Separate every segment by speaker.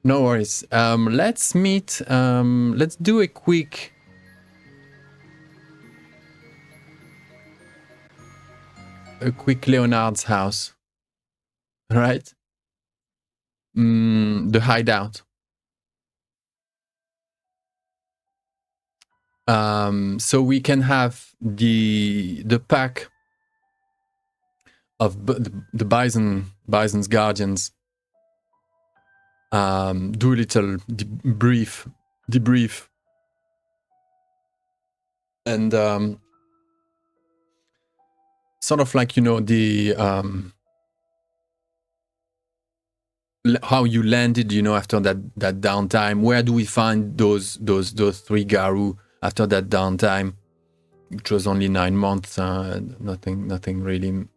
Speaker 1: No worries. Let's meet. Let's do a quick. Leonard's house. Right? The hideout. So we can have the pack of the Bison's guardians do a little debrief, and sort of like, you know, the how you landed, you know, after that downtime. Where do we find those 3 Garou after that downtime, which was only 9 months? Nothing really,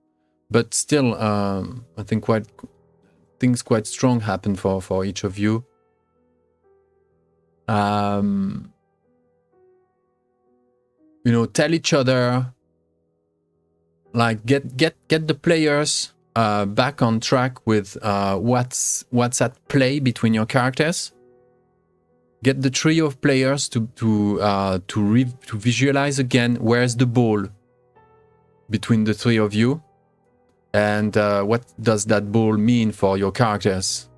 Speaker 1: but still, I think things quite strong happen for each of you. You know, tell each other, like, get the players back on track with what's at play between your characters. Get the trio of players to visualize again where's the ball between the 3 of you, and what does that ball mean for your characters,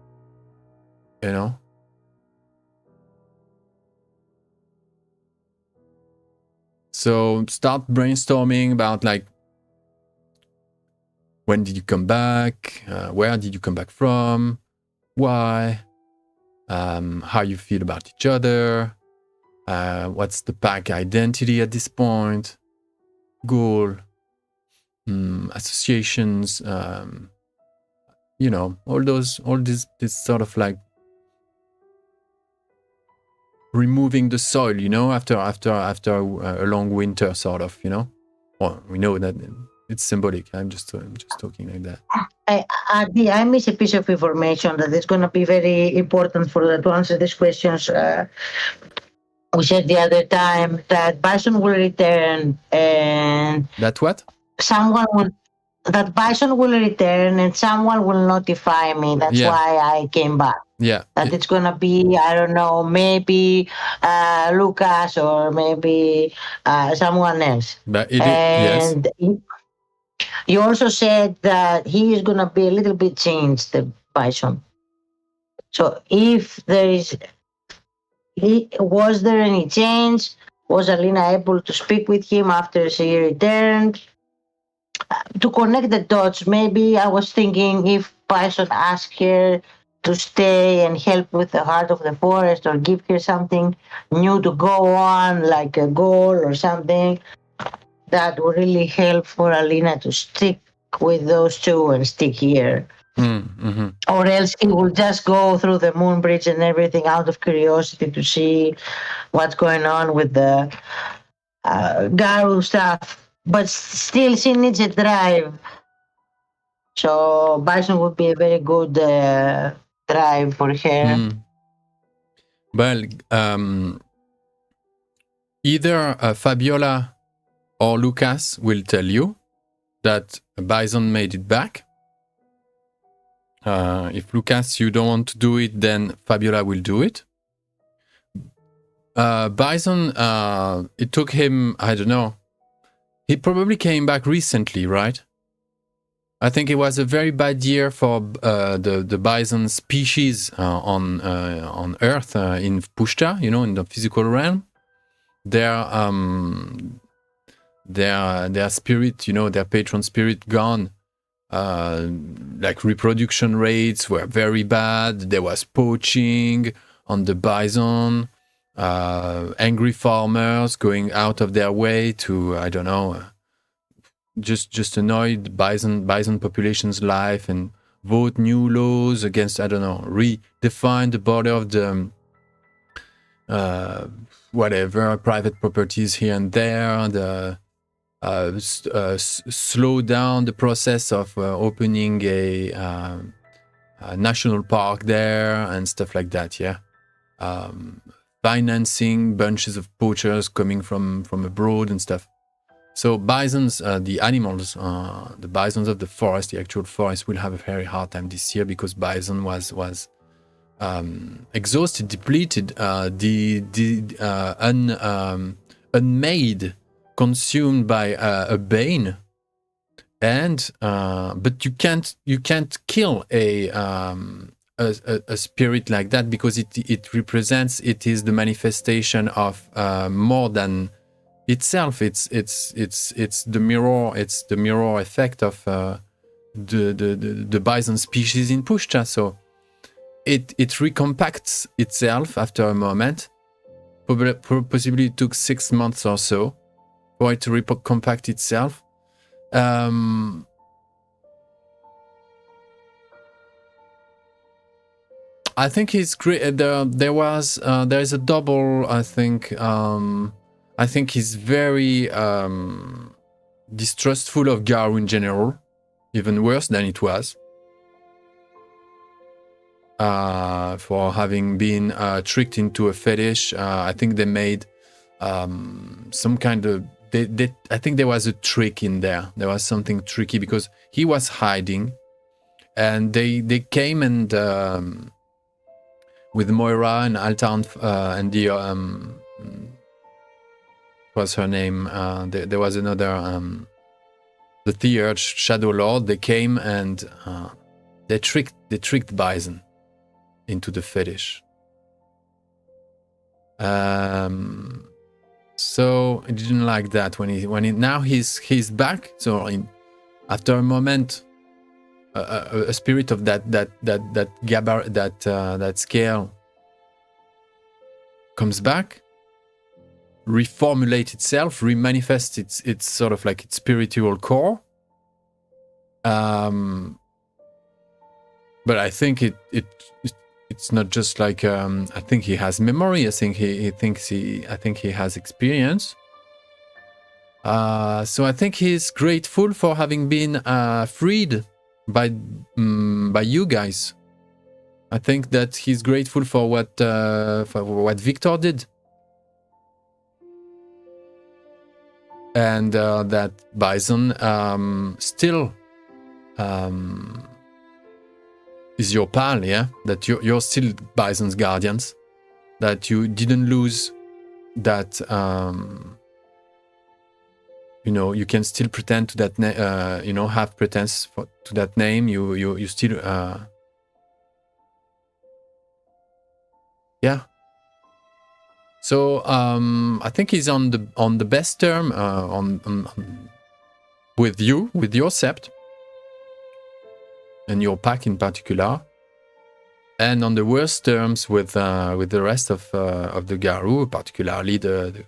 Speaker 1: you know? So start brainstorming about, like, when did you come back? Where did you come back from? Why? How you feel about each other? What's the pack identity at this point? Goal? Associations? You know, all this sort of like removing the soil, you know, after a long winter, sort of, you know. Well, we know that it's symbolic. I'm just talking like that.
Speaker 2: I miss a piece of information that is going to be very important to answer these questions. We said the other time that Bison will return, and
Speaker 1: that what?
Speaker 2: That Bison will return, and someone will notify me. That's why I came back.
Speaker 1: Yeah.
Speaker 2: That it's gonna be, I don't know, maybe Lucas or maybe someone else.
Speaker 1: But yes.
Speaker 2: You also said that he is gonna be a little bit changed, the Bison. So if was there any change? Was Alina able to speak with him after she returned? To connect the dots, maybe I was thinking if Bison asked her to stay and help with the heart of the forest, or give her something new to go on, like a goal or something, that would really help for Alina to stick with those 2 and stick here.
Speaker 1: Mm-hmm.
Speaker 2: Or else he will just go through the moon bridge and everything out of curiosity to see what's going on with the Garou stuff. But still, she needs a drive. So Bison would be a very good drive for her.
Speaker 1: Well, either Fabiola or Lucas will tell you that Bison made it back. If Lucas, you don't want to do it, then Fabiola will do it. Bison, it took him, I don't know, he probably came back recently, right? I think it was a very bad year for the bison species on Earth, in Pushta, you know, in the physical realm. Their spirit, you know, their patron spirit gone. Like reproduction rates were very bad. There was poaching on the bison. Angry farmers going out of their way to, I don't know, just annoy the bison population's life and vote new laws against, I don't know, redefine the border of the whatever private properties here and there, the slow down the process of opening a national park there and stuff like that. Yeah. Financing bunches of poachers coming from abroad and stuff. So bisons, the animals, the bisons of the forest, the actual forest, will have a very hard time this year because bison was exhausted, depleted, unmade, consumed by a bane, and but you can't kill a spirit like that, because it represents, it is the manifestation of more than itself. It's the mirror. It's the mirror effect of the bison species in Pushcha. So it recompacts itself after a moment. Possibly it took 6 months or so for it to recompact itself. I think he's great. There is a double. I think he's very distrustful of Garou in general, even worse than it was, for having been tricked into a fetish. I think they made some kind of. I think there was a trick in there. There was something tricky because he was hiding, and they came and. With Moira and Altan and the what's her name? There was another the Theurge Shadow Lord. They came and they tricked Bison into the fetish. So I didn't like that when he now he's back. So after a moment. A spirit of that scale comes back, reformulate itself, remanifest its sort of like its spiritual core. But I think it's not just like I think he has memory. I think he has experience. So I think he's grateful for having been freed by you guys. I think that he's grateful for what Victor did, and that Bison still is your pal. Yeah, that you're still Bison's guardians. That you didn't lose that. You can still pretend to that, have pretense to that name. You still, yeah. So I think he's on the best term with you, with your sept, and your pack in particular, and on the worst terms with the rest of the Garou, particularly the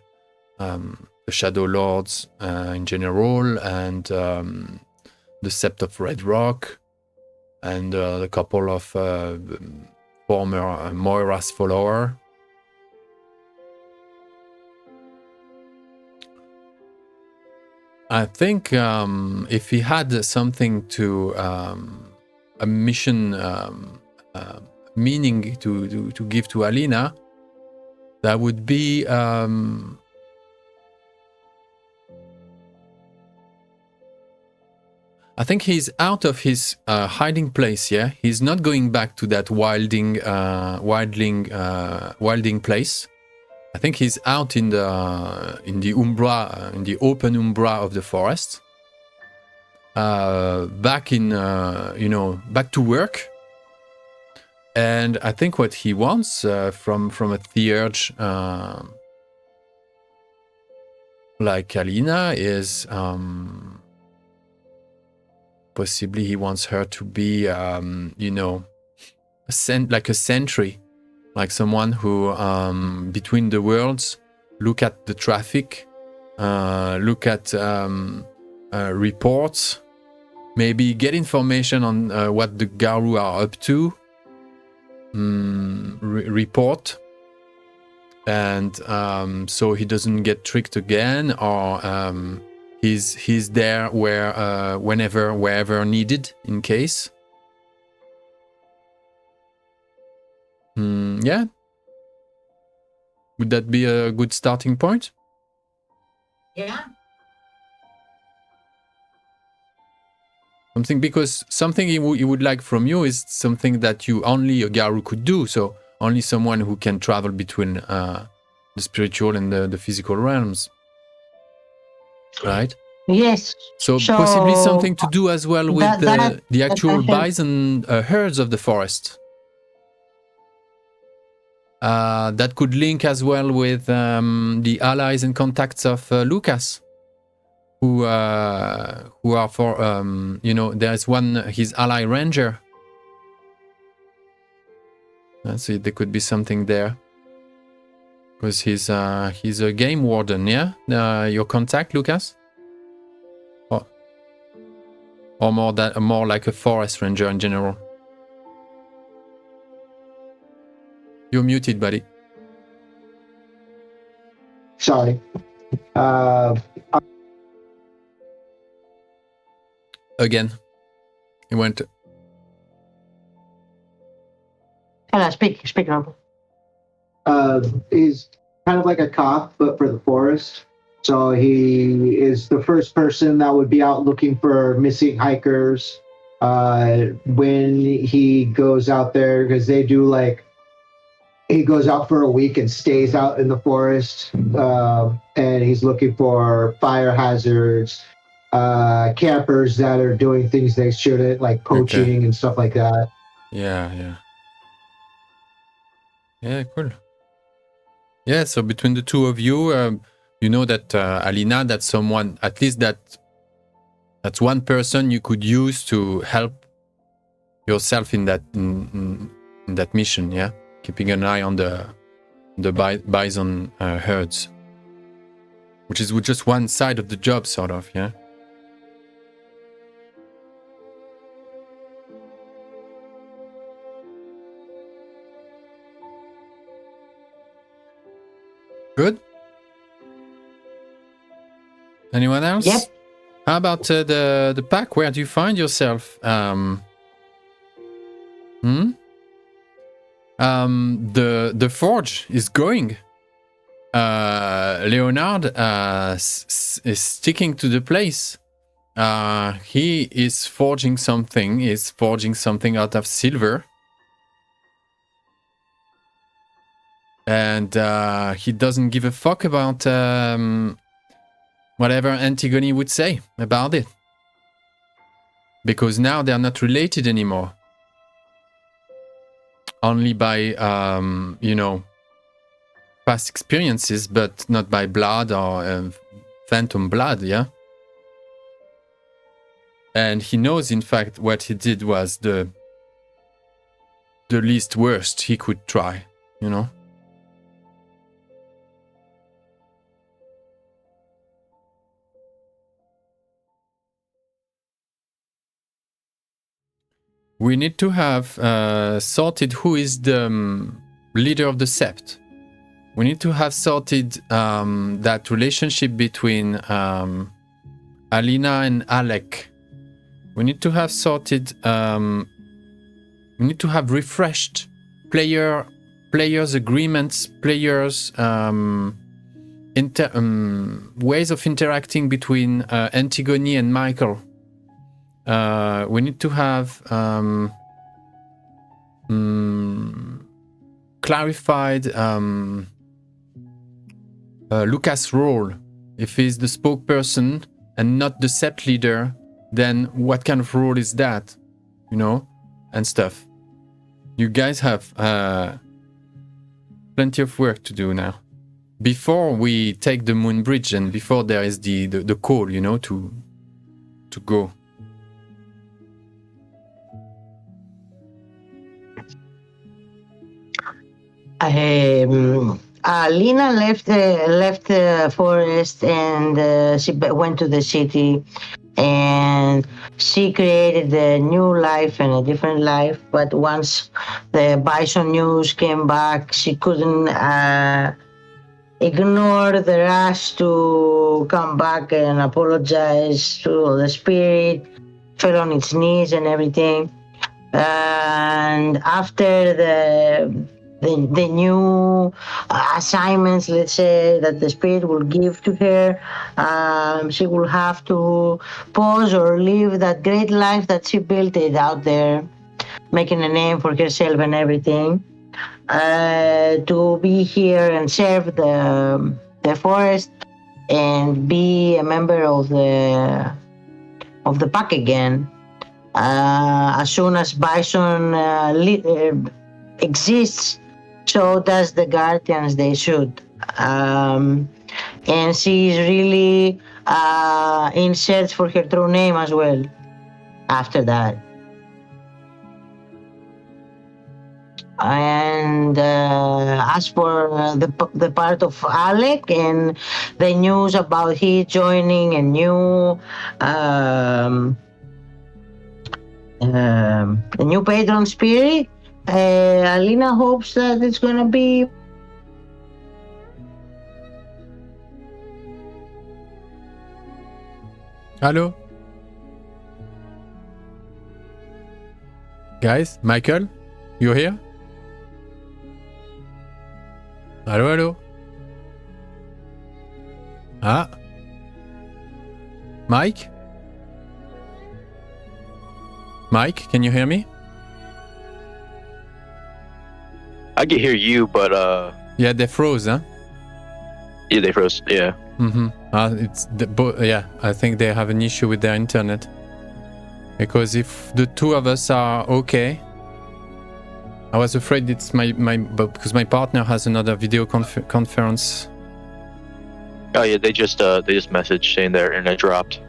Speaker 1: Shadow Lords in general, and the Sept of Red Rock, and a couple of former Moira's follower. I think if he had something to a mission meaning to give to Alina, that would be I think he's out of his hiding place. Yeah, he's not going back to that wilding place. I think he's out in the Umbra, in the open Umbra of the forest. Back in back to work. And I think what he wants from a Theurge like Alina is. Possibly he wants her to be, like a sentry, like someone who, between the worlds, look at the traffic, look at reports, maybe get information on what the Garou are up to, report, and so he doesn't get tricked again, or he's there wherever needed in case. Yeah. Would that be a good starting point?
Speaker 2: Yeah.
Speaker 1: Something, because something he would like from you is something that you only a Garou could do. So only someone who can travel between the spiritual and the physical realms, right?
Speaker 2: Yes.
Speaker 1: So possibly something to do as well with the actual bison herds of the forest. That could link as well with the allies and contacts of Lucas, who are for there's one, his ally ranger. So there could be something there, because he's a game warden, yeah. Your contact, Lucas, or more like a forest ranger in general. You're muted, buddy.
Speaker 3: Sorry.
Speaker 1: Again, he went.
Speaker 2: Hello, speak now.
Speaker 3: He's kind of like a cop, but for the forest. So he is the first person that would be out looking for missing hikers. When he goes out there, because they do he goes out for a week and stays out in the forest, and he's looking for fire hazards, campers that are doing things they shouldn't, like poaching and stuff like that.
Speaker 1: Yeah, cool. Yeah, so between the two of you, you know that Alina, that's someone, at least that's one person you could use to help yourself in that in that mission, yeah? Keeping an eye on the bison herds, which is just one side of the job, sort of, yeah? Good? Anyone else?
Speaker 2: Yep.
Speaker 1: How about the pack? Where do you find yourself? The forge is going. Leonard is sticking to the place. He is forging something. He's forging something out of silver. And he doesn't give a fuck about whatever Antigone would say about it. Because now they're not related anymore. Only by, past experiences, but not by blood or phantom blood, yeah? And he knows, in fact, what he did was the least worst he could try, you know? We need to have sorted who is the leader of the sept. We need to have sorted that relationship between Alina and Alec. We need to have sorted. We need to have refreshed players' agreements, players' ways of interacting between Antigone and Michael. We need to have clarified Lucas' role. If he's the spokesperson and not the sept leader, then what kind of role is that? You know, and stuff. You guys have plenty of work to do now. Before we take the moon bridge and before there is the call, you know, to go.
Speaker 2: Lina left the forest and she went to the city, and she created a new life and a different life. But once the bison news came back, she couldn't ignore the rush to come back and apologize to the spirit, fell on its knees and everything. And after the the new assignments, let's say, that the spirit will give to her. She will have to pause or live that great life that she built it out there, making a name for herself and everything. To be here and serve the forest and be a member of the pack again. As soon as Bison exists, so does the Guardians. They should. And she is really in search for her true name as well. After that. And as for the part of Alec and the news about he joining a new patron spirit, Alina hopes that it's gonna be.
Speaker 1: Hello, guys. Michael, you here? Hello, hello. Ah. Mike? Mike, can you hear me?
Speaker 4: I can hear you, but
Speaker 1: Yeah, they froze, huh?
Speaker 4: yeah, they froze. Yeah.
Speaker 1: Mm-hmm. It's yeah, I think they have an issue with their internet. Because if the two of us are okay, I was afraid it's because my partner has another video conference.
Speaker 4: Oh yeah, they just messaged saying their internet dropped.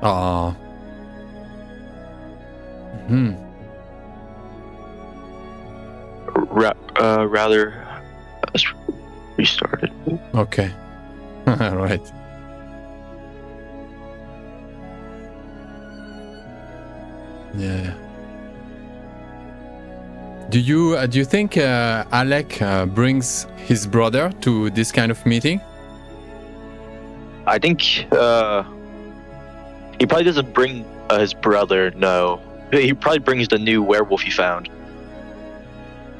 Speaker 1: Ah. Hmm.
Speaker 4: Rather, let's restart it.
Speaker 1: Okay. Right. Yeah. Do you think Alec brings his brother to this kind of meeting?
Speaker 4: I think he probably doesn't bring his brother. No, he probably brings the new werewolf he found.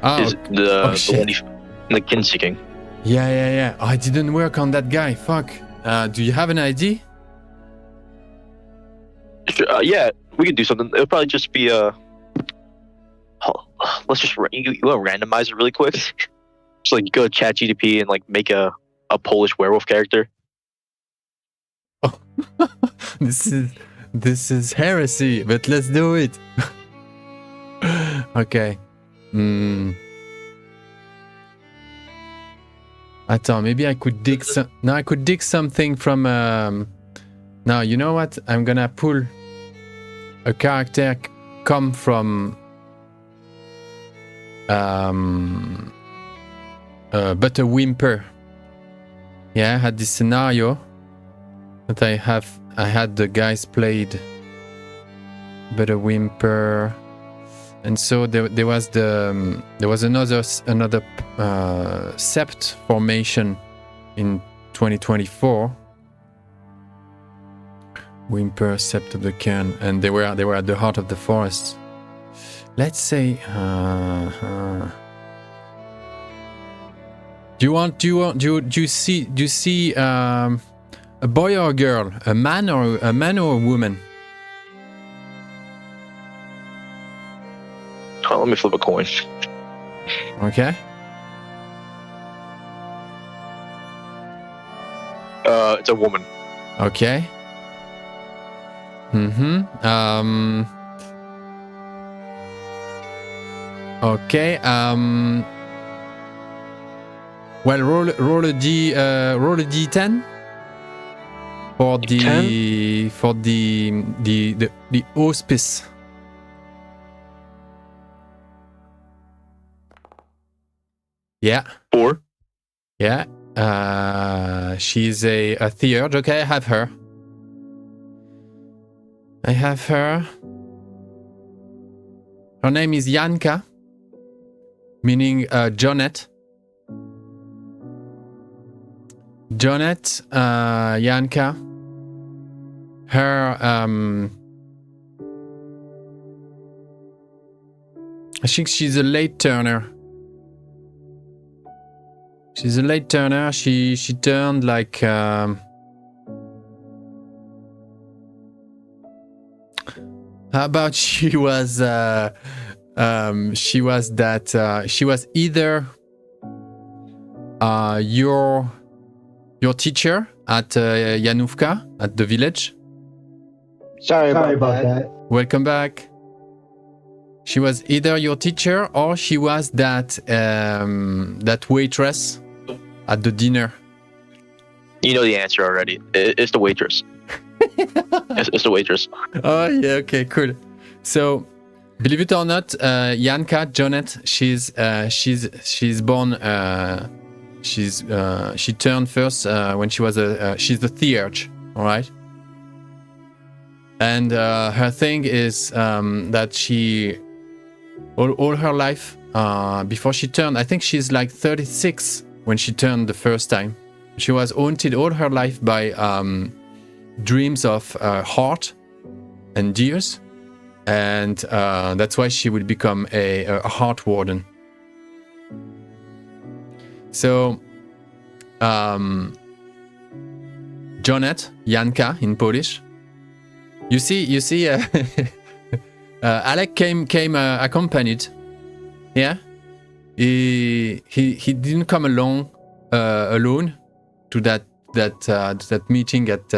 Speaker 1: Oh,
Speaker 4: The one
Speaker 1: shit.
Speaker 4: the Kinseeker.
Speaker 1: Yeah. Oh, I didn't work on that guy. Fuck. Do you have an ID?
Speaker 4: Yeah, we could do something. It'll probably just be let's just you randomize it really quick. Just like go to ChatGPT and like make a Polish werewolf character.
Speaker 1: Oh. This is heresy, but let's do it. Okay. Attends, maybe I could dig some. No, I could dig something from. Now you know what? I'm gonna pull a character come from. But a whimper. Yeah, I had this scenario that I had the guys played but a whimper, and so there was another sept formation in 2024. Whimper, sept of the caern, and they were at the heart of the forest. Let's say do you see a boy or a girl, a man or a woman?
Speaker 4: Oh, let me flip a coin.
Speaker 1: Okay.
Speaker 4: It's a woman.
Speaker 1: Okay. Okay. Well, roll a d10 for the auspice. Yeah.
Speaker 4: 4.
Speaker 1: Yeah. She's a theurge. Okay, I have her. Her name is Janka, meaning Jonette. Janka. I think she's a late turner. She's a late turner. She turned like how about she was either your teacher at Janówka at the village.
Speaker 3: Sorry about that.
Speaker 1: Welcome back. She was either your teacher or she was that waitress at the dinner.
Speaker 4: You know the answer already. It's the waitress. it's the waitress.
Speaker 1: Oh yeah, okay, cool. So, believe it or not, Janka Jonet, she's born. She turned first when she was she's the theurge, all right. And her thing is that she all her life before she turned, I think she's like 36 when she turned the first time. She was haunted all her life by dreams of heart and deers, and that's why she would become a heart warden. So Jonet, Janka in Polish. You see Alec came accompanied. Yeah, he didn't come alone to that meeting at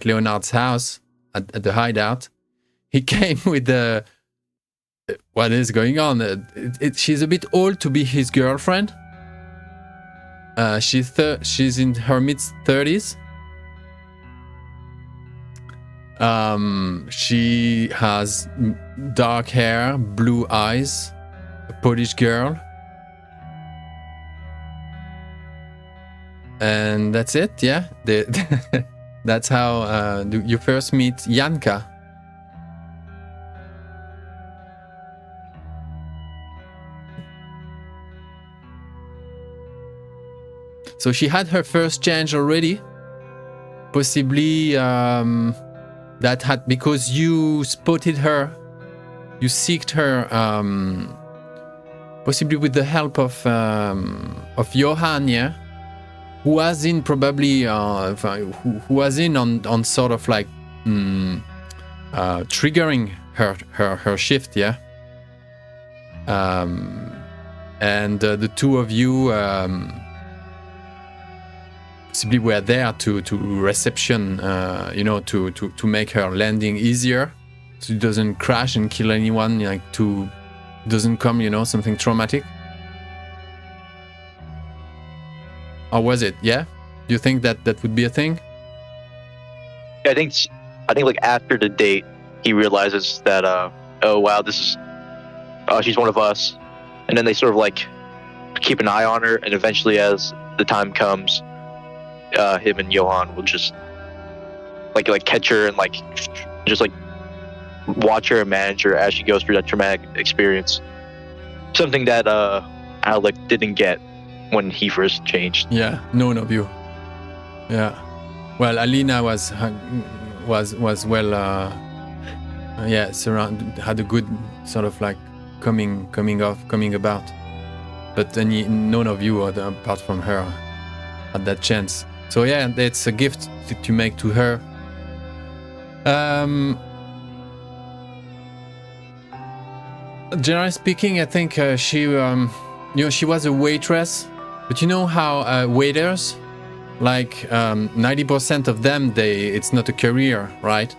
Speaker 1: Leonard's house at the hideout. He came with the what is going on. She's a bit old to be his girlfriend. She's in her mid-30s. She has dark hair, blue eyes, a Polish girl. And that's it, yeah. That's how you first meet Janka. So she had her first change already. Possibly that had because you spotted her, you seeked her, possibly with the help of Johan, yeah, who was in probably who was in on sort of like triggering her shift, yeah. And the two of you possibly were there to reception, to make her landing easier, so it doesn't crash and kill anyone, like doesn't come, something traumatic. Or was it? Yeah. Do you think that would be a thing?
Speaker 4: I think like after the date, he realizes that oh wow, she's one of us, and then they sort of like keep an eye on her, and eventually as the time comes, him and Johan will just like catch her and like just like watch her and manage her as she goes through that traumatic experience. Something that Alec didn't get when he first changed.
Speaker 1: Yeah, none of you. Yeah. Well, Alina was well, had a good sort of like coming about. But none of you, apart from her, had that chance. So yeah, it's a gift that you make to her. Generally speaking, I think she was a waitress. But you know how waiters, like 90% of them, it's not a career, right?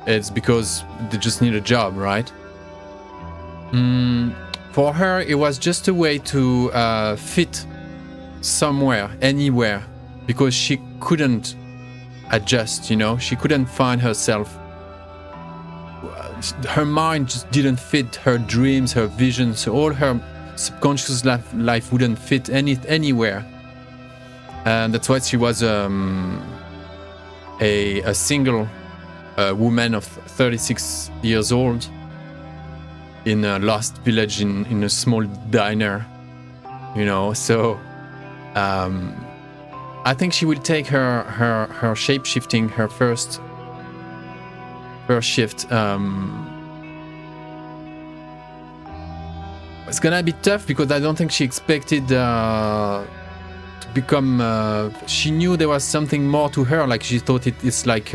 Speaker 1: It's because they just need a job, right? For her, it was just a way to fit somewhere, anywhere, because she couldn't adjust, she couldn't find herself. Her mind just didn't fit her dreams, her visions, all her subconscious life wouldn't fit anywhere. And that's why she was a single woman of 36 years old in a lost village in a small diner, so I think she will take her shape-shifting, her first It's gonna be tough because I don't think she expected to become. She knew there was something more to her. Like she thought it's like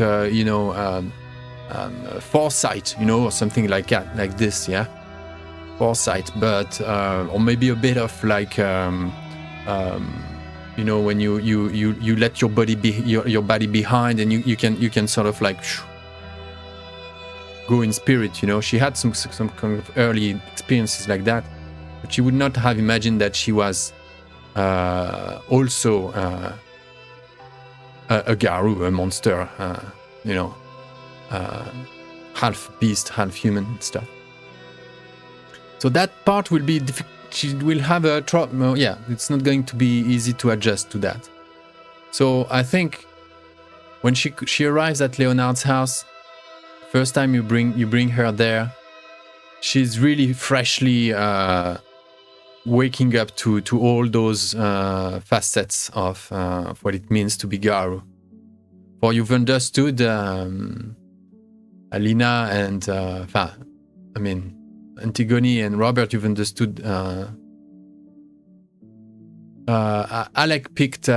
Speaker 1: foresight, or something like that, like this, yeah, foresight. But or maybe a bit of like, when you let your body your body behind, and you can sort of like go in spirit. She had some kind of early experiences like that. But she would not have imagined that she was also a Garou, a monster, half beast, half human and stuff. So that part will be difficult. She will have a trouble. Yeah, it's not going to be easy to adjust to that. So I think when she arrives at Leonard's house, first time you bring her there, she's really freshly waking up to all those facets of what it means to be Garou. For you've understood Alina and Antigone and Robert, you've understood Alec picked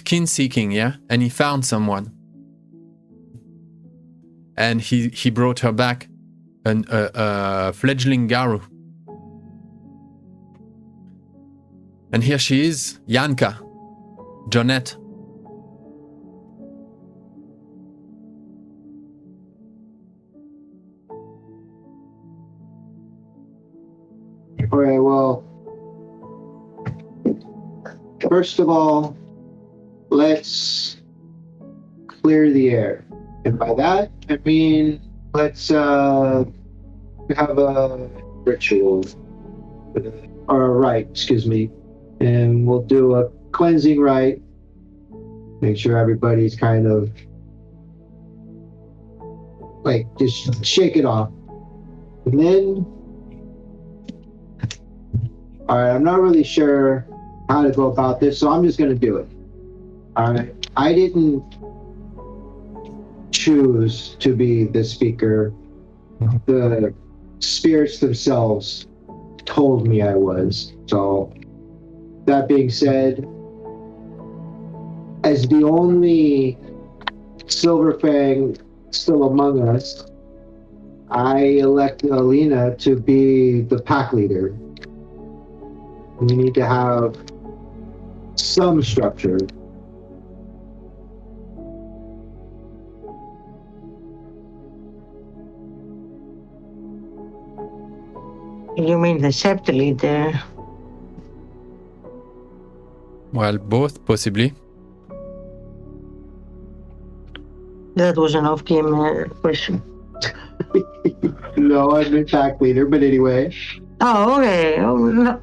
Speaker 1: kin-seeking, yeah? And he found someone. And he brought her back a fledgling Garou. And here she is, Yanka, Jonette.
Speaker 3: All right, well, first of all, let's clear the air. And by that, I mean, let's have a ritual, or a rite, excuse me. And we'll do a cleansing rite. Make sure everybody's kind of like just shake it off. And then, all right, I'm not really sure how to go about this, so I'm just going to do it. All right, I didn't choose to be the speaker. The spirits themselves told me I was. So that being said, as the only Silverfang still among us, I elected Alina to be the pack leader. We need to have some structure.
Speaker 2: You mean the sept leader?
Speaker 1: Well, both, possibly.
Speaker 2: That was an off-game question.
Speaker 3: No, I'm the pack leader, but anyway.
Speaker 2: Oh, okay. Oh, no.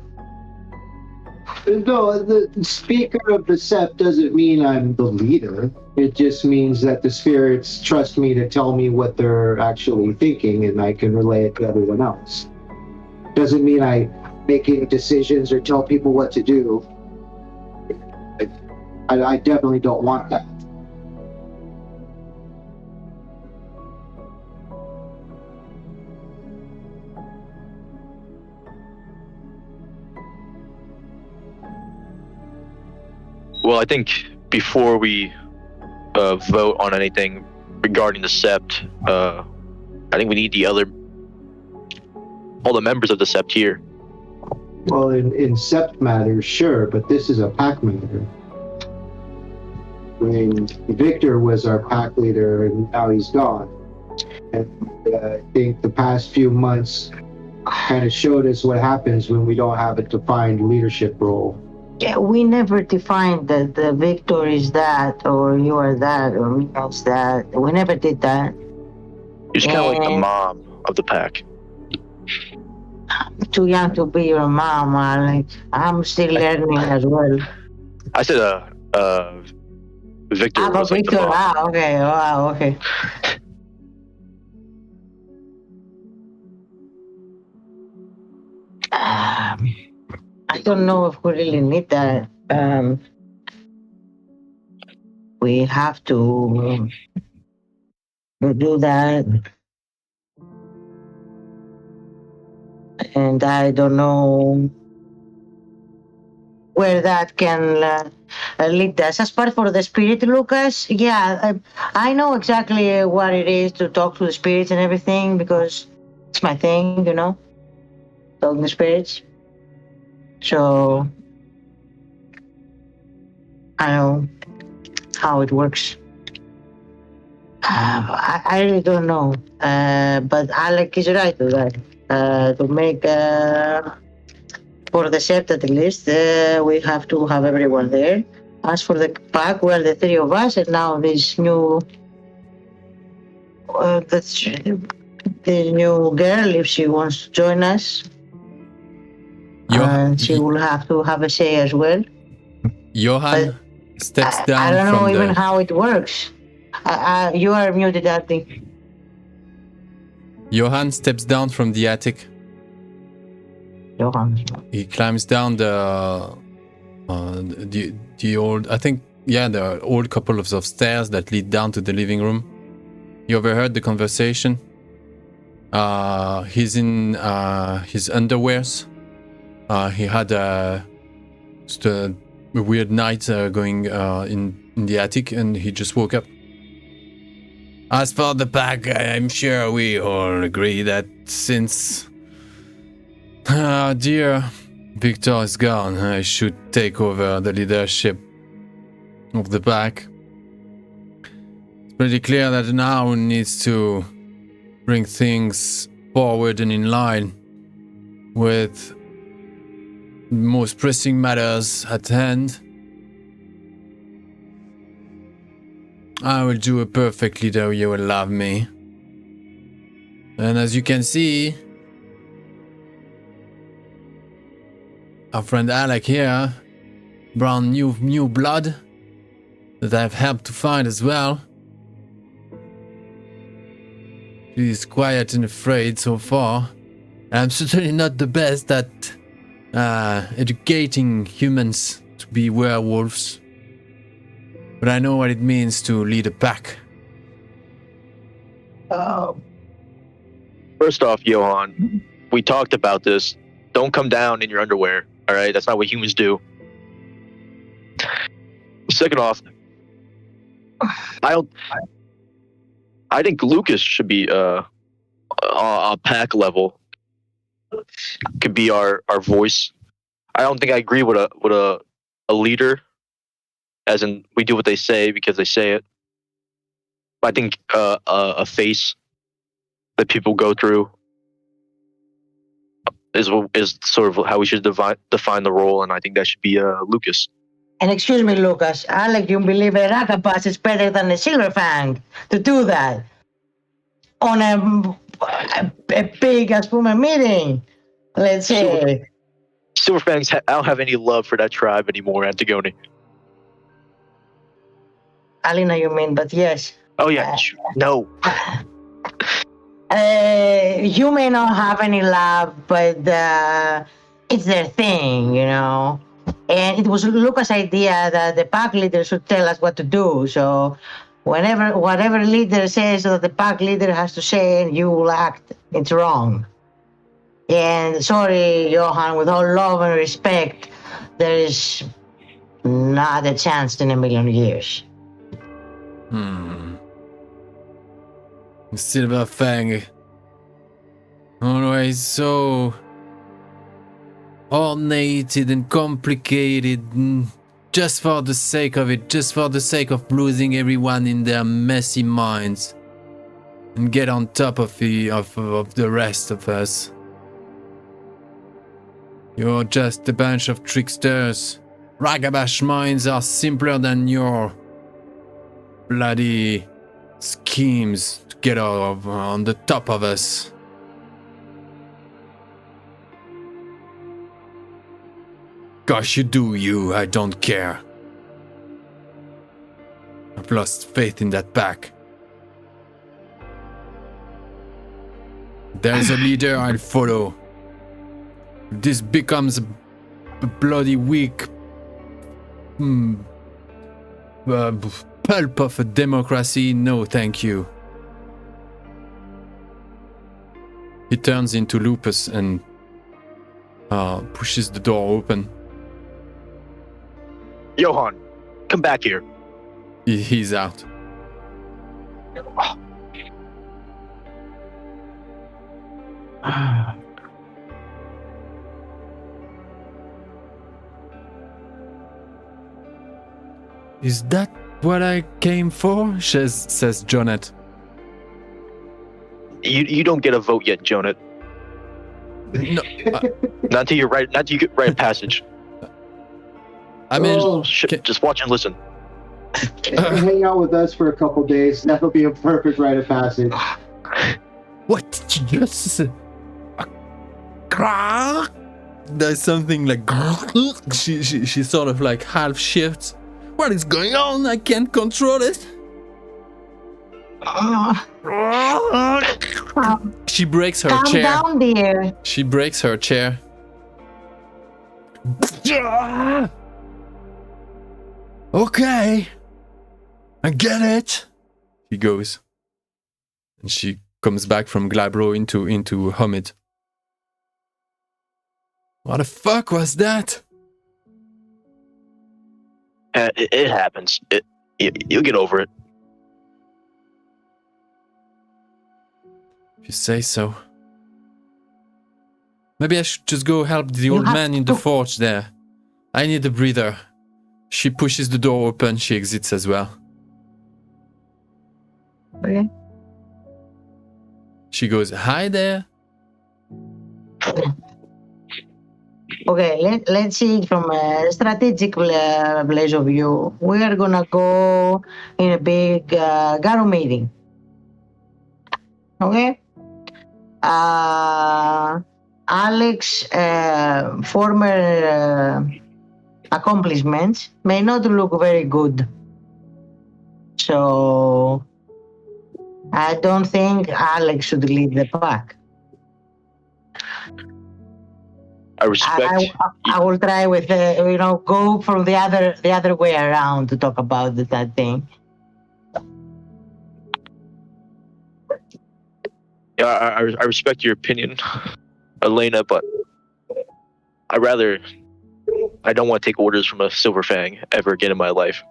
Speaker 3: No, the speaker of the sept doesn't mean I'm the leader. It just means that the spirits trust me to tell me what they're actually thinking, and I can relay it to everyone else. Doesn't mean I make any decisions or tell people what to do. I definitely don't want that.
Speaker 4: Well, I think before we vote on anything regarding the sept, I think we need all the members of the sept here.
Speaker 3: Well, in sept matters, sure, but this is a pack matter. I mean, Victor was our pack leader, and now he's gone. And I think the past few months kind of showed us what happens when we don't have a defined leadership role.
Speaker 2: Yeah, we never defined that the Victor is that, or you are that, or me is that. We never did that.
Speaker 4: You're just kind of like the mom of the pack.
Speaker 2: I'm too young to be your mom. I'm still learning as well.
Speaker 4: I said, Victor was like
Speaker 2: Victor.
Speaker 4: the mom.
Speaker 2: Okay. Wow. Okay. I don't know if we really need that. We have to do that. and I don't know where that can lead us. As part for the spirit, Lucas, yeah, I know exactly what it is to talk to the spirits and everything because it's my thing, talking to spirits. So I know how it works. I really don't know, but Alec is right to that. To make for the set at least, we have to have everyone there. As for the pack, we are the three of us, and now this new the new girl, if she wants to join us, and she will have to have a say as well.
Speaker 1: Johan steps down.
Speaker 2: I don't know even how it works. You are muted, I think.
Speaker 1: Johan steps down from the attic.
Speaker 2: Johan.
Speaker 1: He climbs down the old, I think, yeah, the old couple of stairs that lead down to the living room. You overheard the conversation. He's in his underwears. He had just a weird night going in the attic, and he just woke up. As for the pack, I'm sure we all agree that since dear Victor is gone, I should take over the leadership of the pack. It's pretty clear that now needs to bring things forward and in line with most pressing matters at hand. I will do a perfect leader, you will love me. And as you can see, our friend Alec here, brown new blood that I've helped to find as well. She's quiet and afraid so far. I'm certainly not the best at educating humans to be werewolves, but I know what it means to lead a pack.
Speaker 4: First off, Johan, we talked about this. Don't come down in your underwear, all right? That's not what humans do. Second off, I think Lucas should be a pack level. Could be our voice. I don't think I agree with a leader, as in we do what they say because they say it. I think a face that people go through is sort of how we should define the role, and I think that should be Lucas.
Speaker 2: And excuse me, Lucas, Alec, you believe a Rakabas is better than a Silverfang to do that on a big Aspuma meeting, let's say.
Speaker 4: Silverfangs, I don't have any love for that tribe anymore, Antigone.
Speaker 2: Alina, you mean, but yes.
Speaker 4: Oh yeah, no.
Speaker 2: You may not have any love, but it's their thing, And it was Lucas' idea that the pack leader should tell us what to do. So whatever leader says that the pack leader has to say, and you will act, it's wrong. And sorry, Johan, with all love and respect, there is not a chance in a million years.
Speaker 1: Silverfang, always so ornated and complicated, just for the sake of it, just for the sake of losing everyone in their messy minds and get on top of the rest of us. You're just a bunch of tricksters. Ragabash minds are simpler than your bloody schemes to get on the top of us. Gosh, you do you, I don't care. I've lost faith in that pack. There is a leader I'll follow. If this becomes a bloody weak pulp of a democracy, no thank you. He turns into Lupus and pushes the door open.
Speaker 4: Johan, come back here.
Speaker 1: He's out. Is that what I came for? Says Jonet.
Speaker 4: You don't get a vote yet, Jonet.
Speaker 1: No,
Speaker 4: Not until you get right a passage.
Speaker 1: I mean,
Speaker 3: Oh,
Speaker 4: Just watch and listen.
Speaker 3: Hang out with us for a couple days. That'll be a perfect rite of passage.
Speaker 1: what did you just say? There's something like she sort of like half shifts. What is going on? I can't control it. She breaks her
Speaker 2: Calm
Speaker 1: chair.
Speaker 2: down, dear.
Speaker 1: She breaks her chair. Okay, I get it. She goes, and she comes back from Glabro into Hermit. What the fuck was that?
Speaker 4: It happens. You'll get over it.
Speaker 1: If you say so. Maybe I should just go help the old
Speaker 2: have
Speaker 1: man in the
Speaker 2: to-
Speaker 1: forge there. I need a breather. She pushes the door open. She exits as well.
Speaker 2: Okay.
Speaker 1: She goes, hi there.
Speaker 2: Okay, let's see it from a strategic place of view. We are gonna go in a big Garou meeting. Okay? Alex, former accomplishments may not look very good. So I don't think Alex should lead the pack.
Speaker 4: I respect.
Speaker 2: I will try with go from the other way around to talk about that thing.
Speaker 4: Yeah, I respect your opinion, Elena, but I don't want to take orders from a Silver Fang ever again in my life.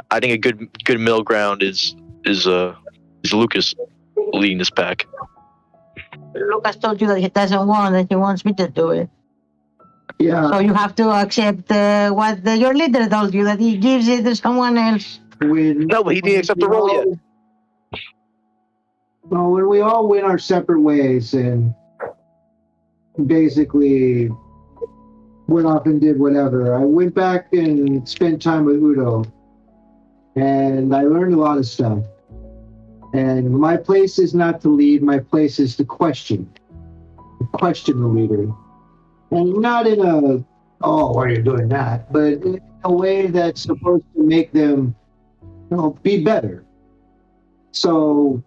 Speaker 4: I think a good middle ground is Lucas leading this pack.
Speaker 2: Lucas told you that he doesn't want it. He wants me to do it.
Speaker 3: Yeah.
Speaker 2: So you have to accept what your leader told you, that he gives it to someone else.
Speaker 4: No, but he didn't accept the role yet.
Speaker 3: Well, when we all went our separate ways and basically went off and did whatever, I went back and spent time with Udo. And I learned a lot of stuff. And my place is not to lead, my place is to question. Question the leader. And not in a, oh, why are you doing that? But in a way that's supposed to make them, be better. So,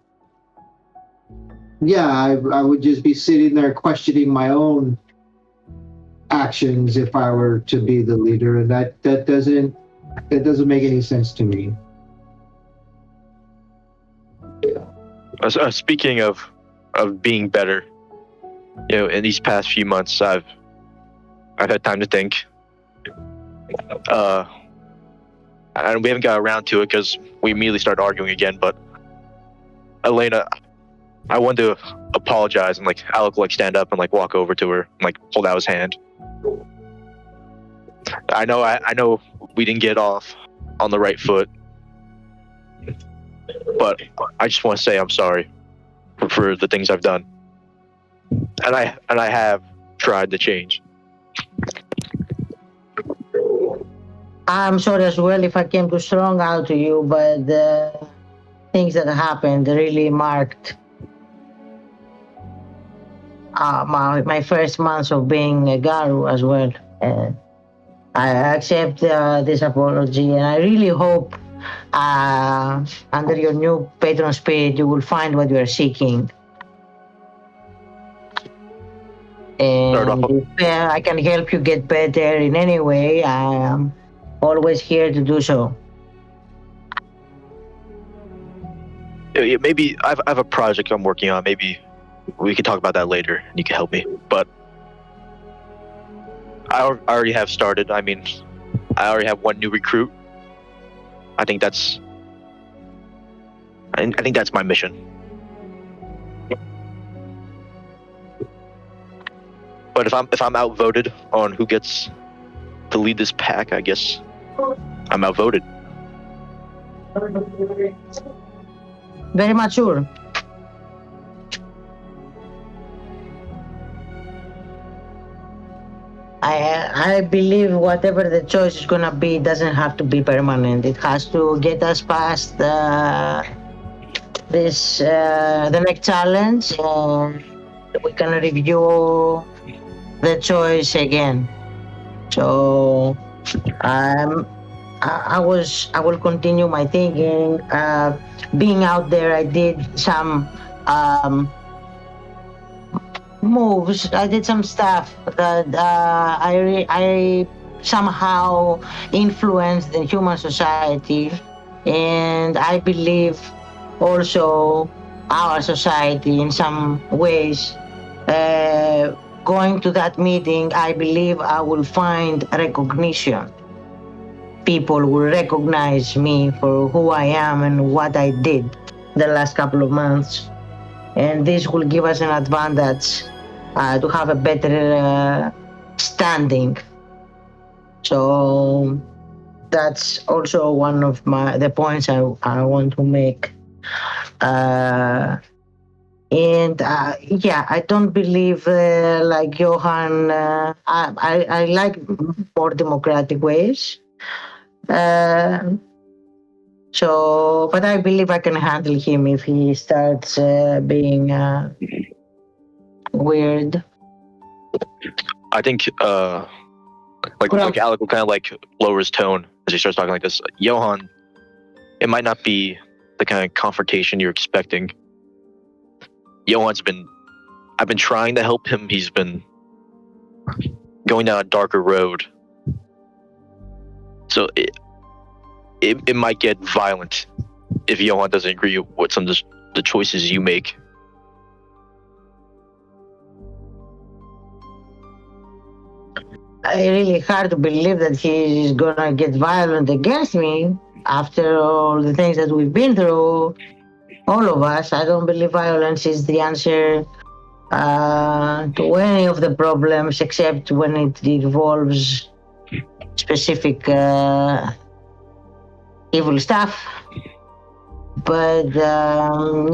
Speaker 3: yeah, I would just be sitting there questioning my own actions if I were to be the leader, and that doesn't make any sense to me.
Speaker 4: Speaking of being better, in these past few months, I've had time to think. And we haven't got around to it because we immediately started arguing again. But Elena, I wanted to apologize and Alec stand up and walk over to her and hold out his hand. I know we didn't get off on the right foot, but I just want to say I'm sorry for the things I've done, and I have tried to change.
Speaker 2: I'm sorry as well if I came too strong out to you, but the things that happened really marked my first months of being a Garou as well. I accept this apology, and I really hope under your new patron spirit you will find what you are seeking. And if I can help you get better in any way, I am always here to do so.
Speaker 4: Yeah, maybe I have a project I'm working on. Maybe we can talk about that later, and you can help me. But I already have started. I mean, I already have one new recruit. I think that's my mission. But if I'm outvoted on who gets to lead this pack, I guess I'm outvoted.
Speaker 2: Very mature. I believe whatever the choice is gonna be doesn't have to be permanent. It has to get us past this the next challenge, and we can review the choice again. So I will continue my thinking. Being out there, I did some moves. I did some stuff that I somehow influenced the human society, and I believe also our society in some ways. Going to that meeting, I believe I will find recognition. People will recognize me for who I am and what I did the last couple of months. And this will give us an advantage to have a better standing. So that's also one of the points I want to make. Yeah, I don't believe like Johan. I like more democratic ways. So, but I believe I can handle him if he starts being weird.
Speaker 4: I think like Alec will kind of like lower his tone as he starts talking like this. Johan, it might not be the kind of confrontation you're expecting. I've been trying to help him. He's been going down a darker road. So it might get violent if Johan doesn't agree with some of the choices you make.
Speaker 2: It's really hard to believe that he's gonna get violent against me after all the things that we've been through, all of us. I don't believe violence is the answer to any of the problems, except when it involves specific evil stuff. But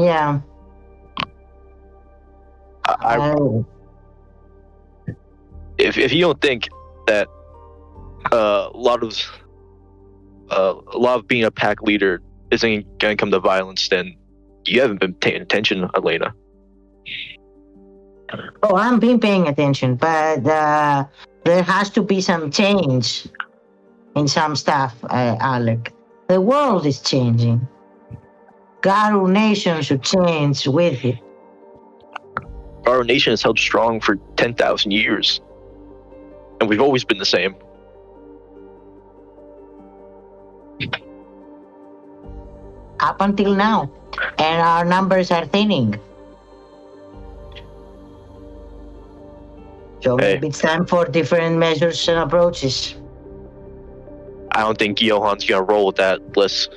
Speaker 2: yeah.
Speaker 4: If you don't think that a lot of being a pack leader isn't going to come to violence, then you haven't been paying attention, Elena.
Speaker 2: Oh, I've been paying attention, but there has to be some change in some stuff, Alec. The world is changing. Garou Nation should change with it.
Speaker 4: Our nation has held strong for 10,000 years, and we've always been the same.
Speaker 2: Up until now, and our numbers are thinning. So maybe it's time for different measures and approaches.
Speaker 4: I don't think Johan's gonna roll with that unless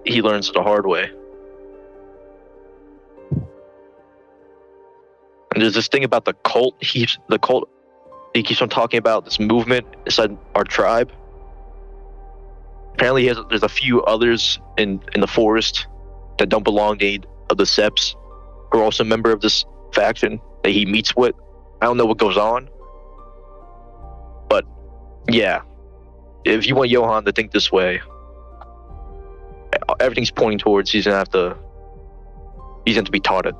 Speaker 4: he learns it the hard way. And there's this thing about the cult. He keeps on talking about this movement inside our tribe. Apparently, there's a few others in the forest that don't belong to any of the Seps, who are also a member of this faction that he meets with. I don't know what goes on, but yeah, if you want Johan to think this way, everything's pointing towards he's gonna have to be taught it,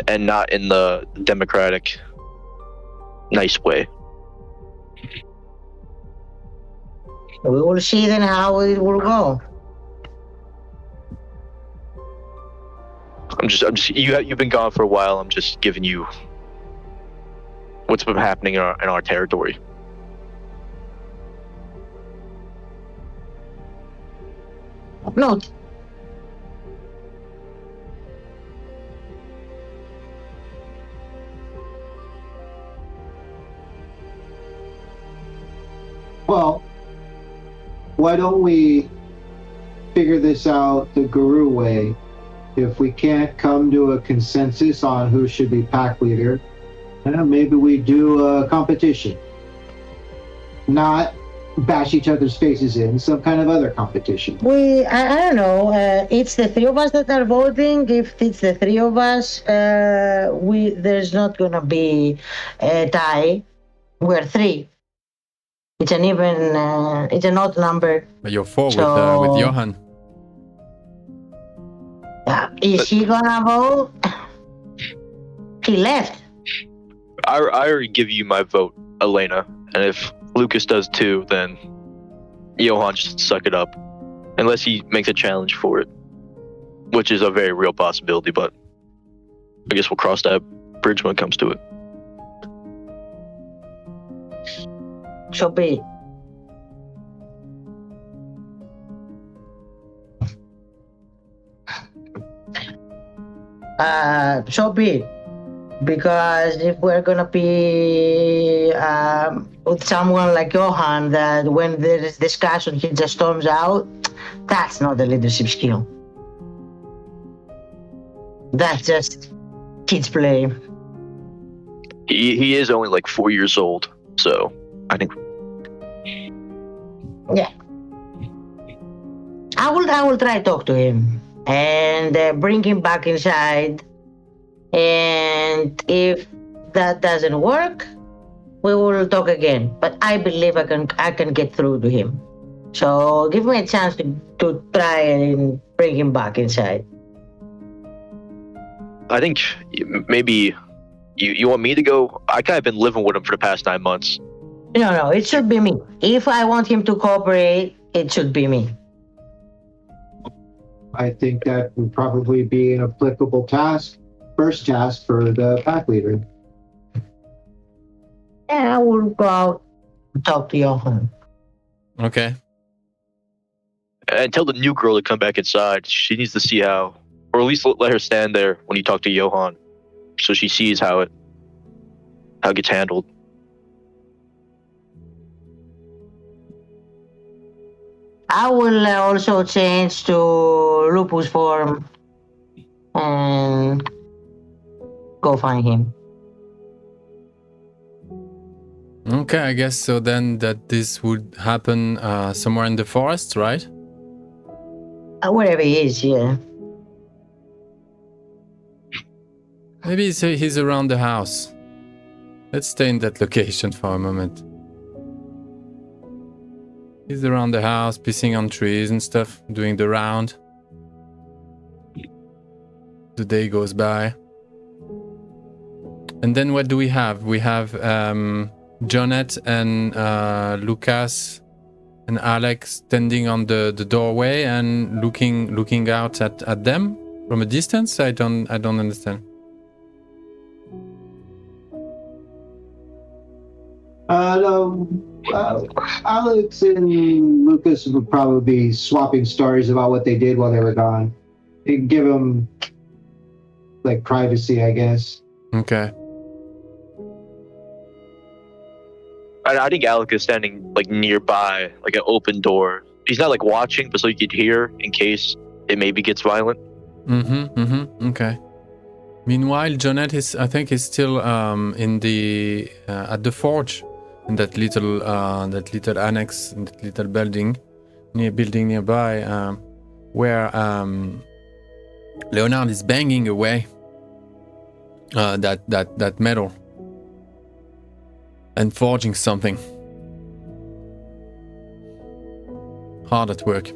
Speaker 4: and not in the democratic, nice way.
Speaker 2: We will see then how it will go.
Speaker 4: I'm just you've been gone for a while. I'm just giving you what's been happening in our territory.
Speaker 2: No.
Speaker 3: Well, why don't we figure this out the Garou way? If we can't come to a consensus on who should be pack leader, maybe we do a competition. Not bash each other's faces in, some kind of other competition.
Speaker 2: I don't know. It's the three of us that are voting. If it's the three of us, there's not gonna be a tie. We're three. It's an even. It's an odd number.
Speaker 1: But you're four
Speaker 2: So-
Speaker 1: with Johan.
Speaker 2: Is he gonna vote? He left.
Speaker 4: I already give you my vote, Elena. And if Lucas does too, then Johan just suck it up. Unless he makes a challenge for it. Which is a very real possibility, but I guess we'll cross that bridge when it comes to it.
Speaker 2: So be it. So be it. Because if we're gonna be with someone like Johan, that when there is discussion he just storms out, that's not a leadership skill. That's just kids play.
Speaker 4: He is only like 4 years old, so I think
Speaker 2: I will try to talk to him and bring him back inside. And if that doesn't work, we will talk again. But I believe I can get through to him. So give me a chance to try and bring him back inside.
Speaker 4: I think maybe you want me to go. I kind of been living with him for the past 9 months.
Speaker 2: No, it should be me. If I want him to cooperate, it should be me.
Speaker 3: I think that would probably be an applicable first task for the pack leader.
Speaker 2: And I will go out and talk to Johan.
Speaker 1: Okay.
Speaker 4: And tell the new girl to come back inside. She needs to see how, or at least let her stand there when you talk to Johan, so she sees how it gets handled.
Speaker 2: I will also change to lupus form and go find him.
Speaker 1: Okay, I guess so then that this would happen somewhere in the forest, right?
Speaker 2: Wherever he is, yeah.
Speaker 1: Maybe he's around the house. Let's stay in that location for a moment. He's around the house, pissing on trees and stuff, doing the round. The day goes by. And then what do we have? We have Jonette and Lucas and Alex standing on the doorway and looking out at them from a distance. I don't understand.
Speaker 3: No, Alex and Lucas would probably be swapping stories about what they did while they were gone. It'd give them like privacy, I guess.
Speaker 1: Okay.
Speaker 4: I think Alec is standing like nearby, like an open door. He's not like watching, but so you could hear in case it maybe gets violent.
Speaker 1: Okay. Meanwhile, Jonette is still in the at the forge, in that little annex, in that little building nearby, where Leonard is banging away that metal and forging something. Hard at work.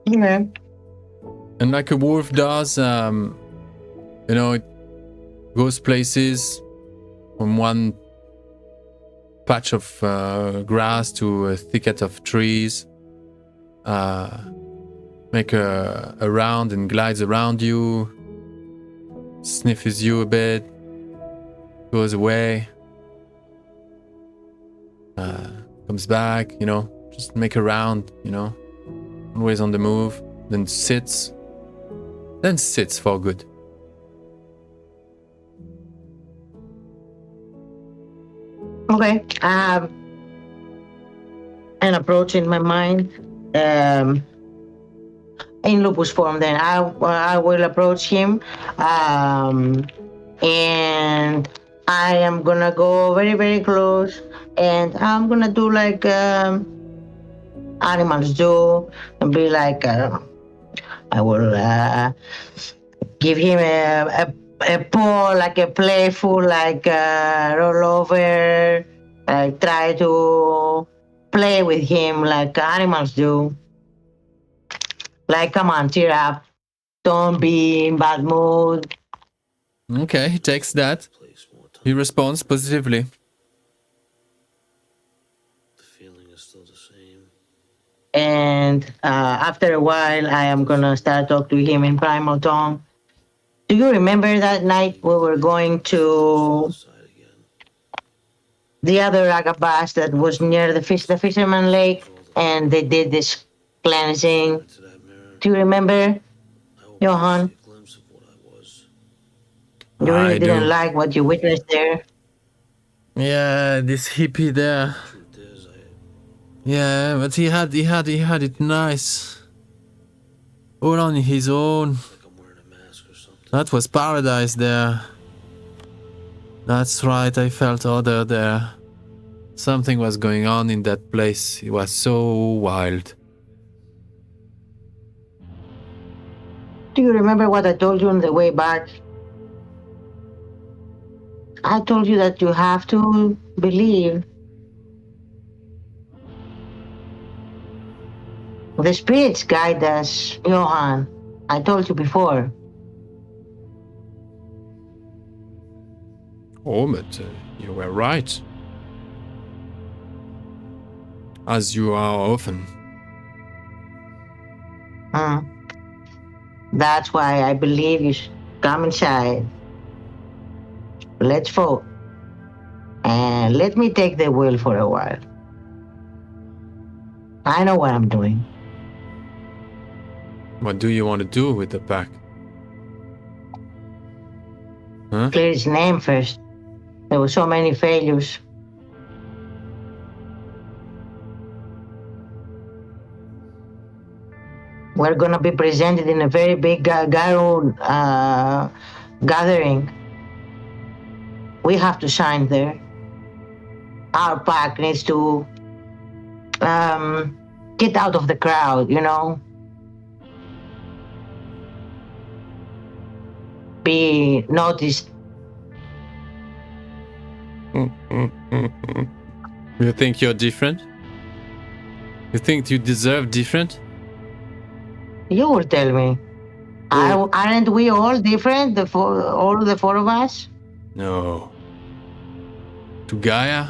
Speaker 2: Yeah.
Speaker 1: And like a wolf does, it goes places from one patch of grass to a thicket of trees, make a round and glides around you, sniffs you a bit, goes away, comes back, just make a round, always on the move, then sits for good.
Speaker 2: Okay, I have an approach in my mind. In lupus form, then I will approach him, and I am gonna go very very close, and I'm gonna do like animals do, and be like, I will give him a paw, like a playful, like roll over, try to play with him like animals do. Like, come on, cheer up. Don't be in bad mood.
Speaker 1: Okay, he takes that.
Speaker 5: Place more time.
Speaker 1: He responds positively.
Speaker 5: The feeling is still the same.
Speaker 2: And after a while, I am gonna start talk to him in primal tongue. Do you remember that night we were going to
Speaker 5: Side again.
Speaker 2: the other Agabas that was near the fisherman lake, and they did this cleansing?
Speaker 5: Into that mirror.
Speaker 2: Do you remember?
Speaker 5: I hope I
Speaker 2: Johan.
Speaker 5: see a glimpse of what I was.
Speaker 2: You really
Speaker 1: I
Speaker 2: didn't
Speaker 1: do.
Speaker 2: like what you witnessed there.
Speaker 1: Yeah, this hippie there.
Speaker 5: Truth is,
Speaker 1: Yeah, but he had it nice. All on his own.
Speaker 5: like I'm wearing a mask or something.
Speaker 1: That was paradise there. That's right, I felt other there. Something was going on in that place. It was so wild.
Speaker 2: Do you remember what I told you on the way back? I told you that you have to believe. The spirits guide us, Johan. I told you before.
Speaker 1: Oh, but you were right. As you are often.
Speaker 2: That's why I believe you should come inside. Let's vote. And let me take the wheel for a while. I know what I'm doing.
Speaker 1: What do you want to do with the pack? Huh?
Speaker 2: Clear its name first. There were so many failures. We're gonna be presented in a very big Garou gathering. We have to shine there. Our pack needs to get out of the crowd, you know? Be noticed.
Speaker 1: You think you're different? You think you deserve different?
Speaker 2: You will tell me. Aren't we all different? All the four of us?
Speaker 1: No. To Gaia,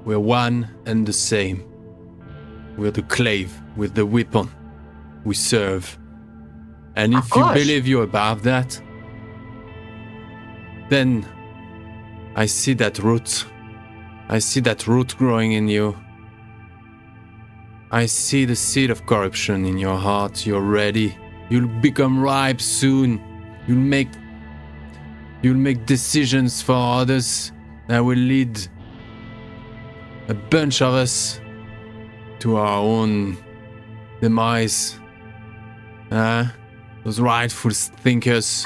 Speaker 1: we're one and the same. We're the clave with the weapon. We serve. And
Speaker 2: Of
Speaker 1: if you
Speaker 2: course.
Speaker 1: believe you're above that, then I see that root. I see that root growing in you. I see the seed of corruption in your heart. You're ready. You'll become ripe soon. You'll make decisions for others that will lead a bunch of us to our own demise. Those rightful thinkers.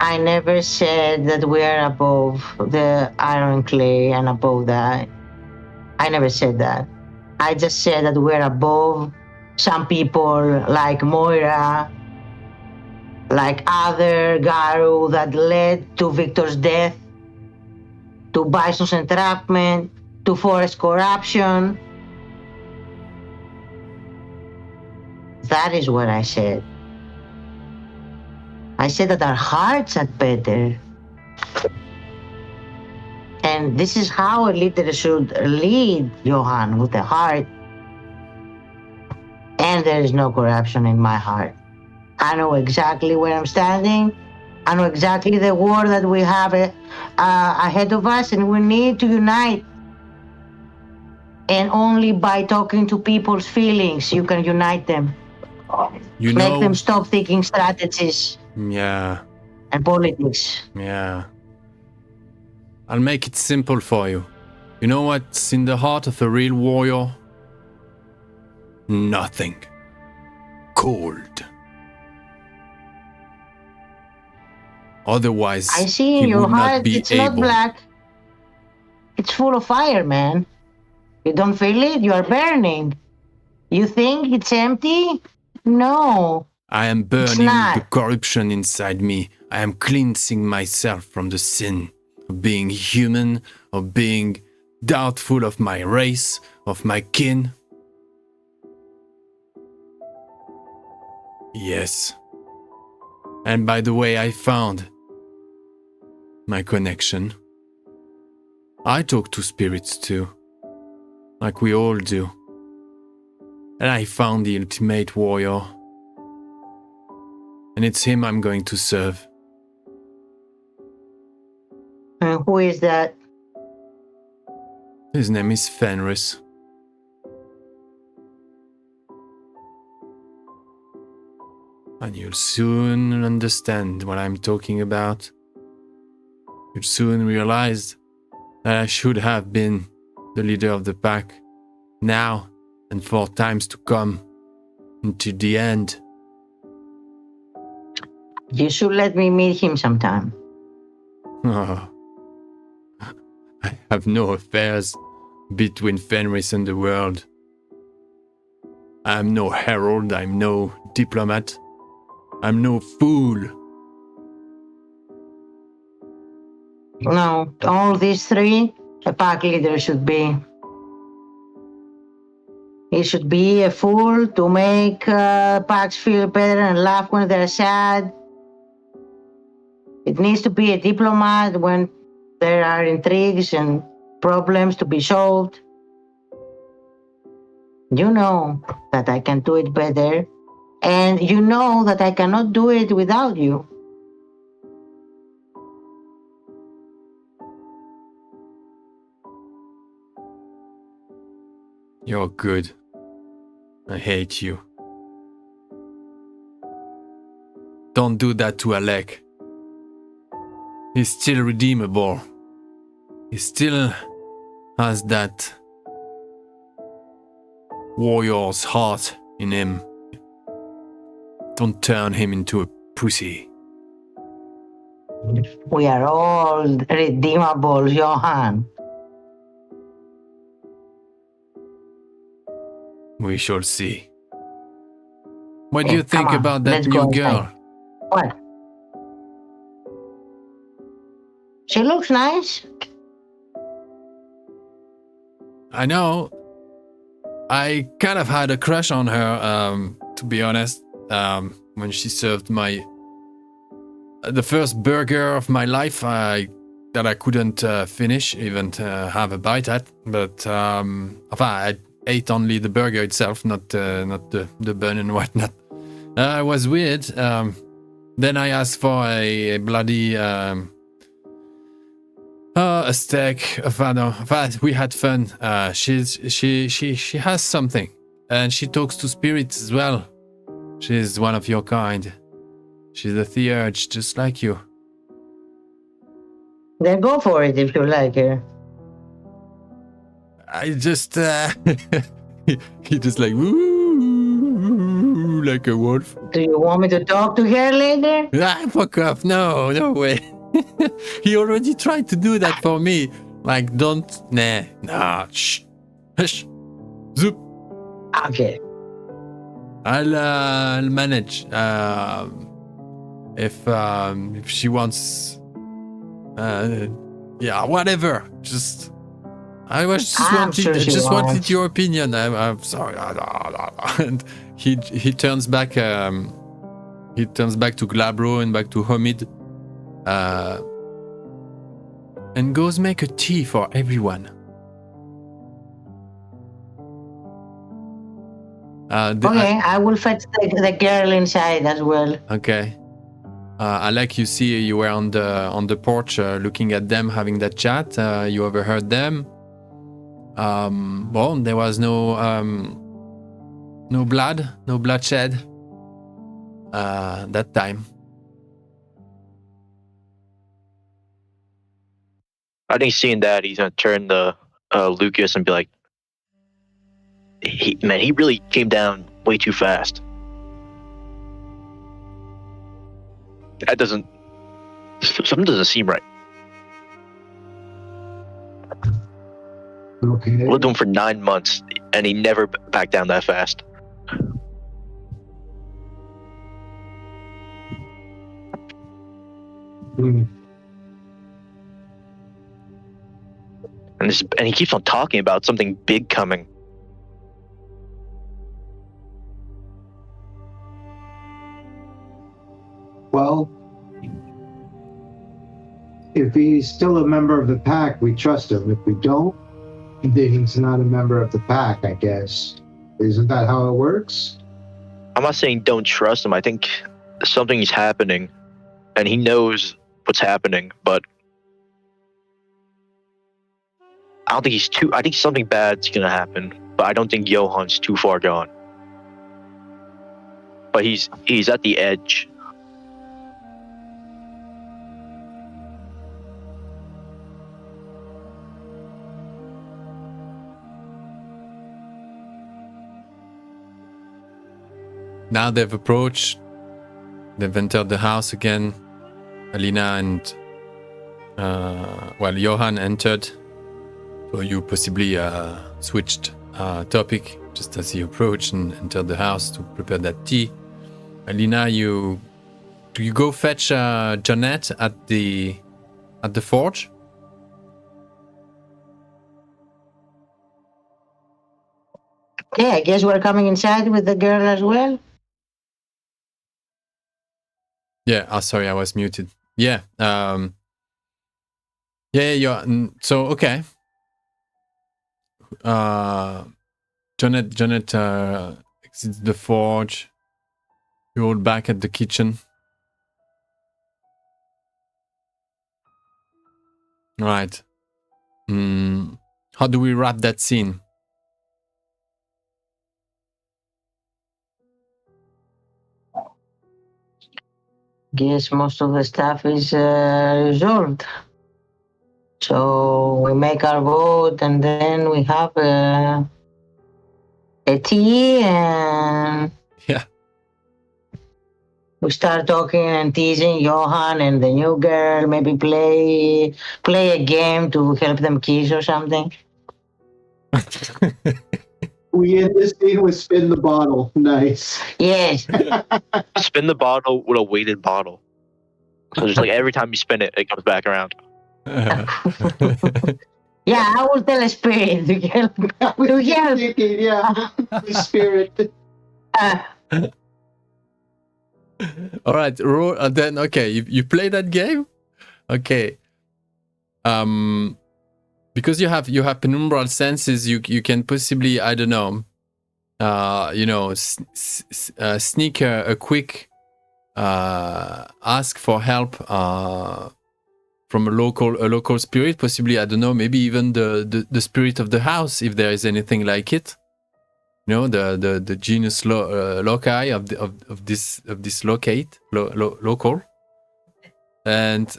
Speaker 2: I never said that we are above the iron clay and above that. I never said that. I just said that we're above some people like Moira, like other Garou that led to Victor's death, to Bison's entrapment, to forest corruption. That is what I said. I said that our hearts are better. And this is how a leader should lead, Johan, with the heart. And there is no corruption in my heart. I know exactly where I'm standing. I know exactly the war that we have ahead of us, and we need to unite. And only by talking to people's feelings, you can unite them.
Speaker 1: You
Speaker 2: Make
Speaker 1: know.
Speaker 2: them stop thinking strategies
Speaker 1: Yeah.
Speaker 2: and politics.
Speaker 1: Yeah. I'll make it simple for you. You know what's in the heart of a real warrior? Nothing. Cold. Otherwise,
Speaker 2: I see
Speaker 1: he
Speaker 2: in your
Speaker 1: would not
Speaker 2: heart,
Speaker 1: be
Speaker 2: it's not
Speaker 1: able.
Speaker 2: black. It's full of fire, man. You don't feel it? You are burning. You think it's empty? No.
Speaker 1: I am
Speaker 2: It's
Speaker 1: burning the
Speaker 2: not.
Speaker 1: corruption inside me. I am cleansing myself from the sin of being human, of being doubtful of my race, of my kin. Yes. And by the way, I found my connection. I talk to spirits too, like we all do. And I found the ultimate warrior. And it's him I'm going to serve.
Speaker 2: And who is that?
Speaker 1: His name is Fenris. And you'll soon understand what I'm talking about. You'll soon realize that I should have been the leader of the pack, now and for times to come, until the end.
Speaker 2: You should let me meet him sometime.
Speaker 1: Oh, I have no affairs between Fenris and the world. I'm no herald, I'm no diplomat, I'm no fool.
Speaker 2: No, all these three, a pack leader should be. He should be a fool to make packs feel better and laugh when they're sad. It needs to be a diplomat when there are intrigues and problems to be solved. You know that I can do it better, and you know that I cannot do it without you.
Speaker 1: You're good. I hate you. Don't do that to Alec. He's still redeemable. He still has that warrior's heart in him. Don't turn him into a pussy.
Speaker 2: We are all redeemable, Johan.
Speaker 1: We shall see. What do
Speaker 2: Okay,
Speaker 1: you think
Speaker 2: come on,
Speaker 1: about that
Speaker 2: let's
Speaker 1: new
Speaker 2: go
Speaker 1: girl?
Speaker 2: inside. What? She looks nice.
Speaker 1: I know. I kind of had a crush on her, to be honest, when she served my the first burger of my life that I couldn't finish, even have a bite at. But I ate only the burger itself, not the bun and whatnot. It was weird. Then I asked for a bloody a steak. We had fun. She has something, and she talks to spirits as well. She's one of your kind. She's a theurge, just like you.
Speaker 2: Then go for it if you like her.
Speaker 1: I just he just like woo, like a wolf.
Speaker 2: Do you want me to talk to her later?
Speaker 1: Ah, fuck off! No way. He already tried to do that for me. Like, nah, shh, hush, zoop.
Speaker 2: Okay.
Speaker 1: I'll manage. If she wants, yeah, whatever. I just wanted your opinion. I'm sorry. And he turns back. He turns back to Glabro and back to Homid. And goes make a tea for everyone.
Speaker 2: I will fetch the girl inside as well.
Speaker 1: Okay. Alec, you see, you were on the porch looking at them having that chat. You overheard them. Well, there was no bloodshed that time.
Speaker 4: I think seeing that, he's gonna turn to Lucas and be like, he really came down way too fast. Something doesn't seem right.
Speaker 3: Okay.
Speaker 4: Lived with him for 9 months, and he never backed down that fast.
Speaker 3: Hmm.
Speaker 4: And he keeps on talking about something big coming.
Speaker 3: Well, if he's still a member of the pack, we trust him. If we don't, then he's not a member of the pack, I guess. Isn't that how it works?
Speaker 4: I'm not saying don't trust him. I think something's happening, and he knows what's happening, but I don't think I think something bad's gonna happen, but I don't think Johan's too far gone. But he's at the edge.
Speaker 1: Now they've approached. They've entered the house again. Alina and Johan entered. So you possibly switched topic just as he approached and entered the house to prepare that tea. Alina, you go fetch Jeanette at the forge?
Speaker 2: Yeah, I guess we're coming inside with the girl as well.
Speaker 1: Yeah. Oh, sorry, I was muted. Yeah. Yeah. So okay. Janet exits the forge. You're all back at the kitchen. Right. How do we wrap that scene?
Speaker 2: Guess most of the stuff is resolved. So we make our vote and then we have a tea and
Speaker 1: Yeah.
Speaker 2: we start talking and teasing Johan and the new girl, maybe play a game to help them kiss or something.
Speaker 3: We end this scene with spin the bottle. Nice.
Speaker 2: Yes.
Speaker 4: Spin the bottle with a weighted bottle. So just like every time you spin it, it comes back around.
Speaker 2: Yeah, I will tell a spirit to help.
Speaker 3: Yeah, the spirit.
Speaker 1: All right, roll. Then okay, you play that game. Okay. Because you have penumbral senses, you can possibly, I don't know, sneak a quick ask for help from a local spirit, possibly, I don't know, maybe even the spirit of the house, if there is anything like it. You know, the genius loci of this local, and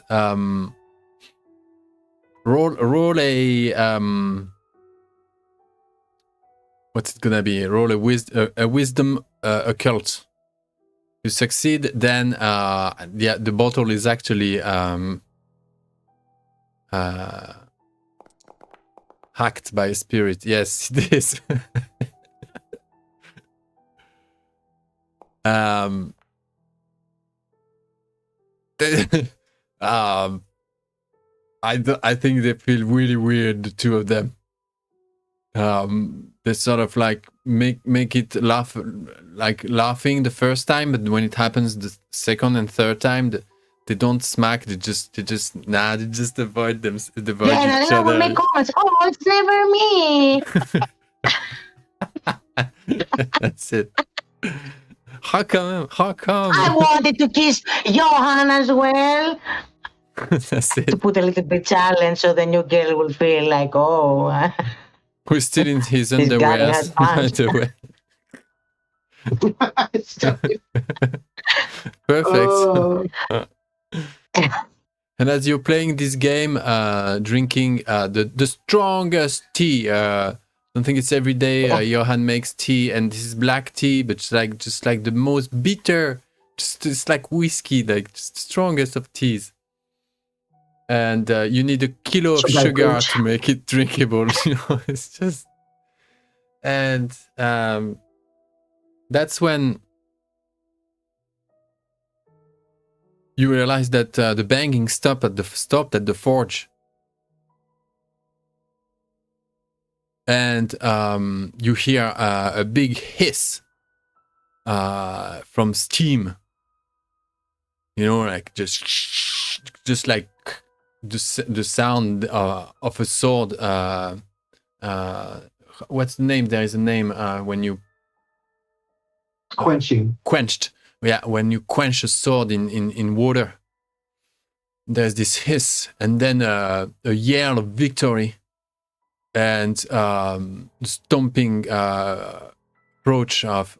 Speaker 1: roll a what's it gonna be? Roll a wisdom occult. You succeed, then the bottle is actually hacked by a spirit. Yes, it is. I think they feel really weird, the two of them. They sort of like make it laugh, like laughing the first time, but when it happens the second and third time, they don't smack. They just avoid them. They avoid
Speaker 2: Yeah,
Speaker 1: each
Speaker 2: and I will
Speaker 1: other.
Speaker 2: make comments. Oh, it's never me.
Speaker 1: That's it. How come?
Speaker 2: I wanted to kiss Johan as well.
Speaker 1: That's
Speaker 2: To
Speaker 1: it.
Speaker 2: put a little bit challenge so the new girl will feel like, oh,
Speaker 1: Who's still in his
Speaker 2: This guy
Speaker 1: underwear,
Speaker 2: has
Speaker 1: by
Speaker 2: punch.
Speaker 1: the way. Perfect.
Speaker 3: Oh.
Speaker 1: And as you're playing this game, drinking the strongest tea. Don't think it's every day. Johan makes tea, and this is black tea, but it's like just like the most bitter. It's like whiskey, like just the strongest of teas. And you need a kilo of
Speaker 2: So
Speaker 1: sugar
Speaker 2: good.
Speaker 1: to make it drinkable. You know, it's just. And that's when you realize that the banging stopped at the forge. And you hear a big hiss from steam. You know, like just like the sound of a sword. What's the name? There is a name when you quenched. Yeah, when you quench a sword in water. There's this hiss, and then a yell of victory. And stomping approach of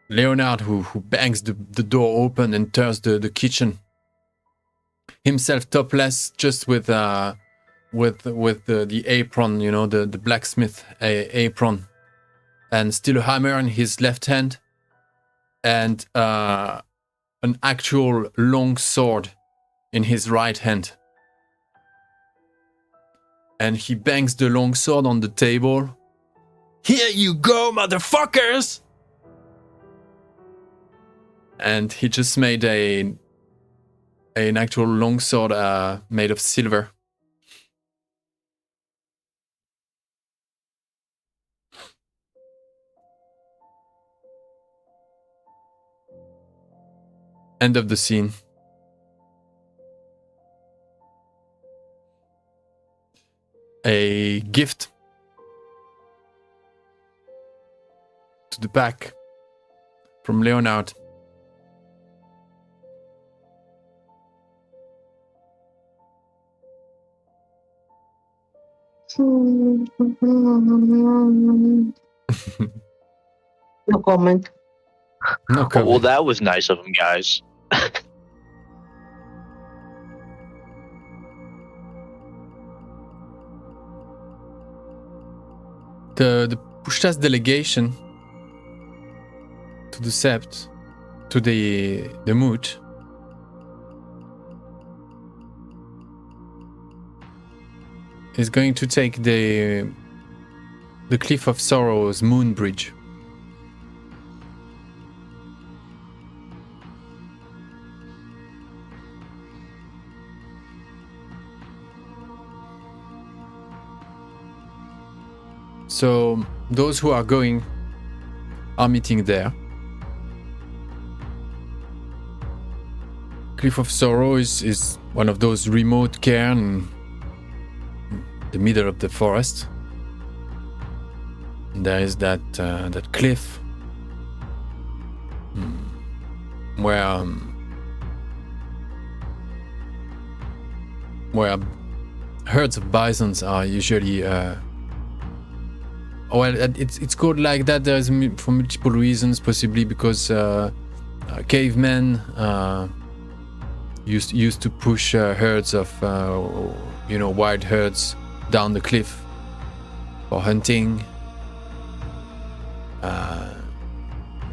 Speaker 1: Leonard, who bangs the door open and enters the kitchen, himself topless, just with the apron, you know, the blacksmith apron, and still a hammer in his left hand, and an actual long sword in his right hand. And he bangs the long sword on the table. Here you go, motherfuckers! And he just made an actual long sword made of silver. End of the scene. A gift to the pack from Leonard.
Speaker 2: No comment.
Speaker 1: No comment.
Speaker 4: Well, that was nice of him, guys.
Speaker 1: The Pushtas delegation to the Sept, to the moot, is going to take the Cliff of Sorrows moon bridge. So those who are going are meeting there. Cliff of Sorrow is one of those remote cairn in the middle of the forest. And there is that cliff where herds of bisons are usually. Well, it's called like that. There's for multiple reasons, possibly because cavemen used to push herds of wild herds down the cliff for hunting.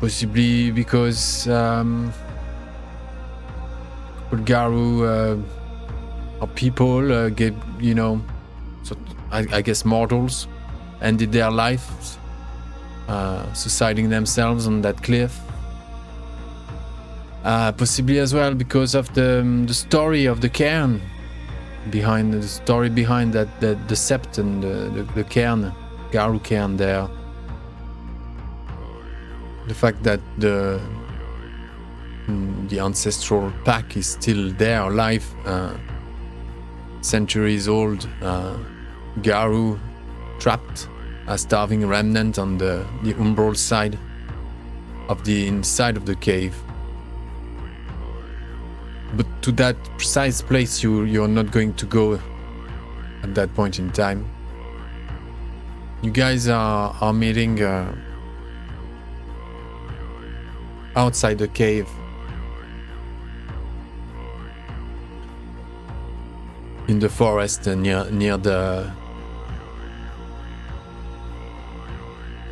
Speaker 1: Possibly because Garou or people get I guess mortals ended their lives suiciding themselves on that cliff. Possibly as well because of the story of the cairn, behind the story behind that the sept and the cairn, Garou cairn there. The fact that the ancestral pack is still there, alive, centuries old. Garou trapped, a starving remnant on the umbral side of the inside of the cave. But to that precise place you're not going to go at that point in time. You guys are meeting outside the cave. in the forest near the.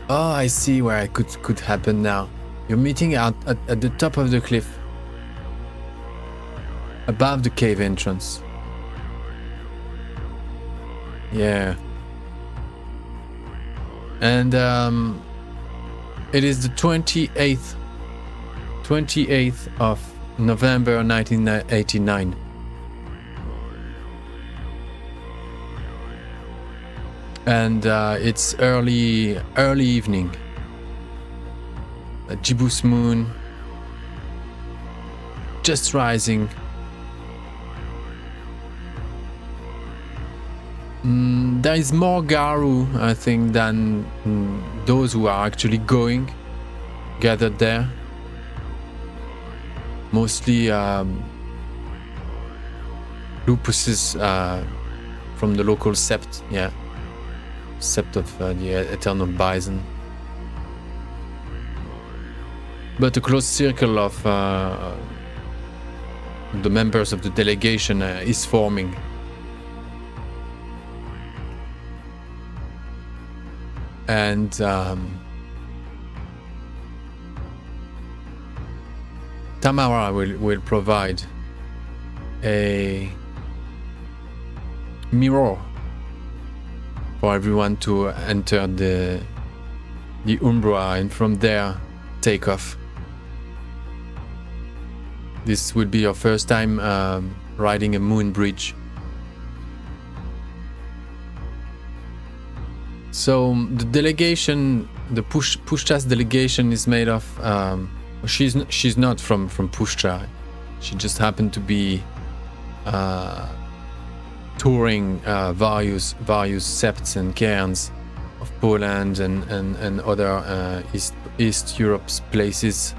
Speaker 1: Oh, I see where it could happen now. You're meeting at the top of the cliff, above the cave entrance. Yeah. And it is the 28th of November 1989. And it's early evening. A gibbous moon just rising. There is more Garou, I think, than those who are actually going, gathered there. Mostly lupuses from the local sept, yeah. Sept of the Eternal Bison. But a close circle of the members of the delegation is forming. And Tamara will provide a mirror for everyone to enter the Umbra and from there take off. This will be your first time riding a moon bridge. So the delegation, the Pushta's delegation is made of. She's not from Pushta. She just happened to be touring various septs and cairns of Poland and other East Europe's places,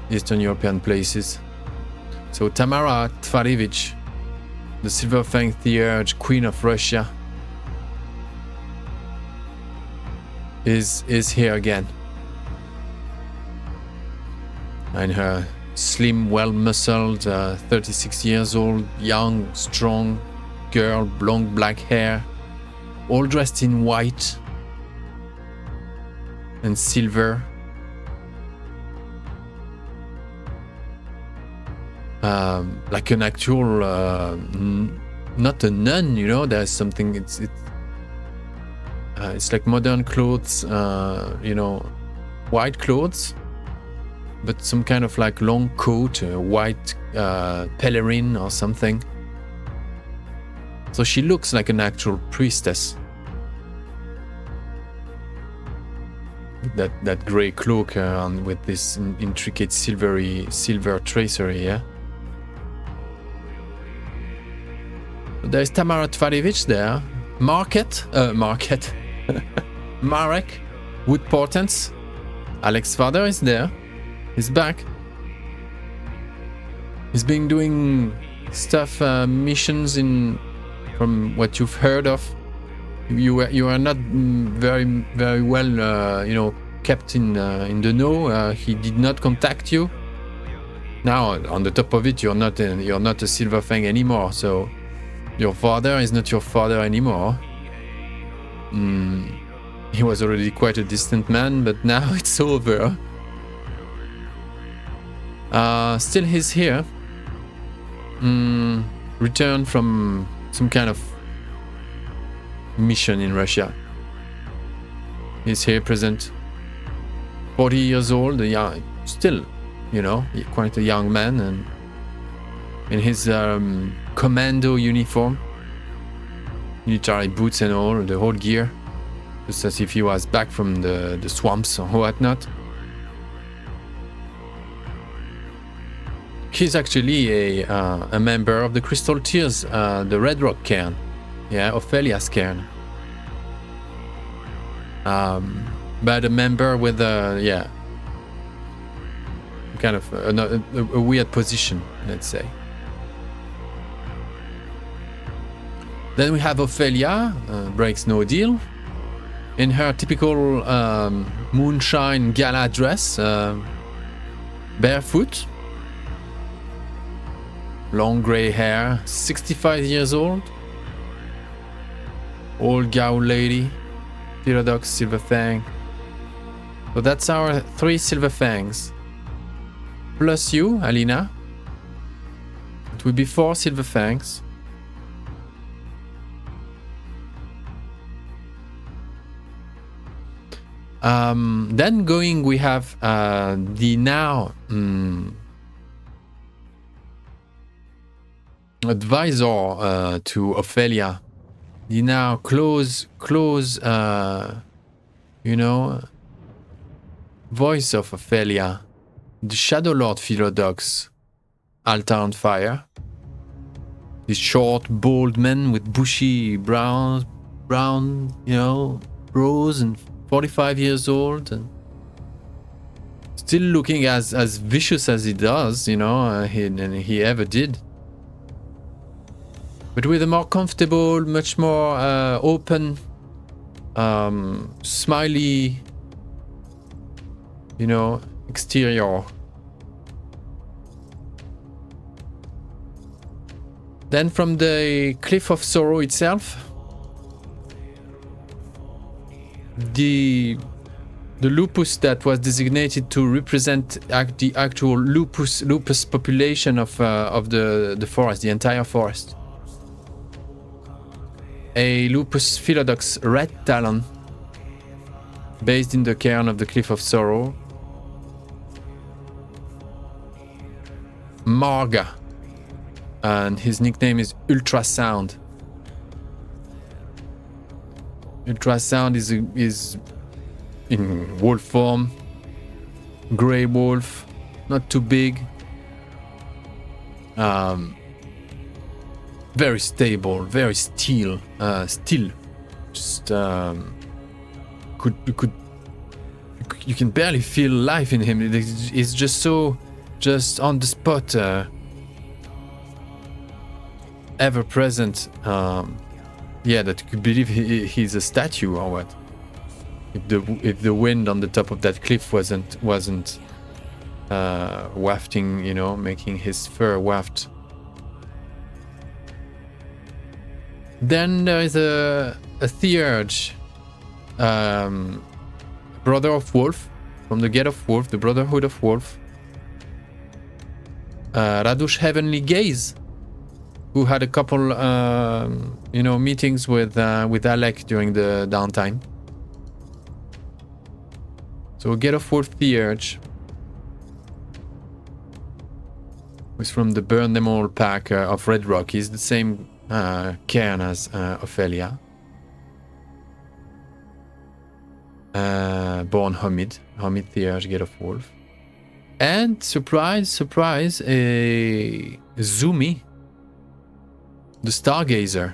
Speaker 1: Eastern European places. So Tamara Tvarevich, the Silver-Fanged Theurge, Queen of Russia, is here again. And her slim, well-muscled, 36 years old, young, strong girl, long black hair, all dressed in white and silver. Like an actual, not a nun, you know. There's something. It's like modern clothes, you know, white clothes, but some kind of like long coat, white pelerine or something. So she looks like an actual priestess. That grey cloak with this intricate silver tracery, yeah. There's Tamara Tvarevich there. Marek, Wood Portents. Alex's father is there. He's back. He's been doing stuff, missions from what you've heard of. You are not very well, you know, kept in the know. He did not contact you. Now, on the top of it, you're not a Silver Fang anymore. So your father is not your father anymore. He was already quite a distant man, but now it's over. Still, he's here. Returned from some kind of mission in Russia. He's here present. 40 years old, still, you know, quite a young man, and in his commando uniform, military boots and all, the whole gear, just as if he was back from the swamps or whatnot. He's actually a member of the Crystal Tears, the Red Rock cairn. Yeah, Ophelia's cairn. But a member with a kind of a weird position, let's say. Then we have Ophelia, breaks no deal, in her typical moonshine gala dress, barefoot, long grey hair, 65 years old, Old Garou lady. Philodox, Silver Fang. So that's our 3 Silver Fangs. Plus you, Alina. It will be 4 Silver Fangs. Then going, we have the now advisor to Ophelia. The now close, you know, voice of Ophelia. The Shadow Lord Philodox. Altar on fire. This short, bald man with bushy brown, you know, brows and 45 years old and still looking as vicious as he does, you know, he ever did. But with a more comfortable, much more open, smiley, you know, exterior. Then from the Cliff of Sorrow itself, the lupus that was designated to represent the actual lupus population of the forest, the entire forest. A Lupus Philodox Red Talon, based in the cairn of the Cliff of Sorrow. Marga, and his nickname is Ultrasound. Ultrasound is in wolf form, grey wolf, not too big. Very stable, very still. Just you can barely feel life in him. It's just so, just on the spot, ever present. Yeah, that you could believe he's a statue or what. If the wind on the top of that cliff wasn't wafting, you know, making his fur waft. Then there is a Theurge, brother of Wolf, from the Gate of Wolf, the Brotherhood of Wolf. Radush Heavenly Gaze, who had a couple, you know, meetings with Alec during the downtime. So Gate of Wolf Theurge was from the Burn Them All pack of Red Rock. He's the same cairn as Ophelia. Born Homid Theurge, Gate of Wolf. And surprise, surprise, a Zumi, the Stargazer.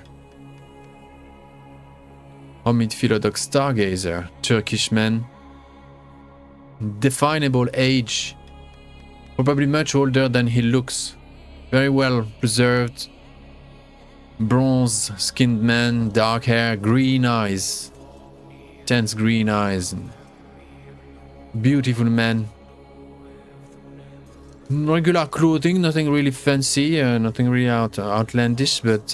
Speaker 1: Homid Philodox Stargazer, Turkish man. Definable age. Probably much older than he looks. Very well preserved. Bronze skinned man, dark hair, green eyes. Tense green eyes. Beautiful man. Regular clothing, nothing really fancy, nothing really outlandish, but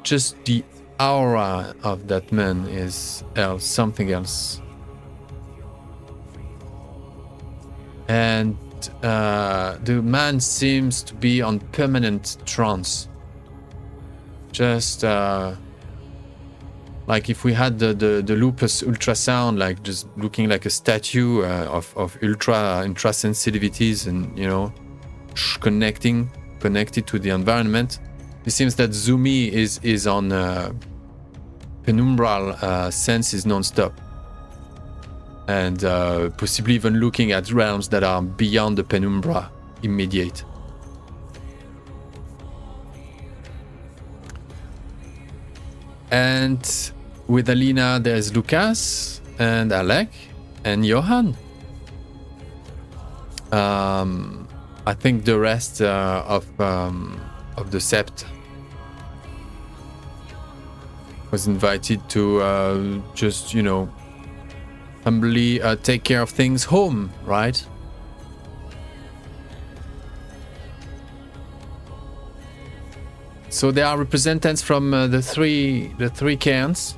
Speaker 1: just the aura of that man is something else. And the man seems to be on permanent trance. Just like if we had the Lupus Ultrasound, like just looking like a statue of ultra sensitivities and, you know, connected to the environment. It seems that Zumi is on penumbral senses non-stop. And possibly even looking at realms that are beyond the penumbra immediate. And with Alina, there's Lucas and Alec and Johan. I think the rest of the Sept was invited to just, you know, humbly take care of things home, right? So there are representatives from the three cairns,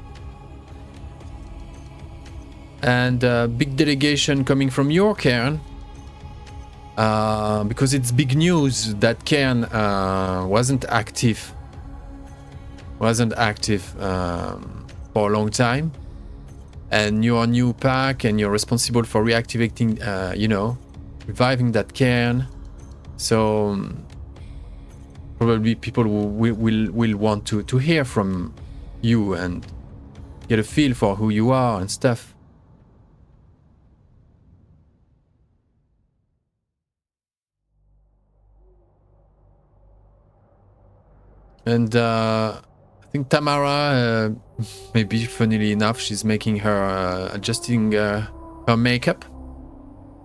Speaker 1: and a big delegation coming from your cairn, because it's big news that cairn wasn't active for a long time, and you're a new pack and you're responsible for reactivating, reviving that cairn. So probably people will want to hear from you and get a feel for who you are and stuff. And I think Tamara, maybe funnily enough, she's making her adjusting her makeup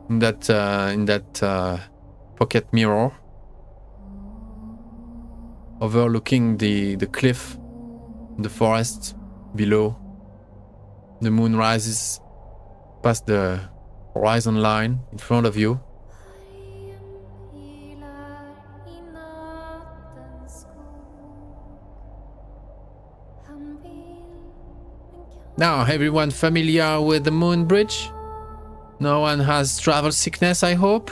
Speaker 1: in that pocket mirror, overlooking the cliff, the forest below. The moon rises past the horizon line in front of you. Now, everyone familiar with the moon bridge? No one has travel sickness, I hope?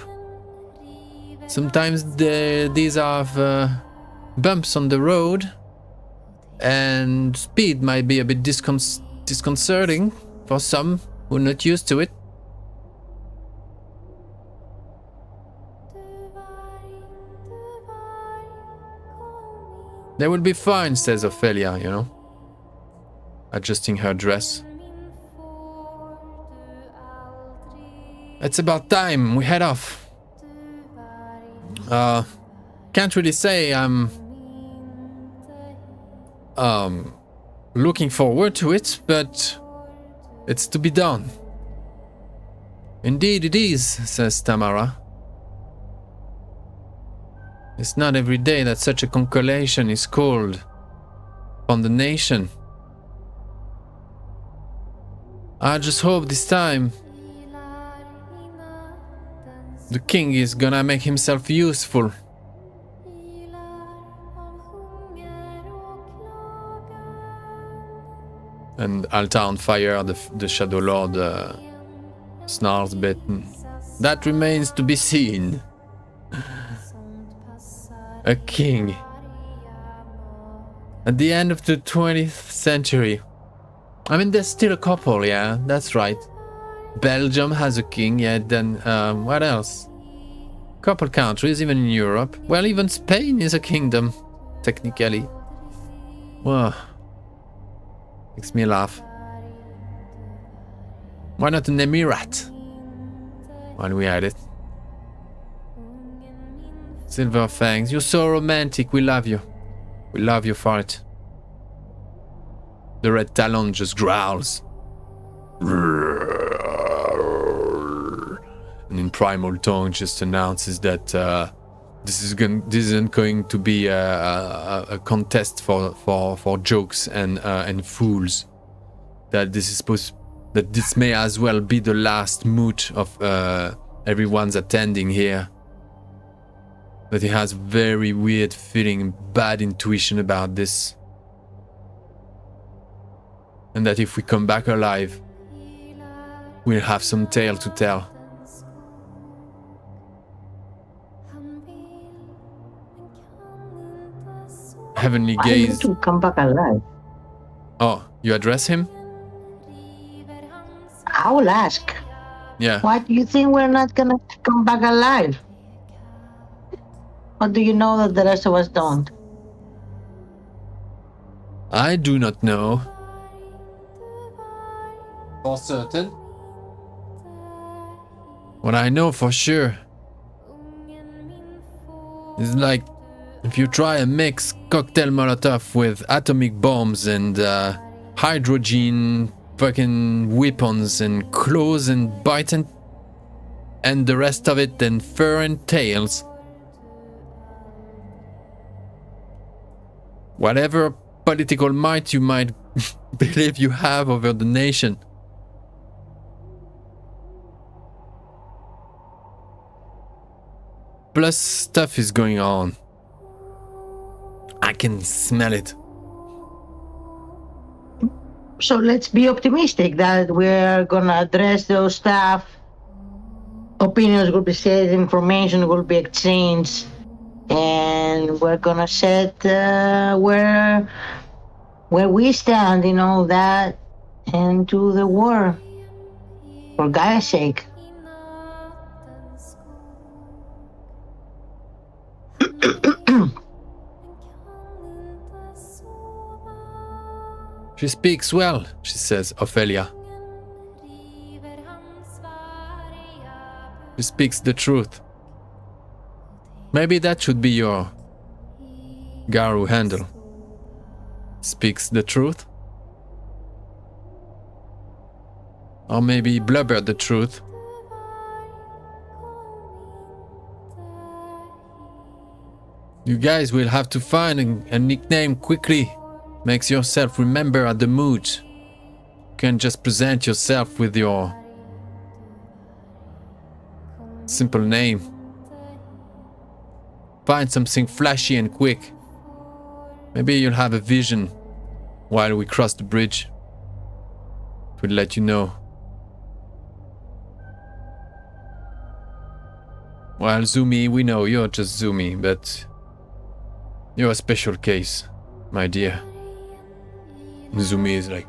Speaker 1: Sometimes these are bumps on the road, and speed might be a bit disconcerting for some who are not used to it. They will be fine, says Ophelia, adjusting her dress. It's about time we head off. Can't really say I'm looking forward to it, but it's to be done. Indeed it is, says Tamara. It's not every day that such a constellation is called upon the nation. I just hope this time the king is gonna make himself useful. And Altar on fire, the Shadow Lord snarls a bit. That remains to be seen. A king. At the end of the 20th century. I mean, there's still a couple, yeah, that's right. Belgium has a king, yeah, then what else? Couple countries, even in Europe. Well, even Spain is a kingdom, technically. Well, makes me laugh. Why not an emirate? While we had it. Silver Fangs, you're so romantic, we love you. We love you for it. The red talon just growls. And in primal tongue just announces that this isn't going to be a contest for jokes and fools. That this may as well be the last moot of everyone's attending here. That he has very weird feeling, bad intuition about this. And that if we come back alive, we'll have some tale to tell. Heavenly Gaze.
Speaker 2: To come back alive.
Speaker 1: Oh, you address him?
Speaker 2: I will ask.
Speaker 1: Yeah.
Speaker 2: Why do you think we're not gonna come back alive? Or do you know that the rest of us don't?
Speaker 1: I do not know. For certain. What I know for sure is like if you try and mix cocktail Molotov with atomic bombs and hydrogen fucking weapons and claws and bite and the rest of it and fur and tails. Whatever political might you might believe you have over the nation. Plus stuff is going on. I can smell it.
Speaker 2: So let's be optimistic that we're gonna address those stuff. Opinions will be shared, information will be exchanged, and we're gonna set where we stand in all that, and do the war for Gaia's sake.
Speaker 1: She speaks well, she says, Ophelia. She speaks the truth. Maybe that should be your Garou handle. Speaks the truth? Or maybe blubber the truth. You guys will have to find a nickname quickly. Makes yourself remember at the moot. You can just present yourself with your simple name. Find something flashy and quick. Maybe you'll have a vision while we cross the bridge. It will let you know. Well, Zumi, we know you're just Zumi, but you're a special case, my dear. Zumi is like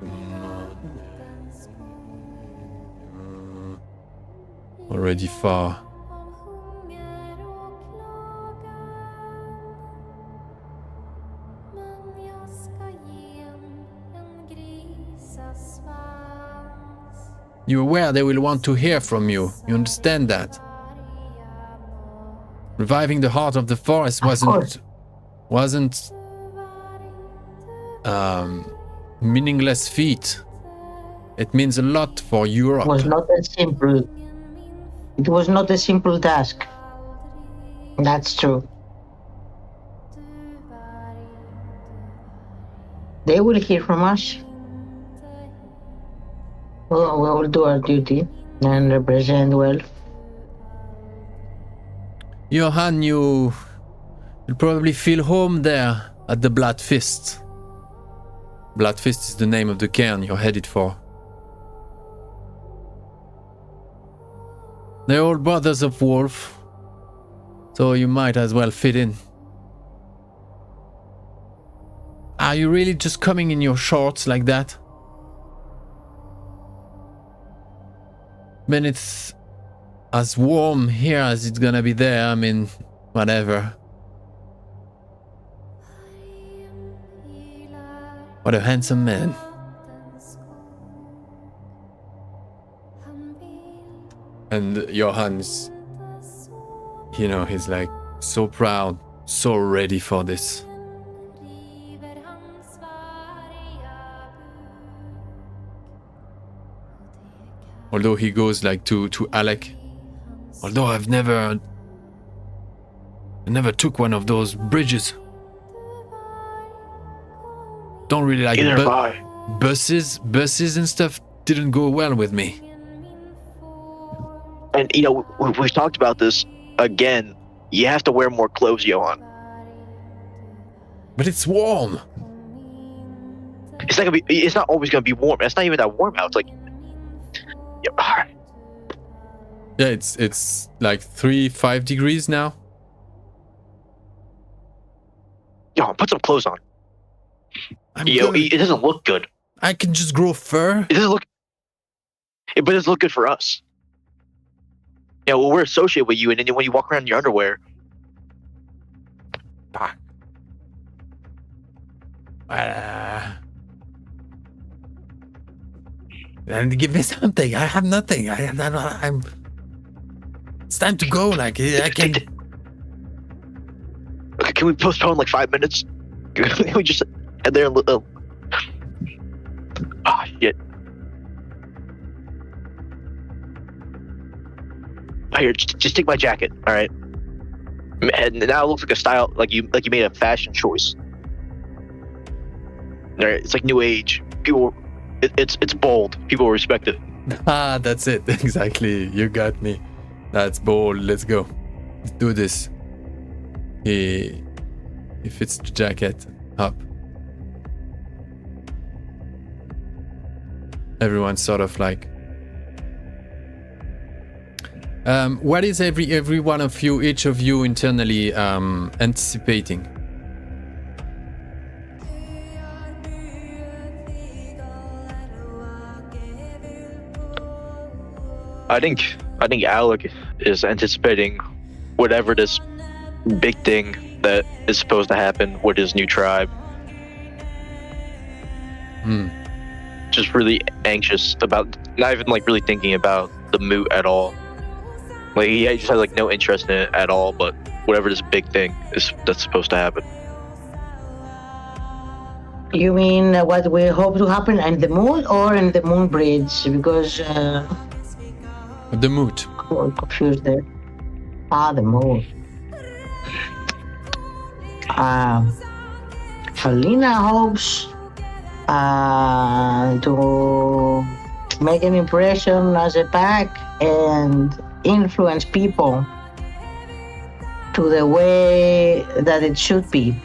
Speaker 1: already far. You're aware they will want to hear from you. You understand that? Reviving the heart of the forest wasn't meaningless feat. It means a lot for Europe.
Speaker 2: It was not a simple task. That's true. They will hear from us. Well, we will do our duty and represent well.
Speaker 1: Johan, you'll probably feel home there at the Blood Fist. Blood Fist is the name of the cairn you're headed for. They're all brothers of Wolf, so you might as well fit in. Are you really just coming in your shorts like that? When it's as warm here as it's gonna be there, I mean, whatever. What a handsome man. And Johan's, you know, he's like so proud, so ready for this. Although he goes like to Alec. Although I never took one of those bridges. Don't really like buses and stuff didn't go well with me.
Speaker 4: And you know, we've talked about this again. You have to wear more clothes, Johan.
Speaker 1: But it's warm.
Speaker 4: It's not always gonna be warm. It's not even that warm out. It's like, yeah, all right.
Speaker 1: Yeah, it's like 3-5 degrees now.
Speaker 4: Johan, put some clothes on. It doesn't look good.
Speaker 1: I can just grow fur.
Speaker 4: It doesn't look, but it doesn't look good for us. Yeah, well, we're associated with you, and then when you walk around in your underwear.
Speaker 1: And give me something. I have nothing. I'm. It's time to go. Like I can.
Speaker 4: Okay, can we postpone like 5 minutes? Can we just head there and shit. Here, just take my jacket, all right? And now it looks like a style, like you made a fashion choice. All right, it's like new age. People, it's bold. People will respect it.
Speaker 1: That's it. Exactly. You got me. That's bold. Let's go. Let's do this. He He fits the jacket up. Everyone's sort of like... what is every one of you, each of you internally anticipating?
Speaker 4: I think Alec is anticipating whatever this big thing that is supposed to happen with his new tribe. Just really anxious about, not even like really thinking about the moot at all. Like he just has like no interest in it at all, but whatever this big thing is that's supposed to happen.
Speaker 2: You mean what we hope to happen in the moon or in the moon bridge? Because
Speaker 1: The moot.
Speaker 2: I'm confused there. The moon. Alina hopes to make an impression as a pack and influence people to the way that it should be.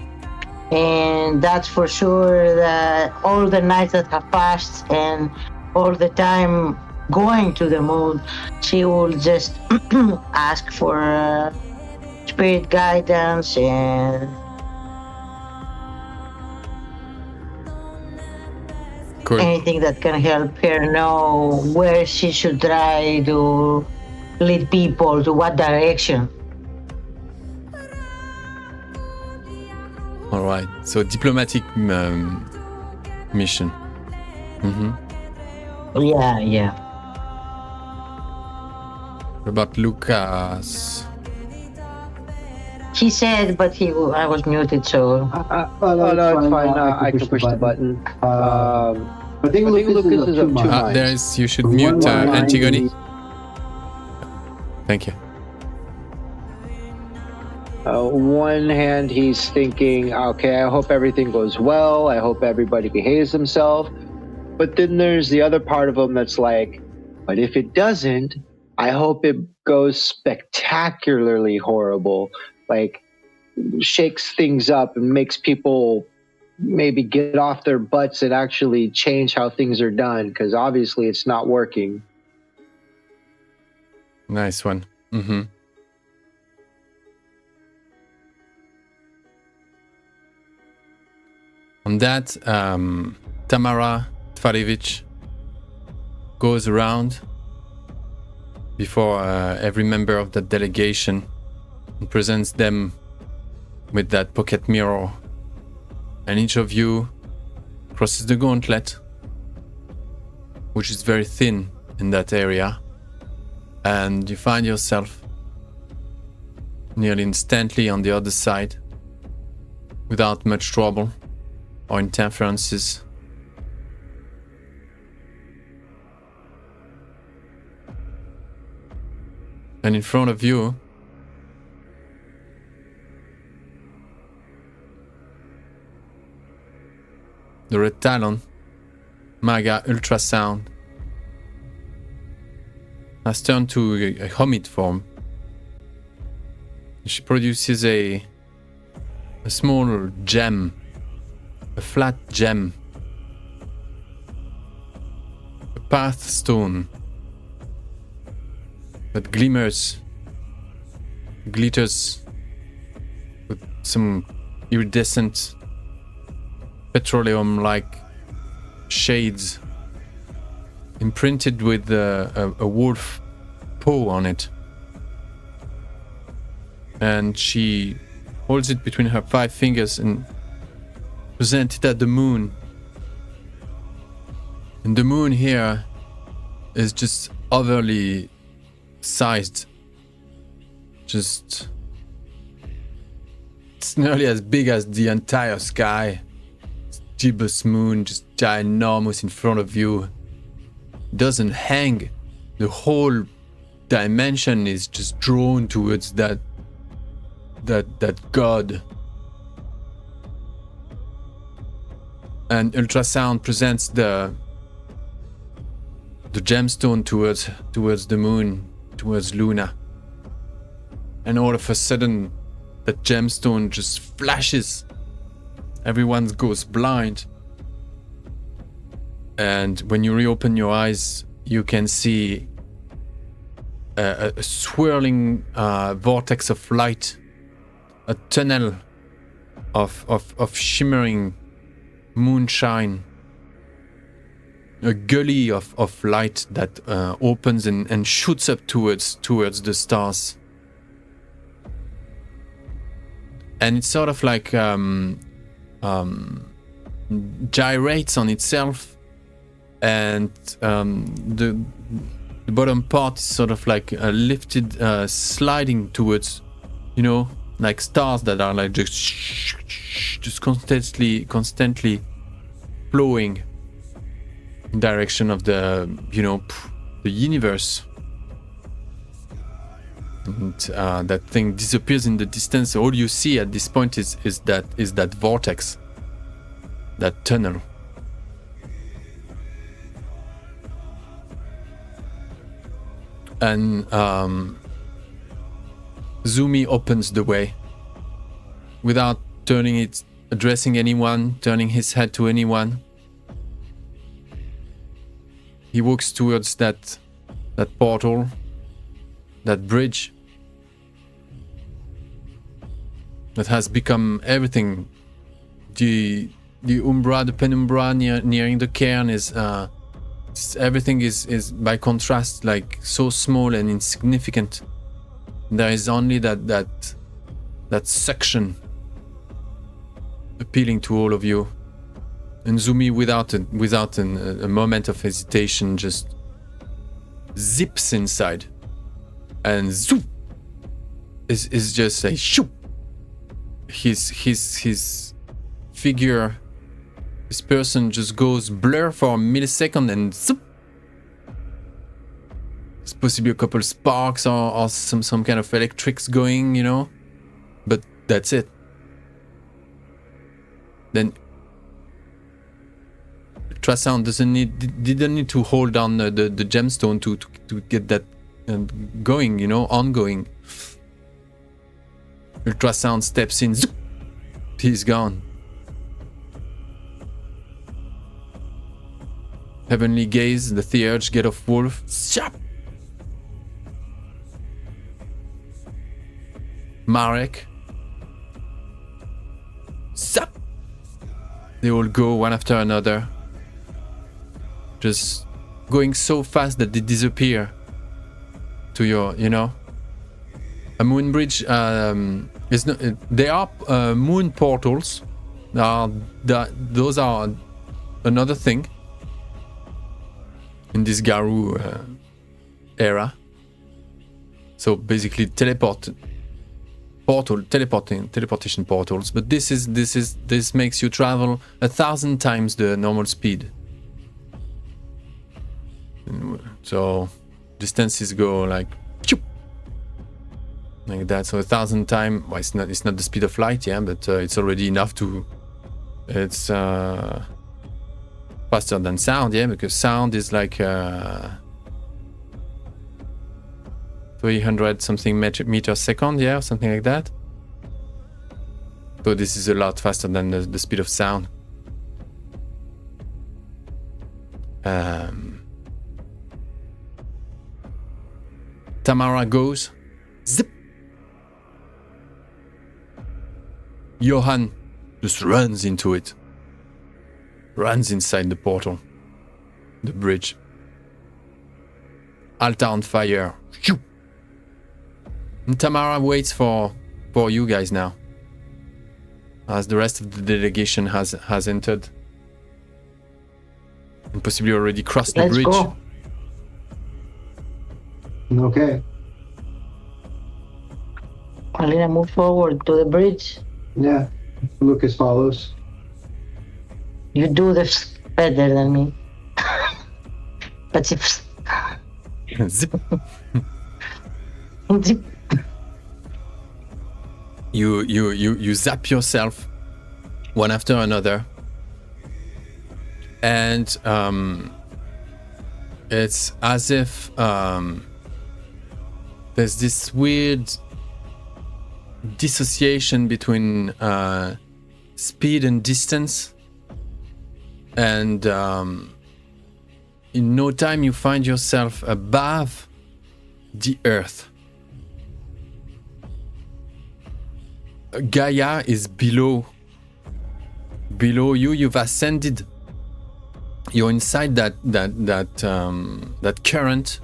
Speaker 2: And that's for sure that all the nights that have passed and all the time going to the moon, she will just ask for spirit guidance and
Speaker 1: Cool.
Speaker 2: anything that can help her know where she should try to lead people, to what direction.
Speaker 1: All right. So diplomatic mission.
Speaker 2: Yeah.
Speaker 1: What about Lucas?
Speaker 2: He said, but I was muted, so
Speaker 6: No, it's fine. I can push the button.
Speaker 3: I think Lucas is
Speaker 6: of two
Speaker 3: minds.
Speaker 6: minds.
Speaker 1: There is. You should
Speaker 3: One
Speaker 1: mute
Speaker 3: mind
Speaker 1: Antigone.
Speaker 3: is-
Speaker 1: Thank you.
Speaker 6: One hand, he's thinking, okay, I hope everything goes well. I hope everybody behaves themselves. But then there's the other part of him that's like, but if it doesn't, I hope it goes spectacularly horrible. Like, shakes things up and makes people maybe get off their butts and actually change how things are done, because obviously it's not working.
Speaker 1: Nice one. On that, Tamara Tvarevich goes around before every member of the delegation and presents them with that pocket mirror. And each of you crosses the gauntlet, which is very thin in that area. And you find yourself nearly instantly on the other side without much trouble or interferences. And in front of you, the Red Talon, Maga Ultrasound, has turned to a hermit form. She produces a small gem, a flat gem, a path stone that glitters with some iridescent petroleum-like shades imprinted with a wolf paw on it. And she holds it between her 5 fingers and presents it at the moon. And the moon here is just overly sized. It's nearly as big as the entire sky. It's gibbous moon, just ginormous in front of you. It doesn't hang. The whole dimension is just drawn towards that god. And Ultrasound presents the gemstone towards the moon, towards Luna. And all of a sudden, that gemstone just flashes. Everyone goes blind. And when you reopen your eyes, you can see a swirling vortex of light, a tunnel of shimmering moonshine, a gully of light that opens and shoots up towards the stars. And it's sort of like gyrates on itself, and the bottom part is sort of like lifted, sliding towards, you know, like stars that are like just constantly flowing in direction of the, you know, the universe. And that thing disappears in the distance. All you see at this point is that vortex, that tunnel. And Zumi opens the way without addressing anyone, turning his head to anyone. He walks towards that portal, that bridge that has become everything. The Umbra, the penumbra nearing the caern is everything is by contrast like so small and insignificant. There is only that suction appealing to all of you. And Zumi, without a moment of hesitation, just zips inside, and zoop is just a shoop. His figure, this person just goes blur for a millisecond, and zoop. There's possibly a couple sparks or some kind of electrics going, you know, but that's it. Then ultrasound didn't need to hold down the gemstone to get that going, you know, ongoing. Ultrasound steps in, zoop, he's gone. Heavenly gaze, the theurge, get off wolf, shap. Marek, zap. They all go one after another, just going so fast that they disappear to your, you know. A moon bridge is not. They are moon portals. Those are another thing in this Garou era. So basically, teleportation portals. But this makes you travel 1,000 times the normal speed. So distances go like that. So 1,000 times. Well, it's not the speed of light, yeah, but it's already enough to. It's faster than sound, yeah, because sound is like 300 something meters second, yeah, or something like that. So this is a lot faster than the speed of sound. Tamara goes, zip. Johan just runs into it. Runs inside the portal. The bridge. Altar on fire. Shoo. And Tamara waits for you guys now. As the rest of the delegation has entered. And possibly already crossed the bridge.
Speaker 2: Let's go.
Speaker 3: Okay.
Speaker 2: Alina, move forward to the bridge.
Speaker 3: Yeah. Lucas follows.
Speaker 2: You do this better than me. But if
Speaker 1: Zip.
Speaker 2: zip.
Speaker 1: You zap yourself one after another, and it's as if there's this weird dissociation between speed and distance, and in no time you find yourself above the earth. Gaia is below you. You've ascended. You're inside that current,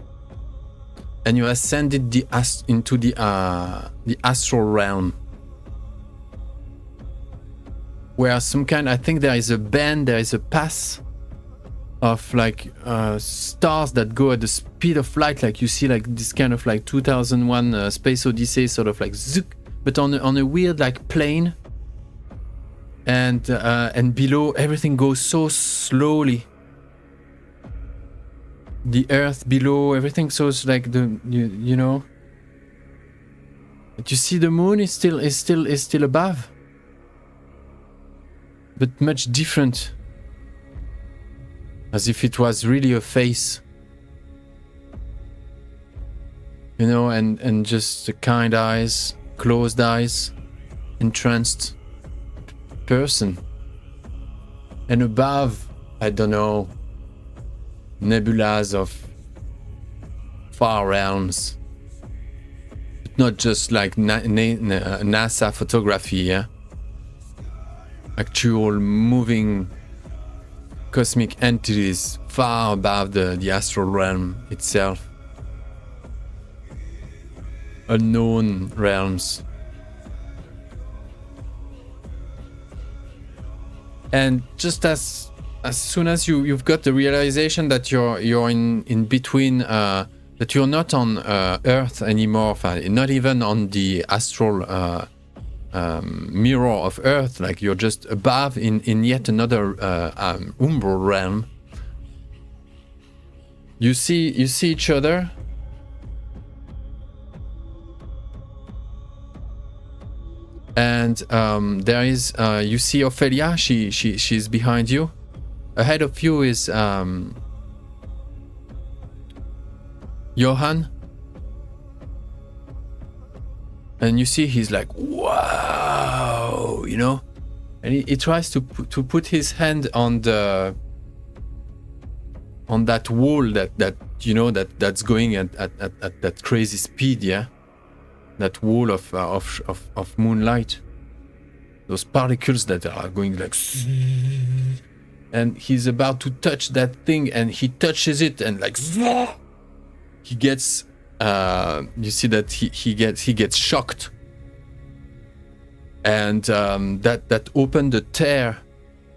Speaker 1: and you ascended into the astral realm, where some kind, I think there is a band, there is a path of like stars that go at the speed of light, like you see like this kind of like 2001 Space Odyssey sort of like zook, but on a weird like plane, and below everything goes so slowly. The earth below everything, so it's like you know. But you see the moon is still above, but much different, as if it was really a face, you know, and just the kind eyes, closed eyes, entranced person, and above, I don't know, nebulas of far realms, but not just like NASA photography, yeah? Actual moving cosmic entities far above the astral realm itself. Unknown realms. And just as soon as you've got the realization that you're in between, that you're not on Earth anymore, not even on the astral mirror of Earth, like you're just above in yet another Umbra realm. You see each other. And there is you see Ophelia. She's behind you. Ahead of you is Johan, and you see he's like, wow, you know, and he tries to put his hand on that wall that you know that's going at that crazy speed, yeah, that wall of moonlight, those particles that are going like. And he's about to touch that thing, and he touches it, and like he gets, you see that he gets shocked, and that opened a tear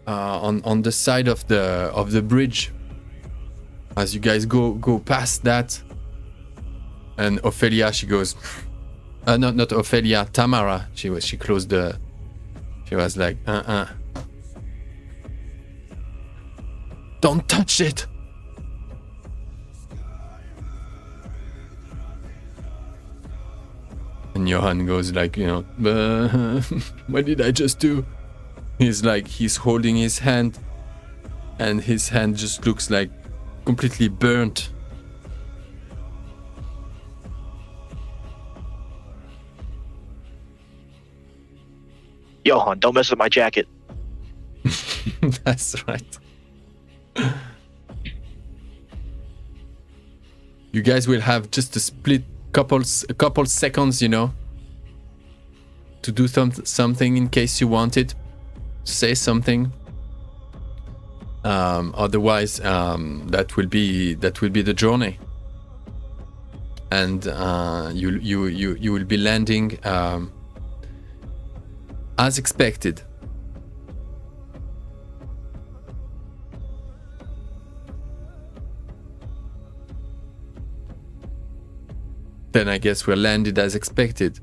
Speaker 1: on the side of the bridge as you guys go past that, and Ophelia, she goes, not Ophelia, Tamara, she closed the, she was like, don't touch it. And Johan goes like, you know, what did I just do? He's like, he's holding his hand, and his hand just looks like completely burnt.
Speaker 4: Johan, don't mess with my jacket.
Speaker 1: That's right. You guys will have just a split couple seconds, you know, to do something in case you want it. Say something. Otherwise, that will be the journey, and you will be landing as expected. Then I guess we're landed as expected.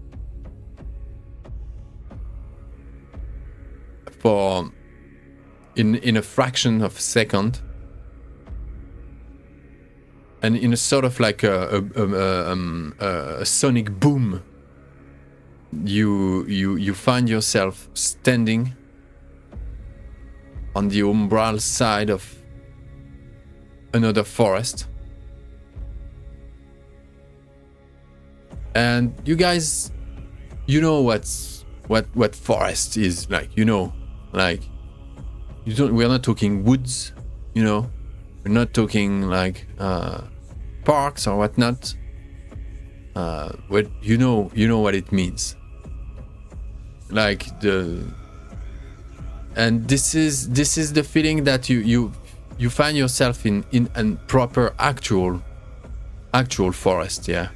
Speaker 1: For in a fraction of a second, and in a sort of like a sonic boom, you find yourself standing on the umbral side of another forest. And you guys, you know what forest is like. You know, like we're not talking woods. You know, we're not talking like parks or whatnot. What you know what it means. Like and this is the feeling that you find yourself in a proper actual forest, yeah.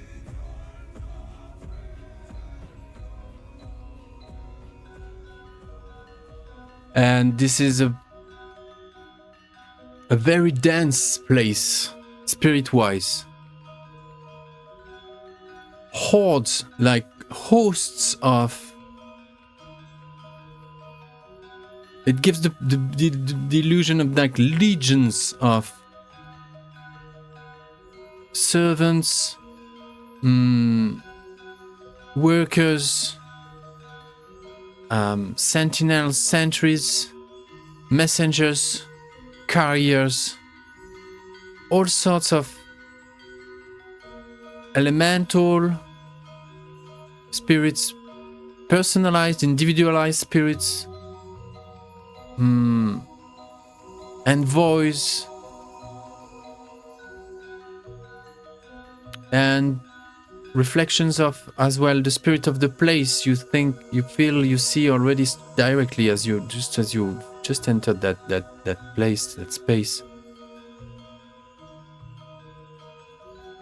Speaker 1: And this is a very dense place, spirit-wise. Hordes, like hosts of. It gives the illusion of like legions of servants, workers, sentinels, sentries, messengers, carriers, all sorts of elemental spirits, personalized, individualized spirits, envoys, and reflections of as well the spirit of the place. You think, you feel, you see already directly as you just entered that place, that space.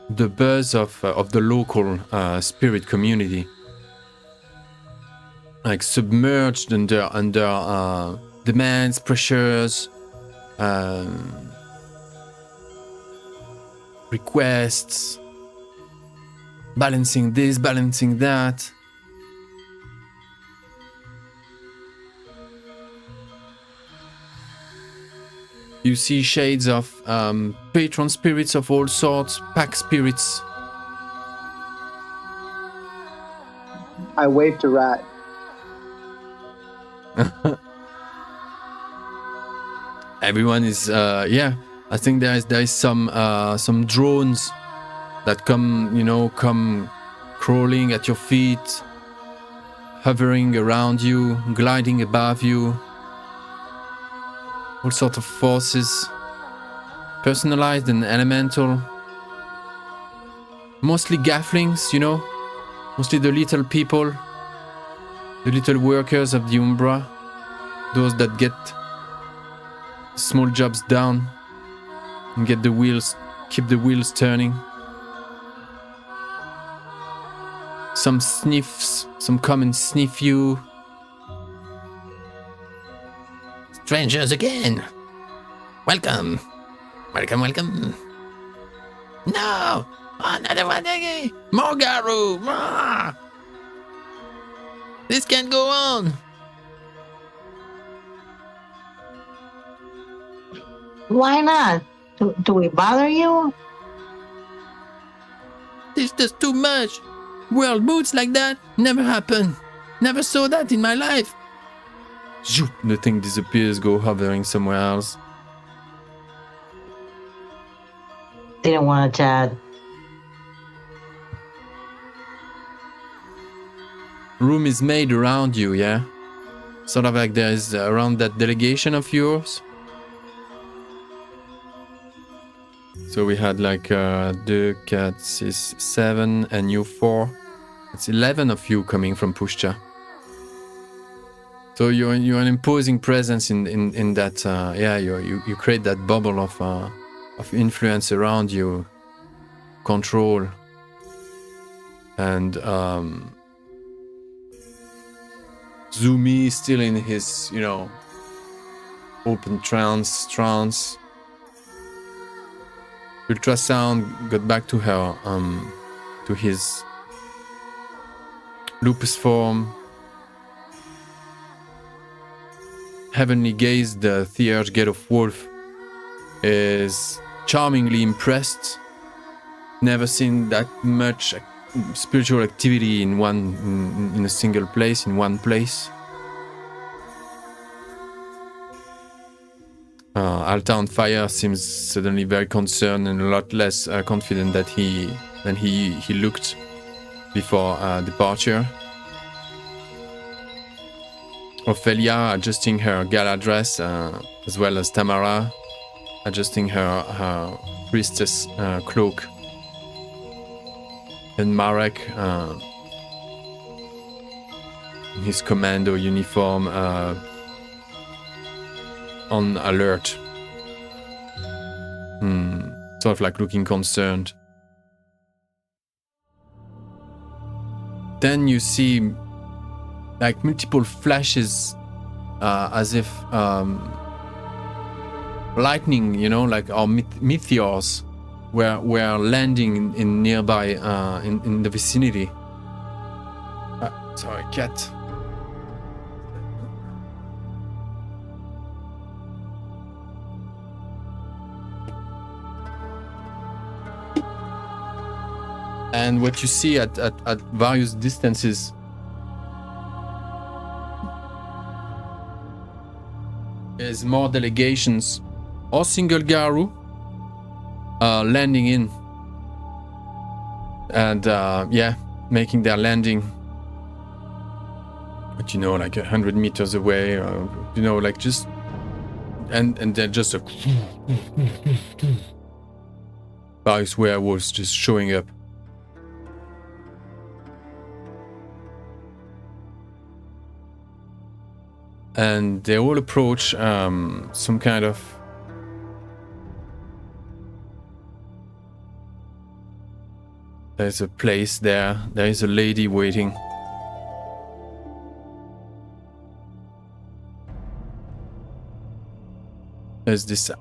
Speaker 1: The buzz of the local spirit community, like submerged under demands, pressures, requests, balancing this, balancing that. You see shades of patron spirits of all sorts, pack spirits.
Speaker 6: I waved to Rat.
Speaker 1: Everyone is yeah. I think there is some drones that come crawling at your feet, hovering around you, gliding above you. All sorts of forces, personalized and elemental. Mostly gafflings, mostly the little people, the little workers of the Umbra, those that get small jobs done and keep the wheels turning. Some come and sniff you. Strangers again. Welcome. No! Another one again! More Garou! More! This can't go on!
Speaker 2: Why not? Do we bother you?
Speaker 1: This is just too much. World moods like that never happen. Never saw that in my life. Zoop, the thing disappears, go hovering somewhere else.
Speaker 2: Didn't want to chat.
Speaker 1: Room is made around you, yeah? Sort of like there is around that delegation of yours. So we had like the cats is 7 and you 4. It's 11 of you coming from Pushcha. So you're an imposing presence in that you create that bubble of influence around you, control, and Zumi is still in his open trance. Ultrasound got back to her to his lupus form. Heavenly Gaze, the Theurge Gate of Wolf, is charmingly impressed. Never seen that much spiritual activity in a single place, in one place. Alta on Fire seems suddenly very concerned and a lot less confident than he looked before departure. Ophelia adjusting her gala dress, as well as Tamara adjusting her priestess cloak. And Marek in his commando uniform on alert. Sort of like looking concerned. Then you see like multiple flashes as if lightning, you know, like our meteors were landing in nearby in the vicinity. Sorry, cat. And what you see at various distances is more delegations or single Garou landing in and yeah, making their landing, but you know, like 100 meters away, you know, like just and then just various werewolves just showing up. And they all approach some kind of there's a place there. There is a lady waiting. There's this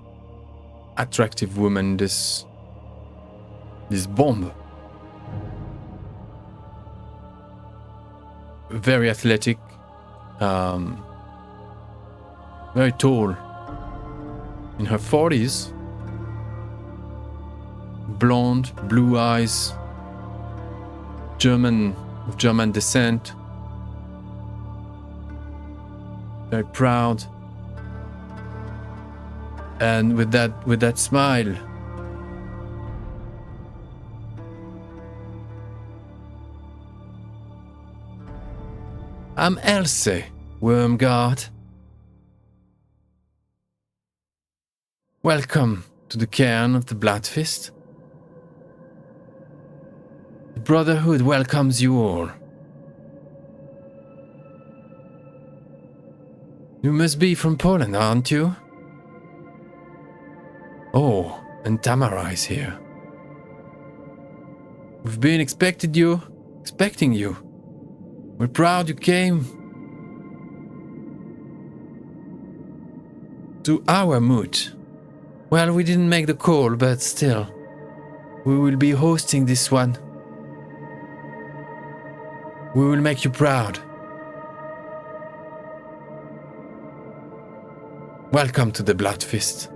Speaker 1: attractive woman, this bomb. Very athletic. Very tall, in her 40s, blonde, blue eyes, German descent, very proud, and with that smile. I'm Elsie, Wormguard. Welcome to the caern of the Bloodfist. The Brotherhood welcomes you all. You must be from Poland, aren't you? Oh, and Tamara is here. We've been expecting you. We're proud you came to our moot. Well, we didn't make the call, but still, we will be hosting this one. We will make you proud. Welcome to the Bloodfist.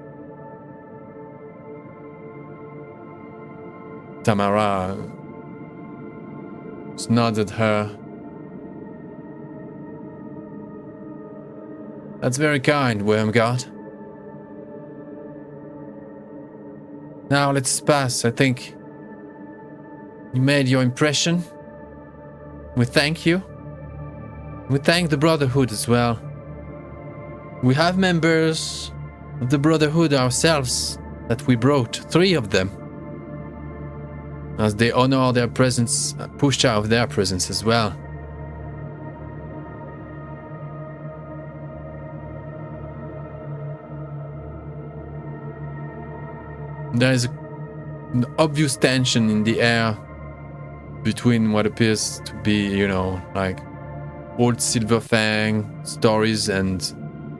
Speaker 1: Tamara nods at her. That's very kind, Wormguard. Now let's pass. I think you made your impression. We thank you. We thank the Brotherhood as well. We have members of the Brotherhood ourselves that we brought, 3 of them, as they honor their presence, pushed out their presence as well. There is an obvious tension in the air between what appears to be, you know, like old Silverfang stories and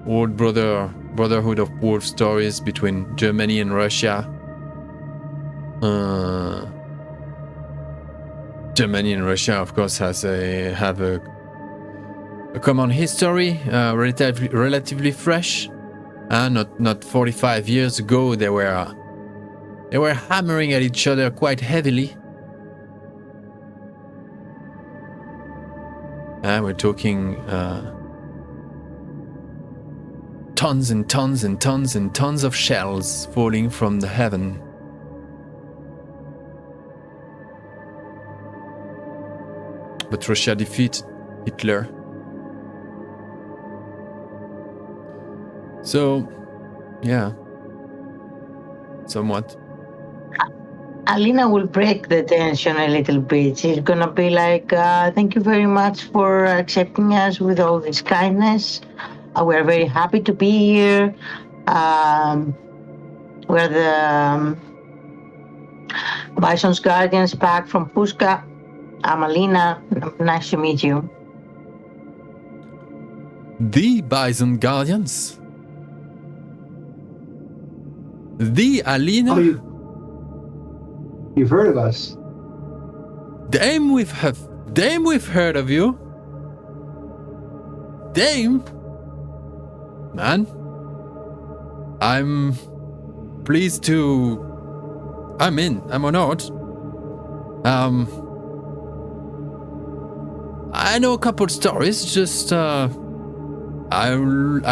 Speaker 1: old Brotherhood of Wolf stories between Germany and Russia. Germany and Russia, of course, have a common history, relatively fresh. Not 45 years ago, they were hammering at each other quite heavily. We're talking tons and tons and tons and tons of shells falling from the heaven. But Russia defeated Hitler. So, yeah. Somewhat.
Speaker 2: Alina will break the tension a little bit. She's gonna be like, thank you very much for accepting us with all this kindness. We're very happy to be here. We're the Bison's Guardians back from Puska. I'm Alina. Nice to meet you.
Speaker 1: The Bison Guardians? The Alina?
Speaker 3: Oh, you've heard of us.
Speaker 1: Damn, we've heard of you. Damn. Man. I'm pleased to... I'm honored. I know a couple stories, just I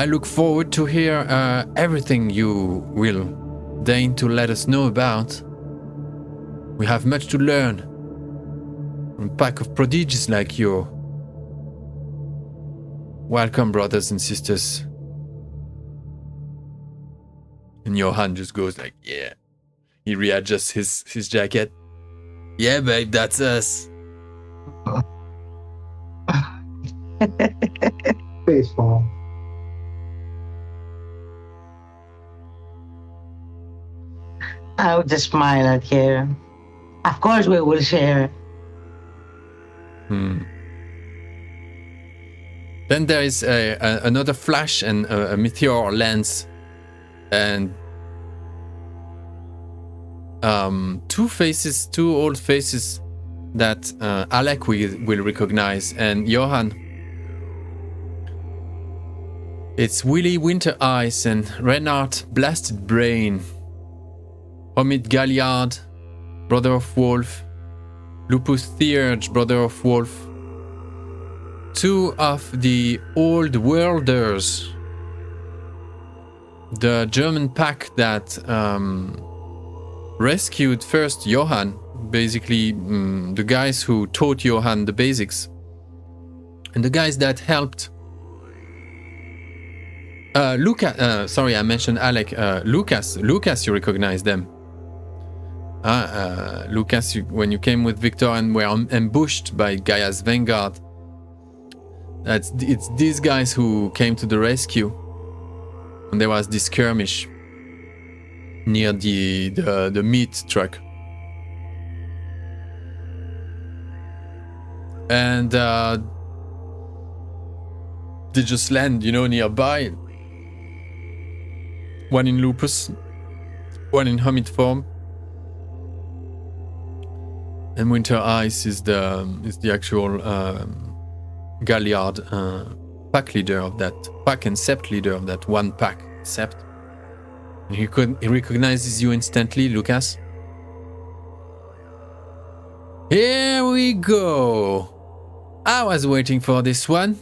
Speaker 1: look forward to hear everything you will deign to let us know about. We have much to learn from a pack of prodigies like you. Welcome, brothers and sisters. And Johan just goes like, yeah. He readjusts his jacket. Yeah, babe, that's us.
Speaker 3: Baseball.
Speaker 2: I would just smile at her. Of course we will share.
Speaker 1: Then there is another flash and a meteor lands, and two old faces that Alec will recognize, and Johan. It's Willy Winter Eyes and Renard Blasted Brain, Homid Galliard, brother of Wolf, Lupus Theurge, brother of Wolf, two of the Old Worlders, the German pack that rescued first Johan, basically the guys who taught Johan the basics, and the guys that helped sorry, I mentioned Alec. Lucas, you recognize them. Lucas, when you came with Victor and were ambushed by Gaia's Vanguard, it's these guys who came to the rescue when there was this skirmish near the meat truck. And they just land, nearby. One in Lupus, one in Hermit form, and Winter Ice is the actual Galliard pack leader of that pack and sept leader of that one pack sept. And he recognizes you instantly, Lucas. Here we go. I was waiting for this one.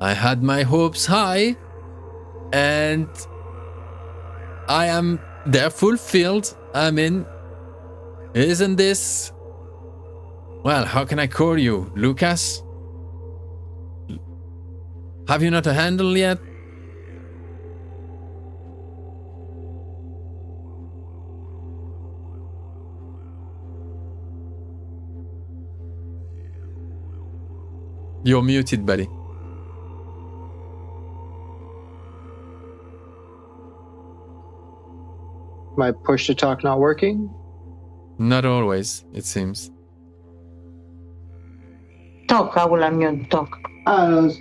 Speaker 1: I had my hopes high, and they're fulfilled. I mean, isn't this... Well, how can I call you? Lucas? Have you not a handle yet? You're muted, buddy.
Speaker 6: My push to talk not working?
Speaker 1: Not always, it seems.
Speaker 2: Talk, I will unmute, talk.
Speaker 3: I don't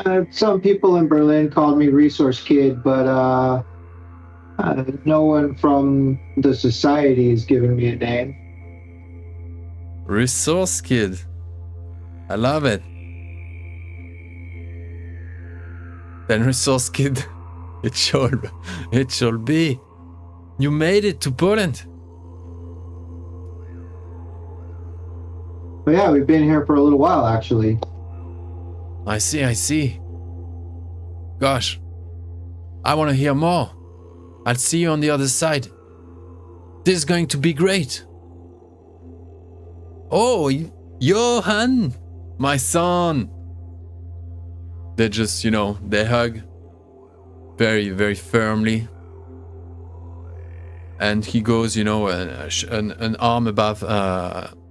Speaker 3: know. Some people in Berlin called me Resource Kid, but no one from the society has given me a name.
Speaker 1: Resource Kid. I love it. Then Resource Kid, it shall be. You made it to Poland.
Speaker 3: But yeah, we've been here for a little while, actually.
Speaker 1: I see. Gosh, I want to hear more. I'll see you on the other side. This is going to be great. Oh, Johan, my son. They just, they hug very, very firmly. And he goes, you know, an arm above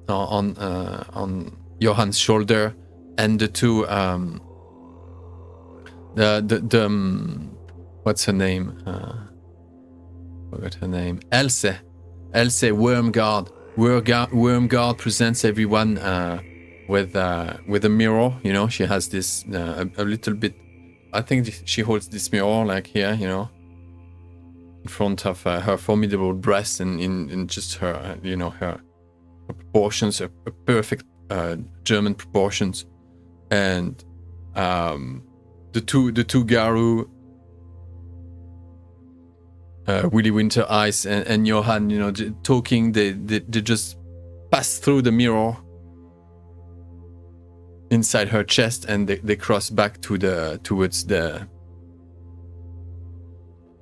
Speaker 1: on Johann's shoulder, and the two what's her name? Forgot her name. Else, Wormguard. Wormguard presents everyone with a mirror. You know, she has this a little bit. I think she holds this mirror like here, you know, in front of her formidable breast and in just her, you know, her proportions, her perfect German proportions, and the two Garou, Willy Winter Ice and Johann, you know, talking. They just pass through the mirror inside her chest, and they cross back towards the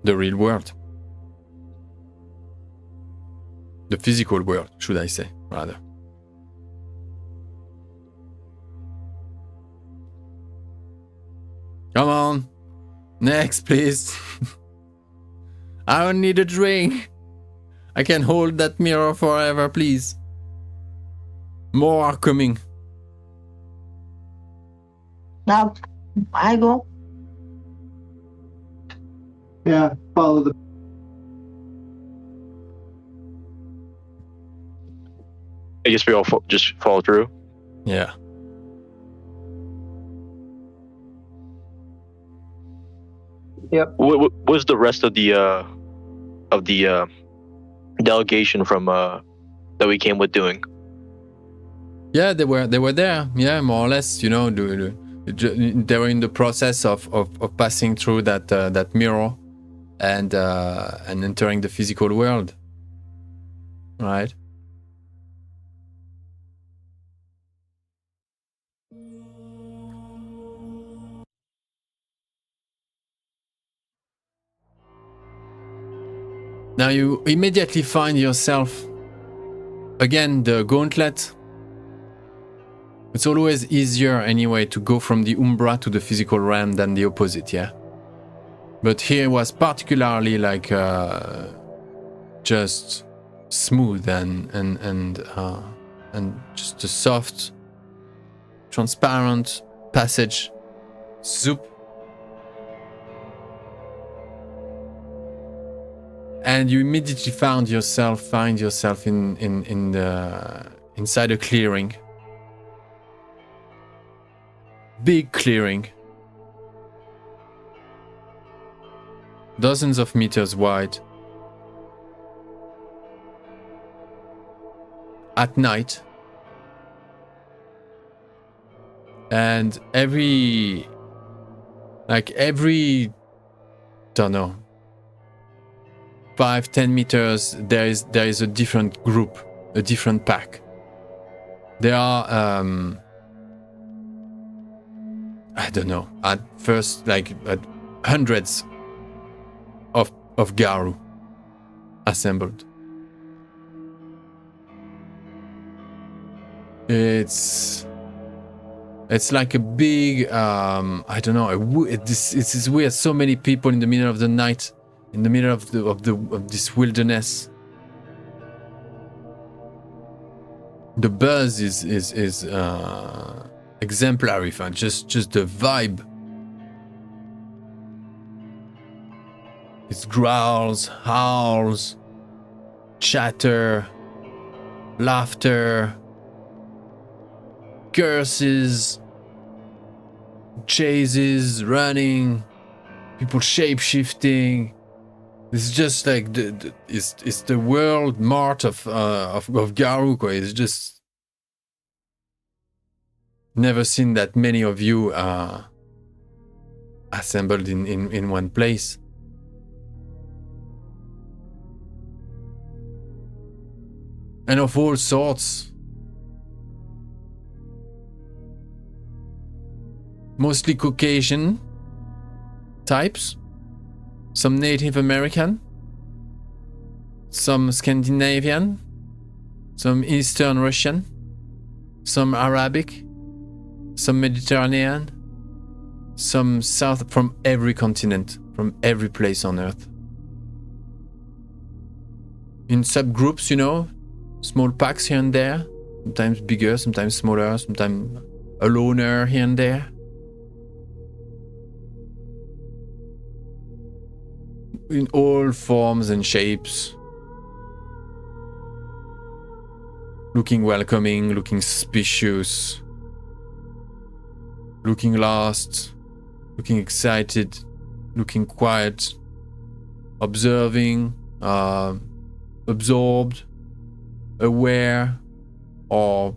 Speaker 1: real world, the physical world, should I say, rather. Come on, next, please. I don't need a drink. I can hold that mirror forever, please. More are coming.
Speaker 2: Now, I go.
Speaker 3: Yeah, follow the.
Speaker 4: I guess we all just follow through.
Speaker 1: Yeah.
Speaker 6: Yep.
Speaker 4: What was the rest of the delegation from that we came with doing?
Speaker 1: Yeah, they were there. Yeah, more or less. You know, they were in the process of passing through that mirror and entering the physical world. Right. Now you immediately find yourself again the gauntlet. It's always easier anyway to go from the Umbra to the physical realm than the opposite, yeah. But here was particularly like just smooth and just a soft, transparent passage. Zoop. And you immediately find yourself in the inside a clearing. Big clearing. Dozens of meters wide. At night. And every don't know, 5-10 meters there is a different group, a different pack. There are I don't know, at first like hundreds of Garou assembled. It's like a big I don't know, this is weird, so many people in the middle of the night, in the middle of this wilderness. The buzz is exemplary, fun. Just the vibe. It's growls, howls, chatter, laughter, curses, chases, running, people shape-shifting. It's just like it's the world mart of Garou. It's just never seen that many of you assembled in one place. And of all sorts. Mostly Caucasian types. Some Native American. Some Scandinavian. Some Eastern Russian. Some Arabic. Some Mediterranean. Some South, from every continent. from every place on Earth. In subgroups, you know, small packs here and there, sometimes bigger, sometimes smaller, sometimes a loner here and there. In all forms and shapes. Looking welcoming, looking suspicious, looking lost, looking excited, looking quiet, observing, absorbed, aware, or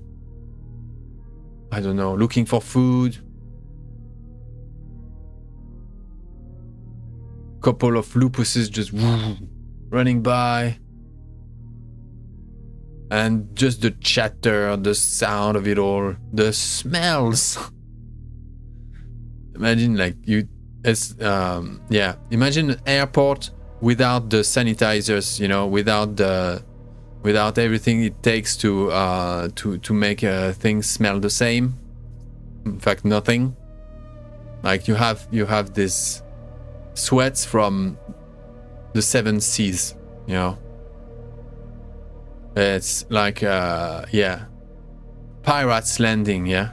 Speaker 1: I don't know, looking for food. Couple of lupuses just running by. And just the chatter, the sound of it all, the smells. Imagine like imagine an airport without the sanitizers, you know, without everything it takes to make things smell the same. In fact, nothing. Like you have this sweats from the 7 seas, you know. It's like Pirates Landing, yeah.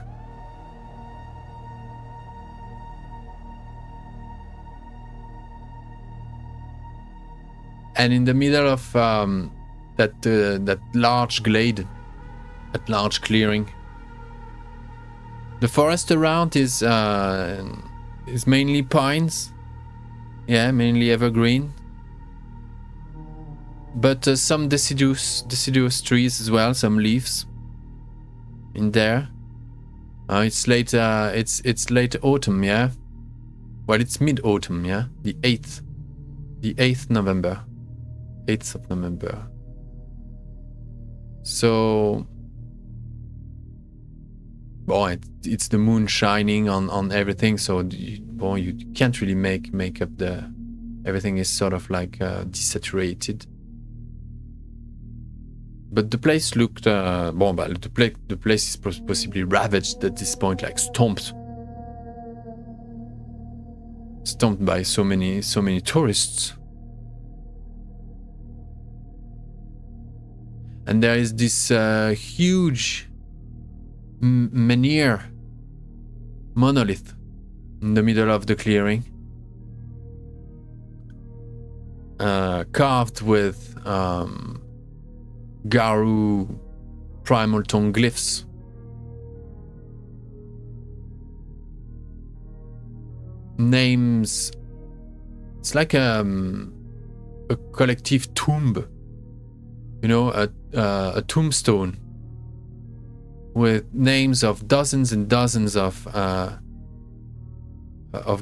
Speaker 1: And in the middle of that large glade, that large clearing, the forest around is mainly pines, yeah, mainly evergreen. But some deciduous trees as well, some leaves in there. It's late autumn, yeah. Well, it's mid autumn, yeah. The 8th November, 8th of November. So, boy, it's the moon shining on everything. So, you can't really make up everything is sort of like desaturated. But the place looked, the place is possibly ravaged at this point, like stomped by so many tourists. And there is this huge menhir monolith in the middle of the clearing, carved with Garou primal tongue glyphs. Names. It's like a collective tomb, you know, a tombstone with names of dozens and dozens of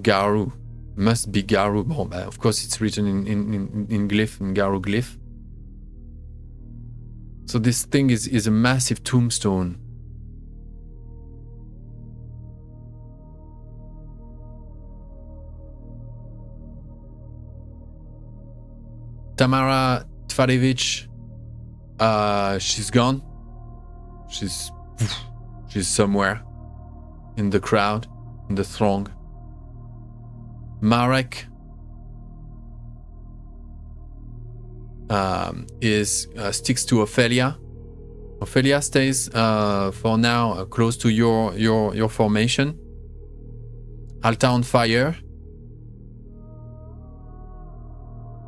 Speaker 1: Garou. Must be Garou. Bon, of course, it's written in glyph, in Garou glyph. So this thing is a massive tombstone. Tamara Tvarevich, she's gone. She's somewhere in the crowd, in the throng. Marek sticks to Ophelia. Ophelia stays for now close to your formation. Alta on Fire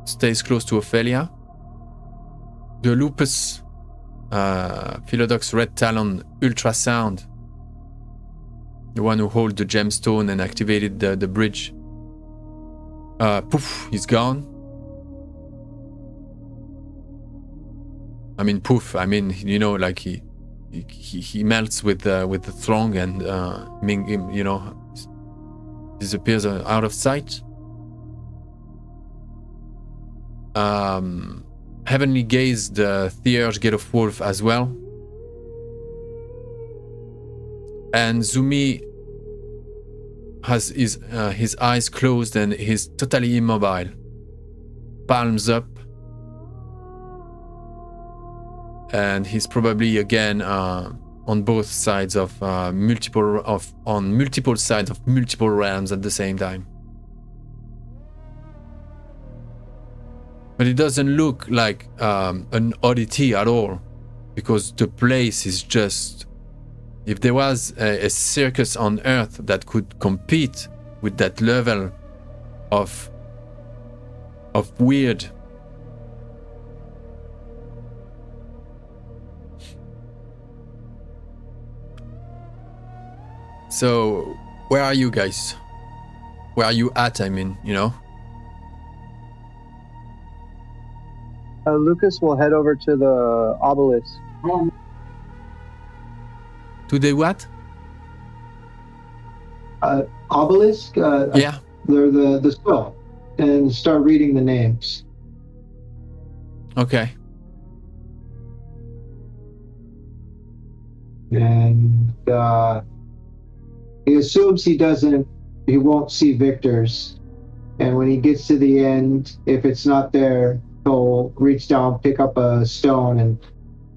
Speaker 1: stays close to Ophelia. The Lupus Philodox Red Talon Ultrasound, the one who holds the gemstone and activated the bridge, poof, he's gone. I mean, poof. I mean, you know, like he melts with the throng and you know, disappears out of sight. Heavenly Gaze, the Thierge Gate of Wolf as well. And Zumi has his eyes closed and he's totally immobile. Palms up. And he's probably again on both sides of multiple sides of multiple realms at the same time. But it doesn't look like an oddity at all, because the place is just... If there was a circus on Earth that could compete with that level of weird. So, where are you guys? Where are you at, I mean, you know?
Speaker 6: Lucas will head over to the obelisk.
Speaker 1: To the what?
Speaker 3: Obelisk?
Speaker 1: Yeah.
Speaker 3: They're the skull. And start reading the names.
Speaker 1: Okay.
Speaker 3: And he assumes he won't see victors. And when he gets to the end, if it's not there, he'll reach down, pick up a stone, and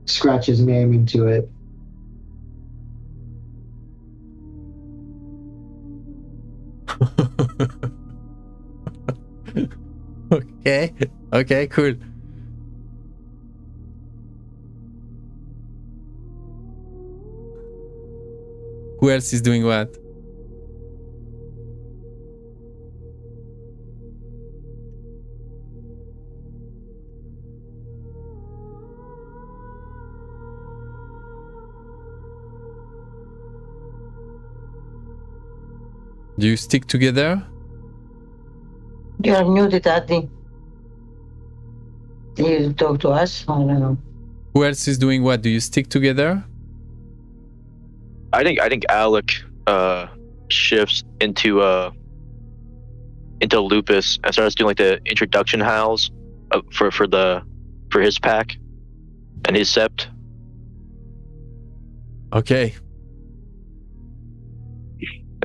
Speaker 3: scratch his name into it.
Speaker 1: Okay, cool. Who else is doing what? Do you stick together?
Speaker 2: You're muted, Adi. You talk to us? I don't know.
Speaker 1: Who else is doing what? Do you stick together?
Speaker 4: I think Alec shifts into Lupus and starts doing like the introduction howls for his pack and his sept.
Speaker 1: Okay.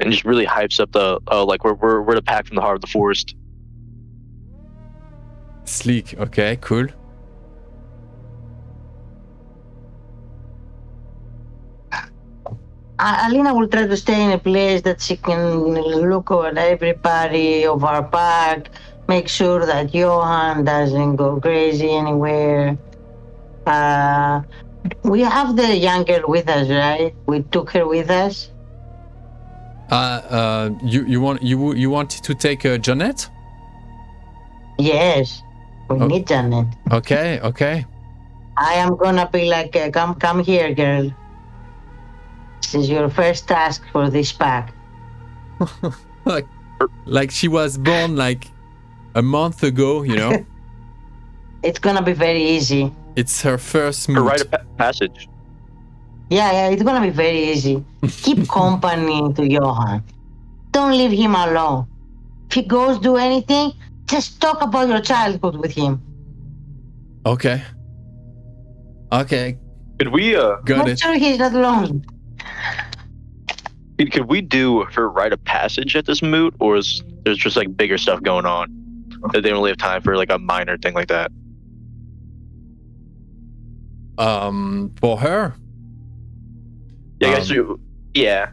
Speaker 4: And just really hypes up the like we're the pack from the heart of the forest.
Speaker 1: Sleek. Okay, cool.
Speaker 2: Alina will try to stay in a place that she can look at everybody of our pack, make sure that Johan doesn't go crazy anywhere. We have the young girl with us, right? We took her with us.
Speaker 1: You wanted to take Janet?
Speaker 2: Yes, we need Janet.
Speaker 1: Okay.
Speaker 2: I am gonna be like, come here, girl. This is your first task for this pack.
Speaker 1: like she was born like a month ago, you know.
Speaker 2: It's gonna be very easy.
Speaker 1: It's her first
Speaker 4: Her
Speaker 1: moot.
Speaker 4: rite of passage.
Speaker 2: Yeah, it's gonna be very easy. Keep company to Johan. Don't leave him alone. If he goes do anything, just talk about your childhood with him.
Speaker 1: Okay.
Speaker 4: Could we
Speaker 1: Got
Speaker 2: Make
Speaker 1: it.
Speaker 2: sure he's not alone.
Speaker 4: could we do her rite of passage at this moot, or is there's just like bigger stuff going on that they don't really have time for like a minor thing like that?
Speaker 1: For her.
Speaker 4: Yeah, I guess yeah.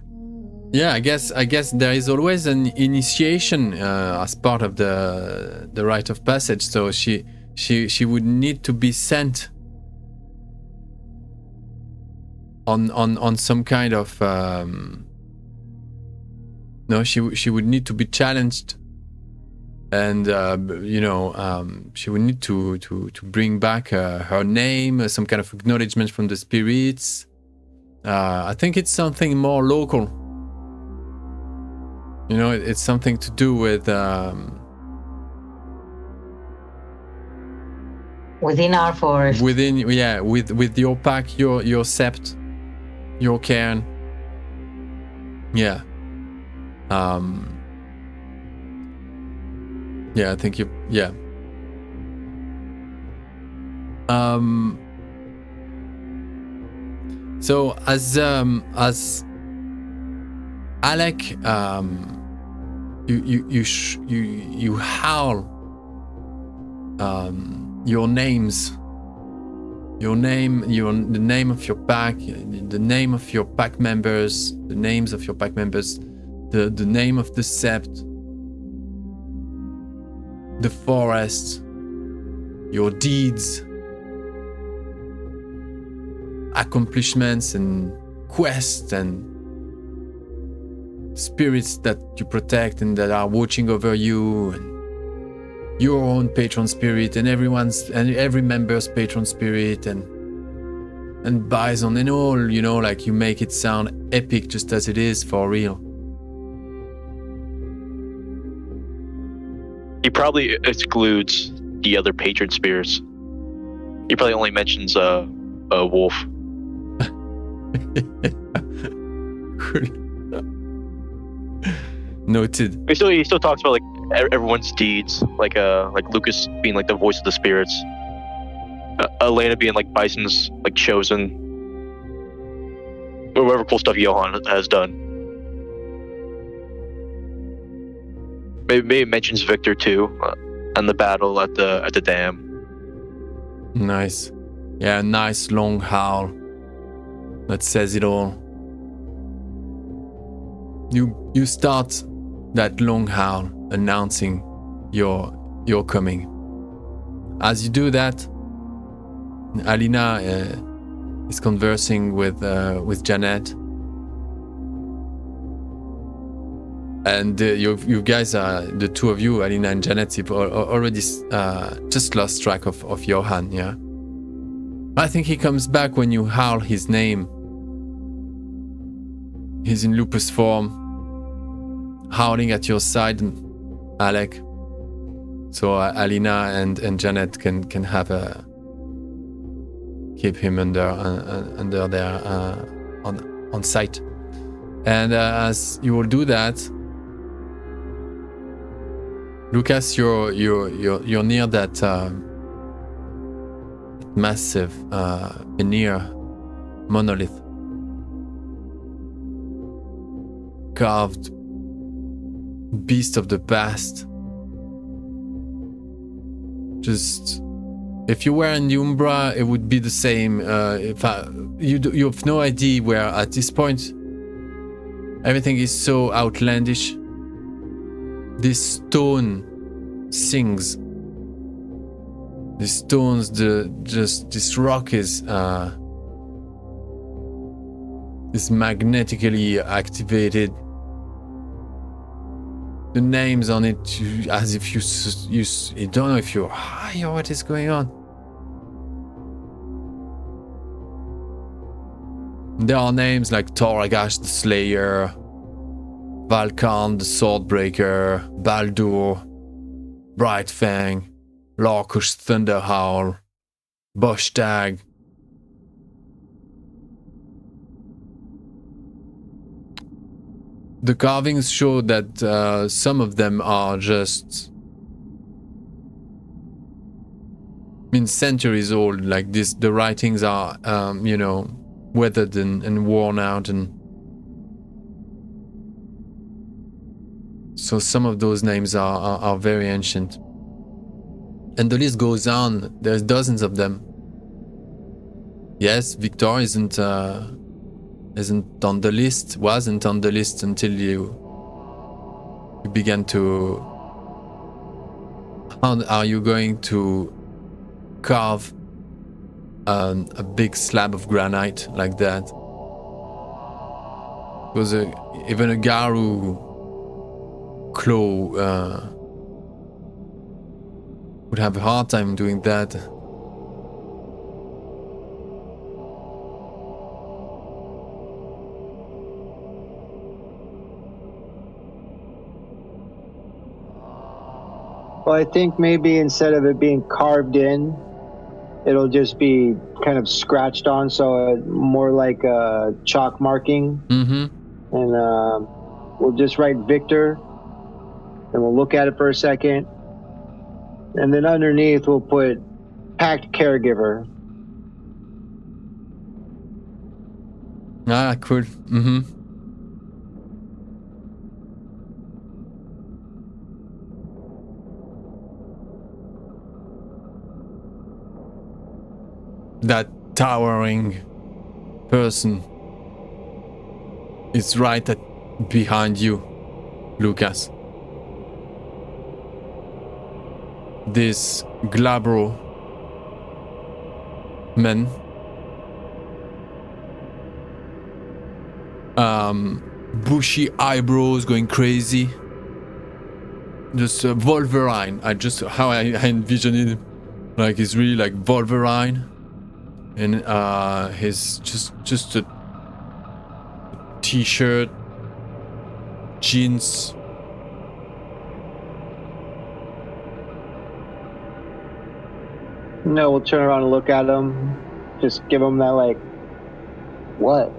Speaker 1: Yeah, I guess there is always an initiation as part of the rite of passage. So she would need to be sent on some kind of no, she would need to be challenged, and she would need to bring back her name, some kind of acknowledgement from the spirits. I think it's something more local. You know, it's something to do with
Speaker 2: Within our forest.
Speaker 1: with your pack, your sept, your cairn. Yeah. Yeah, I think yeah. So as Alec, you howl your names, the name of your pack, the name of your pack members, the names of your pack members, the name of the sept, the forest, your deeds, accomplishments and quests and spirits that you protect and that are watching over you, and your own patron spirit and every member's patron spirit and Bison and all, you know, like you make it sound epic just as it is for real.
Speaker 4: He probably excludes the other patron spirits. He probably only mentions a wolf.
Speaker 1: Noted.
Speaker 4: He still talks about like everyone's deeds, like Lucas being like the voice of the spirits, Elena being like Bison's like chosen, or whatever cool stuff Johan has done. Maybe it mentions Victor too, and the battle at the dam.
Speaker 1: Nice. Yeah, nice long howl that says it all. You start that long howl announcing your coming. As you do that, Alina is conversing with Janet, and you guys are, the two of you, Alina and Janet, you've already just lost track of Johan. Yeah, I think he comes back when you howl his name. He's in lupus form, howling at your side, Alec. So Alina and Janet can have keep him under their on sight. And as you will do that, Lucas, you're near that massive veneer monolith, carved beast of the past. Just, if you were in the Umbra, it would be the same. You have no idea where at this point. Everything is so outlandish. This stone sings. The stones, this rock is magnetically activated. The names on it, as if you don't know if you're high or what is going on. There are names like Toragash the Slayer, Valkarn the Swordbreaker, Baldur, Brightfang, Lorkush Thunderhowl, Boshtag. The carvings show that some of them are just centuries old. Like this, the writings are, weathered and worn out, and so some of those names are very ancient. And the list goes on. There's dozens of them. Yes, Victor isn't on the list, wasn't on the list until you began to... How are you going to carve a big slab of granite like that? Because even a Garou claw would have a hard time doing that.
Speaker 6: Well, I think maybe instead of it being carved in, it'll just be kind of scratched on, so more like a chalk marking.
Speaker 1: Mm-hmm.
Speaker 6: And we'll just write Victor, and we'll look at it for a second. And then underneath, we'll put Pact Caregiver.
Speaker 1: Ah, cool. Mm-hmm. That towering person is right behind you, Lucas. This glabro men. Bushy eyebrows going crazy. Just Wolverine. How I envision it. Like he's really like Wolverine. And his just a t-shirt, jeans.
Speaker 6: No, we'll turn around and look at him. Just give him that like, what?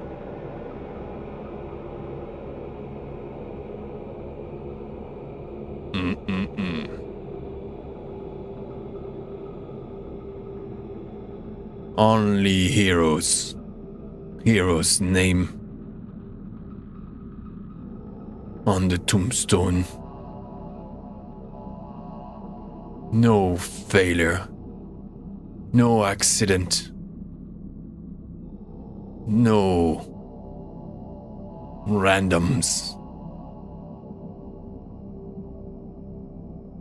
Speaker 1: Only heroes. Hero's name on the tombstone. No failure. No accident. No randoms.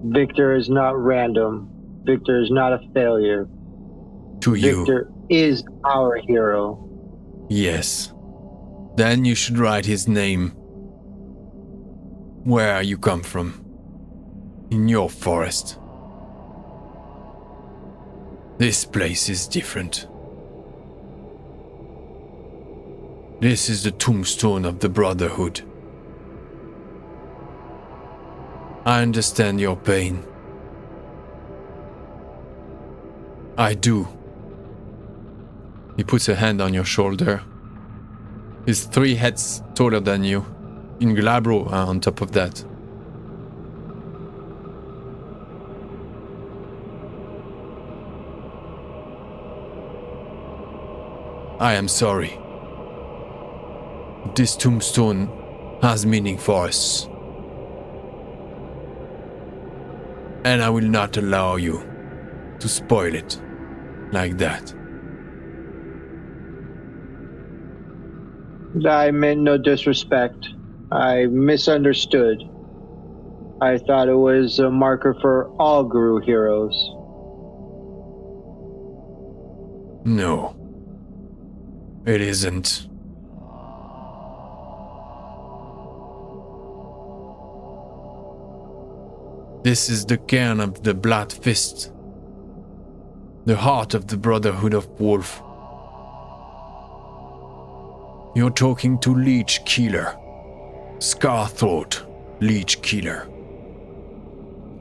Speaker 6: Victor is not random. Victor is not a failure.
Speaker 1: To you.
Speaker 6: Victor is our hero.
Speaker 1: Yes. Then you should write his name. Where you come from. In your forest. This place is different. This is the tombstone of the Brotherhood. I understand your pain. I do. He puts a hand on your shoulder. He's 3 heads taller than you. In Glabro on top of that. I am sorry. This tombstone has meaning for us. And I will not allow you to spoil it like that.
Speaker 6: I meant no disrespect. I misunderstood. I thought it was a marker for all Garou heroes.
Speaker 1: No. It isn't. This is the caern of the Blood Fist. The heart of the Brotherhood of Wolf. You're talking to Leech Killer. Scarthroat Leech Killer.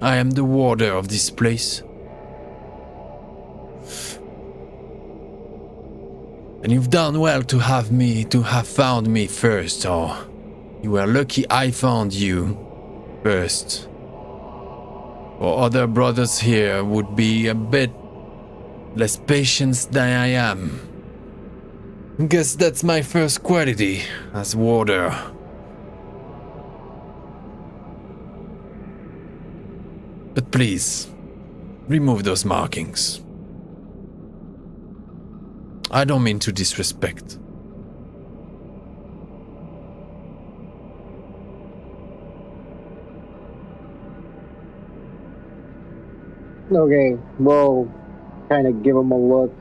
Speaker 1: I am the warder of this place. And you've done well to have found me first, or you were lucky I found you first. For other brothers here would be a bit less patient than I am. Guess that's my first quality as warder. But please, remove those markings. I don't mean to disrespect.
Speaker 6: Okay, we'll kind of give him a look.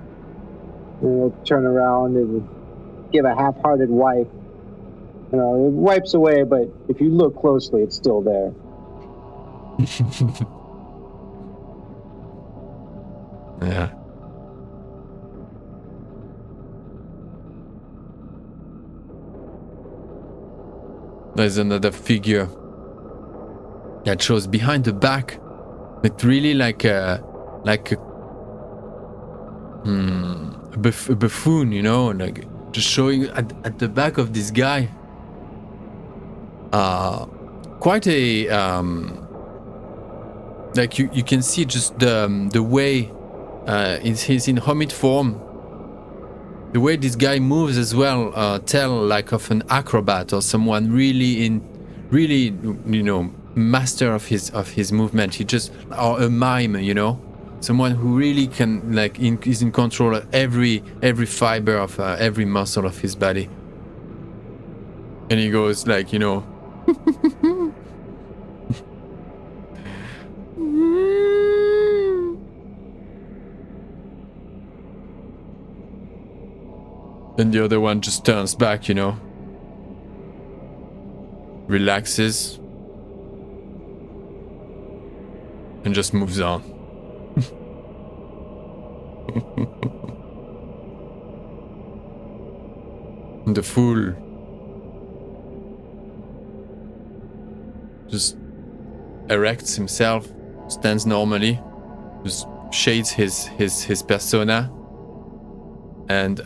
Speaker 6: And we'll turn around and give a half-hearted wipe. You know, it wipes away, but if you look closely, it's still there.
Speaker 1: Yeah. There's another figure that shows behind the back, but really like a buffoon, you know, like just showing at the back of this guy. Quite a like you can see just the way he's in hermit form. The way this guy moves as well, tell like of an acrobat or someone really you know, master of his movement. He just, or a mime, you know, someone who really can like is in control of every fiber of every muscle of his body. And he goes like, you know. Then the other one just turns back, you know. Relaxes. And just moves on. The fool just erects himself, stands normally, just shades his persona, and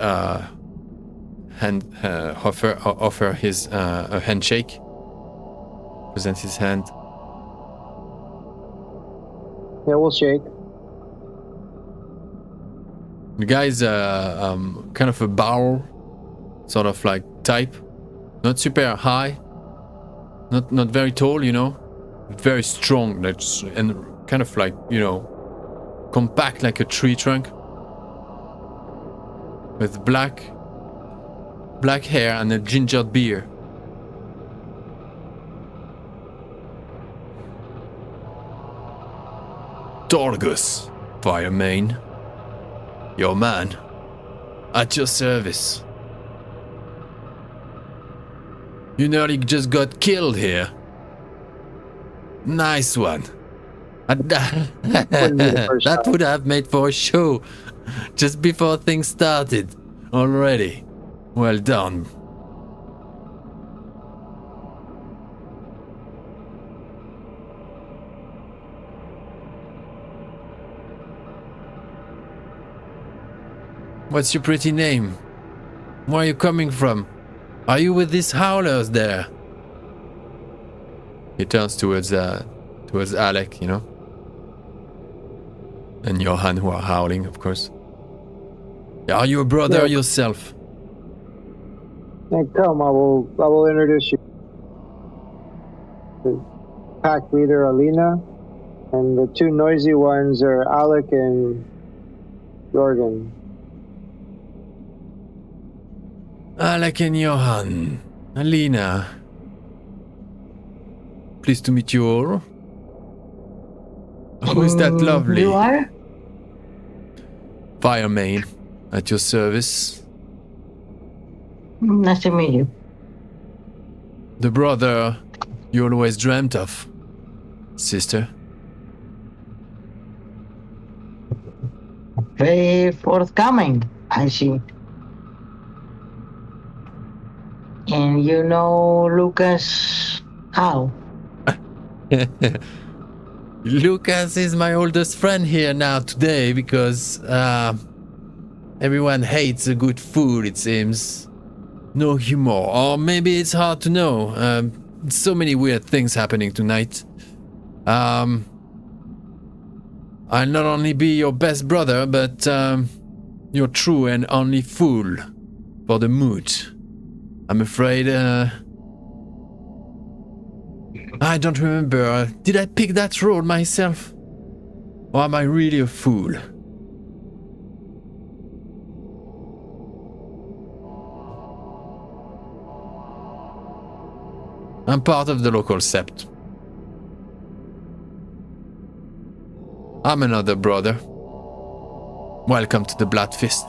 Speaker 1: offer his a handshake. Presents his hand.
Speaker 6: Yeah, we'll shake.
Speaker 1: The guy's kind of a barrel, sort of like type, not super high, not very tall, you know, very strong, and kind of like, you know, compact like a tree trunk, with black hair and a gingered beard. Torgus, Firemane. Your man. At your service. You nearly just got killed here. Nice one. That would have made for a show just before things started. Already. Well done. What's your pretty name? Where are you coming from? Are you with these howlers there? He turns towards Alec, you know? And Johan, who are howling, of course. Are you a brother yourself?
Speaker 6: Yeah, come, I will introduce you. The pack leader, Alina, and the two noisy ones are Alec and Jorgen.
Speaker 1: Alec and Johan. Alina. Pleased to meet you all. Who is that lovely?
Speaker 2: You are?
Speaker 1: Firemane, at your service.
Speaker 2: Nice to meet you.
Speaker 1: The brother you always dreamt of, sister.
Speaker 2: Very forthcoming, I see. And you know Lucas how?
Speaker 1: Lucas is my oldest friend here now today because everyone hates a good food, it seems. No humor, or maybe it's hard to know. So many weird things happening tonight. I'll not only be your best brother, but your true and only fool for the moot. I'm afraid, I don't remember. Did I pick that role myself? Or am I really a fool? I'm part of the local sept. I'm another brother. Welcome to the Blood Fist.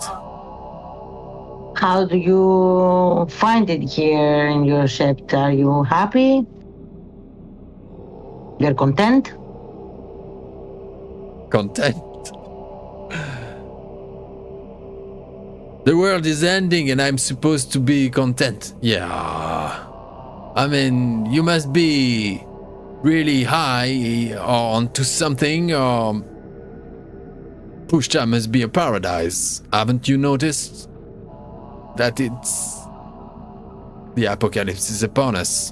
Speaker 2: How do you find it here in your sept? Are you happy? You're content?
Speaker 1: Content. The world is ending and I'm supposed to be content. Yeah. I mean, you must be really high or onto something, or Pushta must be a paradise. Haven't you noticed that it's the apocalypse is upon us?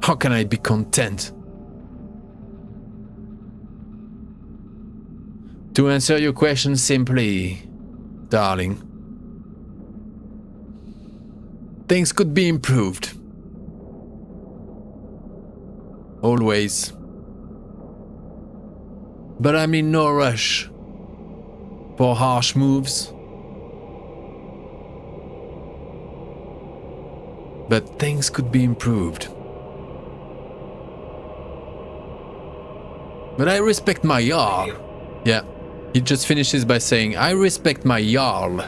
Speaker 1: How can I be content? To answer your question simply, darling, things could be improved. Always. But I'm in no rush for harsh moves. But things could be improved. But I respect my Jarl. Yeah, he just finishes by saying, I respect my Jarl.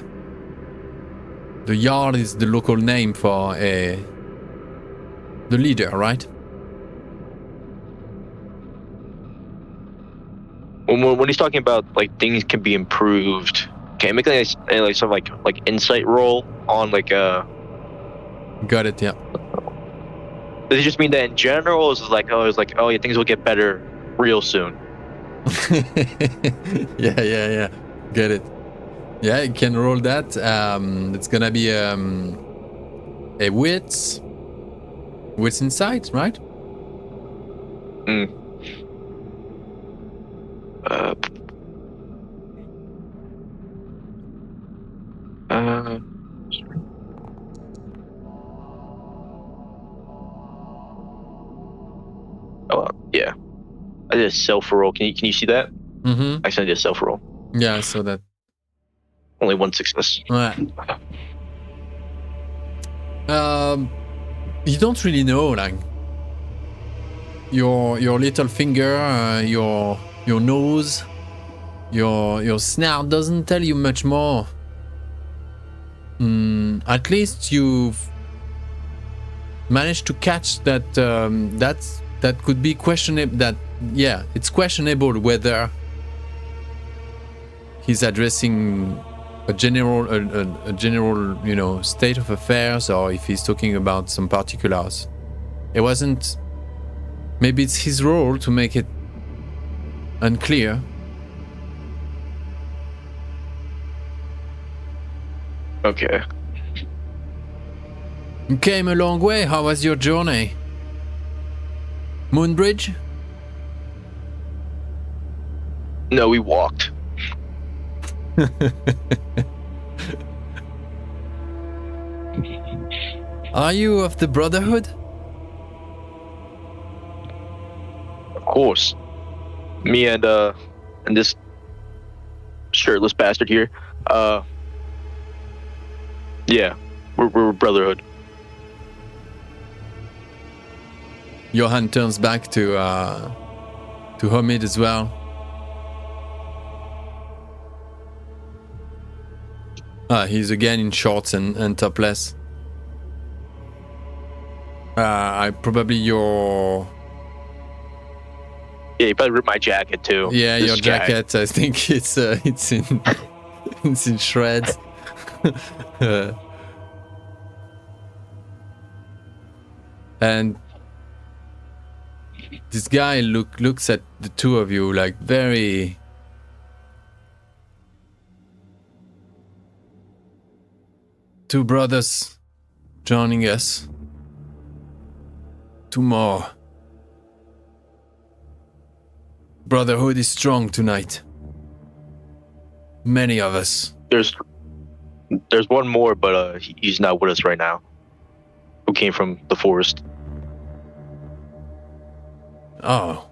Speaker 1: The Jarl is the local name for the leader, right?
Speaker 4: When he's talking about like things can be improved, can you make like some like insight roll on like
Speaker 1: Got it, yeah.
Speaker 4: Does it just mean that in general, is like oh yeah, things will get better real soon?
Speaker 1: yeah. Get it. Yeah, you can roll that. It's gonna be a wits insight, right?
Speaker 4: Uh, oh yeah, I did a self roll. Can you see that?
Speaker 1: Mm-hmm.
Speaker 4: I did a self roll.
Speaker 1: Yeah, I saw that.
Speaker 4: Only one success.
Speaker 1: Right. You don't really know, like your little finger, your nose, your snout doesn't tell you much more. At least you've managed to catch that. That could be questionable. That it's questionable whether he's addressing a general, state of affairs, or if he's talking about some particulars. It wasn't. Maybe it's his role to make it unclear.
Speaker 4: Okay.
Speaker 1: You came a long way. How was your journey? Moonbridge?
Speaker 4: No, we walked.
Speaker 1: Are you of the Brotherhood?
Speaker 4: Of course. Me and this shirtless bastard here. Yeah, we're Brotherhood.
Speaker 1: Johan turns back to Hermit as well. He's again in shorts and topless. I probably your.
Speaker 4: Yeah, you probably ripped my jacket too.
Speaker 1: Yeah,
Speaker 4: This
Speaker 1: your
Speaker 4: guy.
Speaker 1: jacket. I think it's in it's in shreds. And this guy looks at the two of you like very. Two brothers joining us. Two more. Brotherhood is strong tonight. Many of us.
Speaker 4: There's one more, but he's not with us right now. Who came from the forest?
Speaker 1: Oh.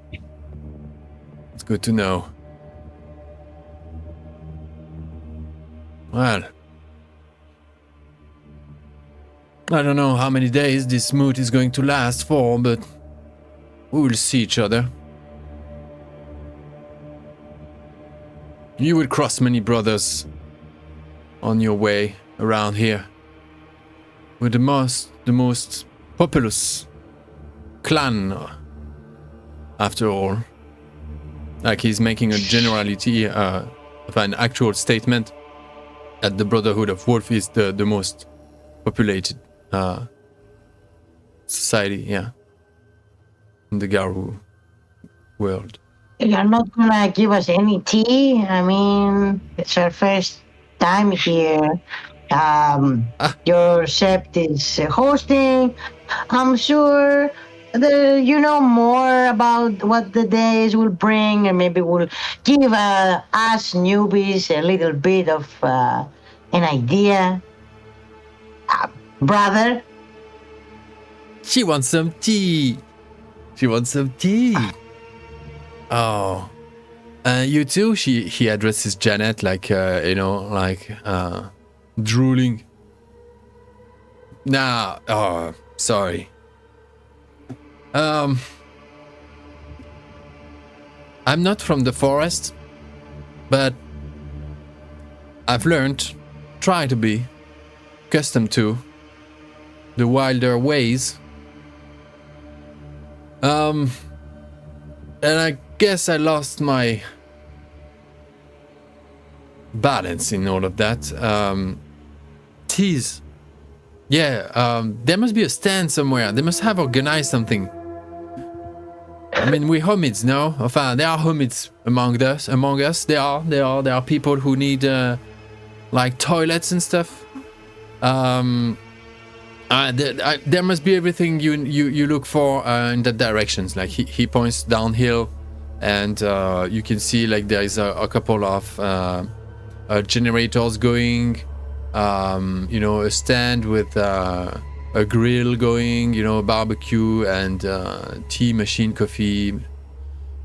Speaker 1: It's good to know. Well. I don't know how many days this moot is going to last for, but we will see each other. You will cross many brothers on your way around here. We're the most populous clan, after all. Like he's making a generality of an actual statement that the Brotherhood of Wolf is the most populated society, in the Garou world.
Speaker 2: You're not gonna give us any tea? I mean, it's our first time here. Your sept is hosting. I'm sure you know more about what the days will bring, and maybe will give us newbies a little bit of an idea. Brother?
Speaker 1: She wants some tea. Oh. You too? He addresses Janet like, drooling. Nah, oh, sorry. I'm not from the forest, but I've learned, try to be accustomed to, the wilder ways. And I guess I lost my balance in all of that. Tease. Yeah, there must be a stand somewhere. They must have organized something. I mean, we're homids, no? Enfin, there are homids among us. There are people who need like toilets and stuff. There must be everything you look for in that directions. Like he points downhill, and you can see like there is a couple of generators going. You know, a stand with a grill going, you know, a barbecue and tea machine, coffee,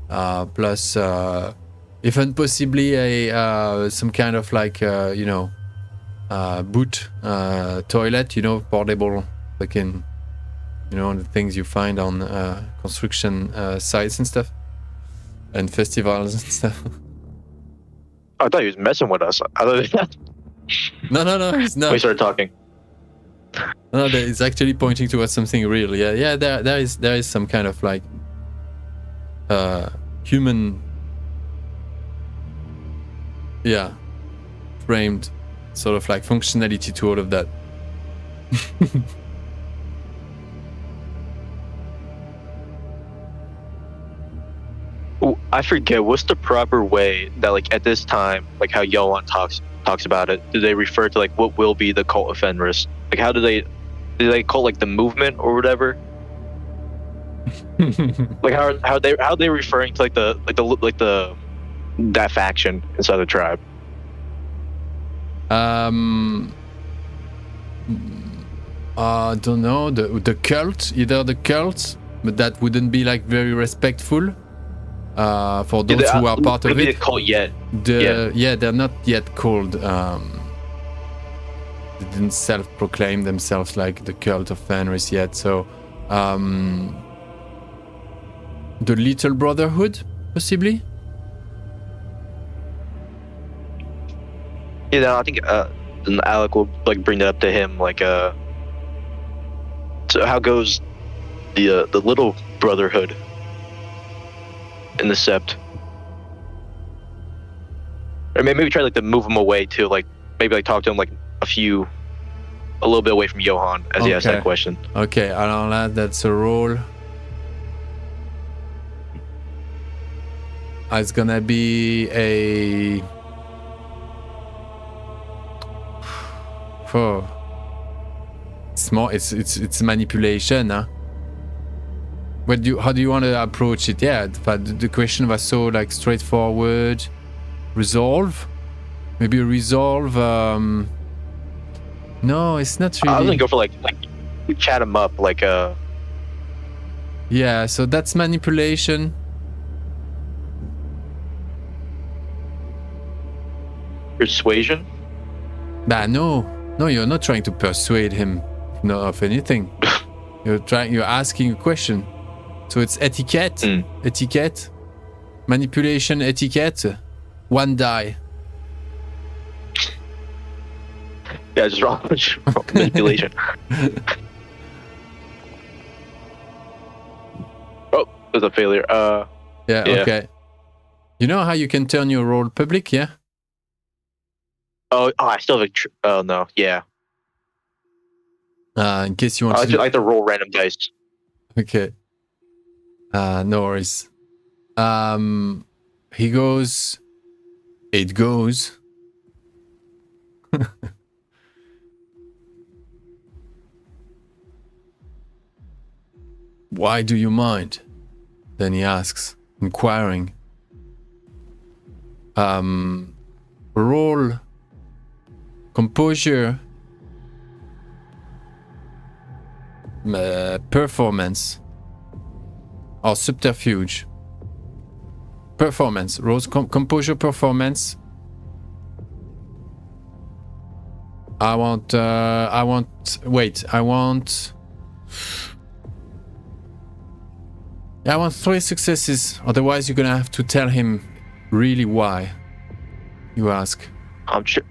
Speaker 1: plus even possibly a some kind of like you know, boot toilet, you know, portable, like in, you know, the things you find on construction sites and stuff, and festivals and stuff.
Speaker 4: I thought he was messing with us.
Speaker 1: No, he's not.
Speaker 4: We started talking.
Speaker 1: No, it's actually pointing towards something real. Yeah. There is some kind of like human, yeah, framed sort of like functionality to all of that.
Speaker 4: Ooh, I forget what's the proper way that, like, at this time, like how Johan talks about it. Do they refer to like what will be the cult of Fenris? Like, how do they call like the movement or whatever? Like how they referring to like the that faction inside the tribe?
Speaker 1: I don't know, the cult, either the cult, but that wouldn't be like very respectful for those who are part of it.
Speaker 4: Be a cult yet?
Speaker 1: Yeah, they're not yet called. They didn't self-proclaim themselves like the cult of Fenris yet. So, the Little Brotherhood, possibly.
Speaker 4: Yeah, no, I think then Alec will like bring that up to him. Like, so how goes the Little Brotherhood in the Sept? Or maybe try like to move him away too. Like maybe like talk to him like a little bit away from Johan as he asks that question.
Speaker 1: Okay, alors là, that's a roll. It's gonna be a. Oh. It's more. It's manipulation, huh? How do you want to approach it? Yeah, the question was so like straightforward. Resolve? Maybe resolve. No, it's not really.
Speaker 4: I was gonna go for like chat him up, like
Speaker 1: Yeah, so that's manipulation.
Speaker 4: Persuasion?
Speaker 1: Bah no, you're not trying to persuade him of anything. You're asking a question. So it's etiquette, etiquette, manipulation, etiquette. One die.
Speaker 4: Yeah, just wrong manipulation. Oh, there's a failure.
Speaker 1: Yeah, okay. You know how you can turn your role public, yeah?
Speaker 4: Oh, I still have oh no, yeah.
Speaker 1: In case you want
Speaker 4: I like to roll random dice.
Speaker 1: Okay. No worries. He goes. It goes. Why do you mind? Then he asks, inquiring. Roll composure, performance, or subterfuge. Performance. Roll composure, performance. I want 3 successes, otherwise you're gonna have to tell him really why. You ask.
Speaker 4: I'm sure.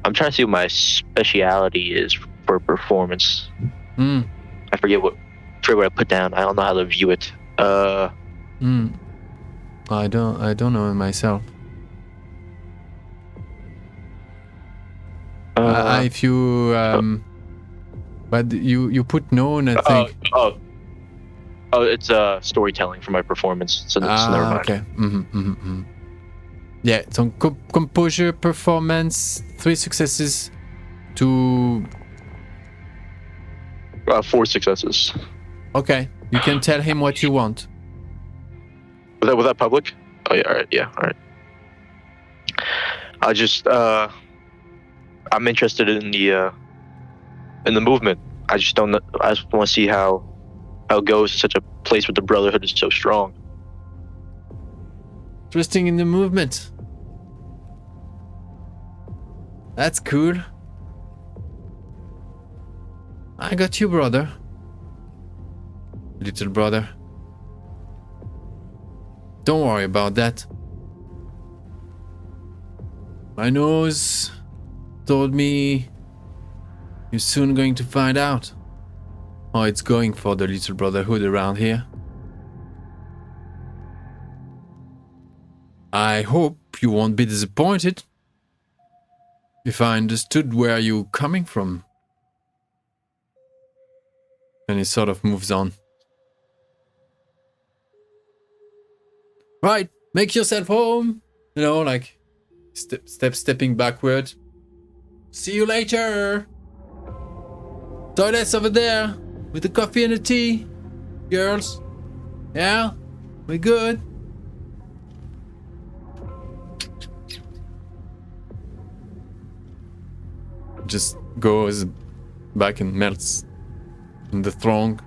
Speaker 4: I'm trying to see what my speciality is for performance.
Speaker 1: Mm.
Speaker 4: I forget what I put down. I don't know how to view it.
Speaker 1: Mm. I don't know myself. If you but you put known, I think.
Speaker 4: It's storytelling for my performance. So never mind.
Speaker 1: Okay. Yeah, so composure, performance, 3 successes, 2.
Speaker 4: 4 successes.
Speaker 1: Okay, you can tell him what you want.
Speaker 4: Was that public? Oh yeah, all right. I just I'm interested in the movement. I just don't know. I just want to see how it goes to such a place where the Brotherhood is so strong.
Speaker 1: Interesting in the movement. That's cool. I got you, brother. Little brother. Don't worry about that. My nose told me you're soon going to find out how it's going for the Little Brotherhood around here. I hope you won't be disappointed if I understood where you're coming from. And he sort of moves on. Right, make yourself home. You know, like stepping backward. See you later. Toilets over there with the coffee and the tea. Girls. Yeah, we good. Just goes back and melts in the throng.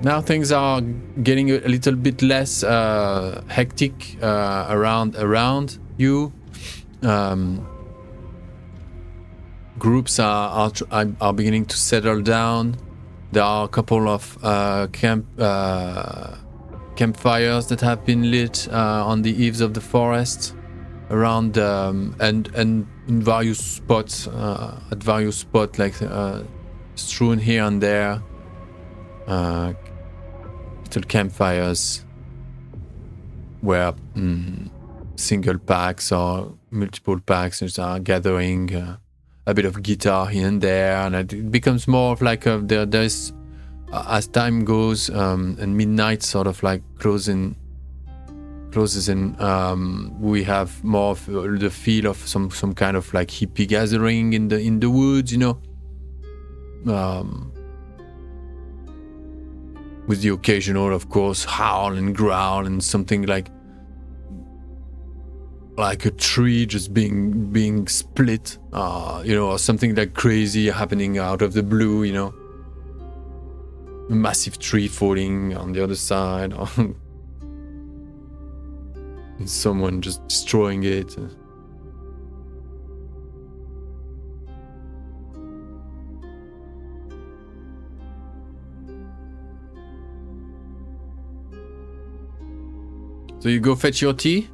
Speaker 1: Now things are getting a little bit less hectic around you. Groups are beginning to settle down. There are a couple of campfires that have been lit on the eaves of the forest around and in various spots like strewn here and there. Little campfires where single packs or multiple packs are gathering. A bit of guitar here and there, and it becomes more of like there's as time goes and midnight sort of like closes in. We have more of the feel of some kind of like hippie gathering in the woods, you know. With the occasional, of course, howl and growl and something like a tree just being split, you know, or something like crazy happening out of the blue, you know. A massive tree falling on the other side, or someone just destroying it. So you go fetch your tea?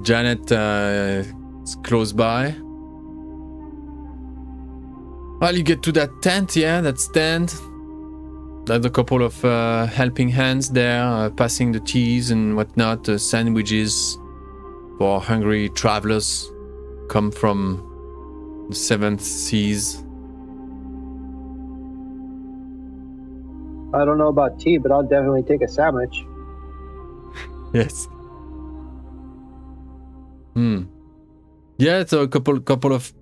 Speaker 1: Janet is close by. Well, you get to that tent, yeah, that stand. There's a couple of helping hands there, passing the teas and whatnot, sandwiches for hungry travelers come from the seventh seas.
Speaker 6: I don't know about tea, but I'll definitely take a sandwich.
Speaker 1: Yes. Yeah, so a couple of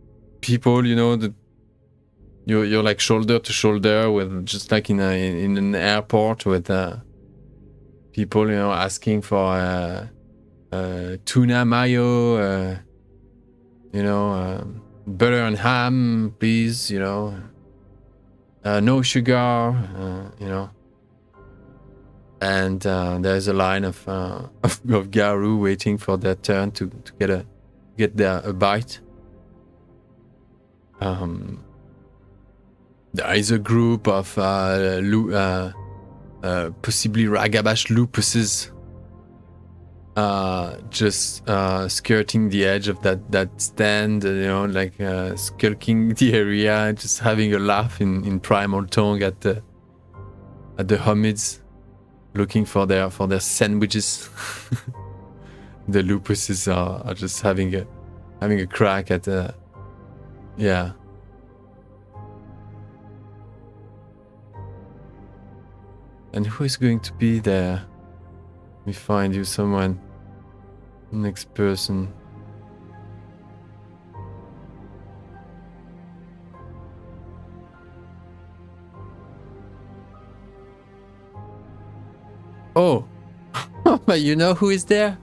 Speaker 1: people, you know, that you're like shoulder to shoulder with, just like in an airport with people, you know, asking for tuna mayo, you know, butter and ham, please, you know, no sugar, you know. And there's a line of Garou waiting for their turn to get a bite. There is a group of possibly ragabash lupuses just skirting the edge of that stand, like skulking the area, just having a laugh in primal tongue at the homids, looking for their sandwiches. The lupuses are just having a crack at yeah. And who is going to be there? Let me find you someone. Next person. Oh, but you know who is there?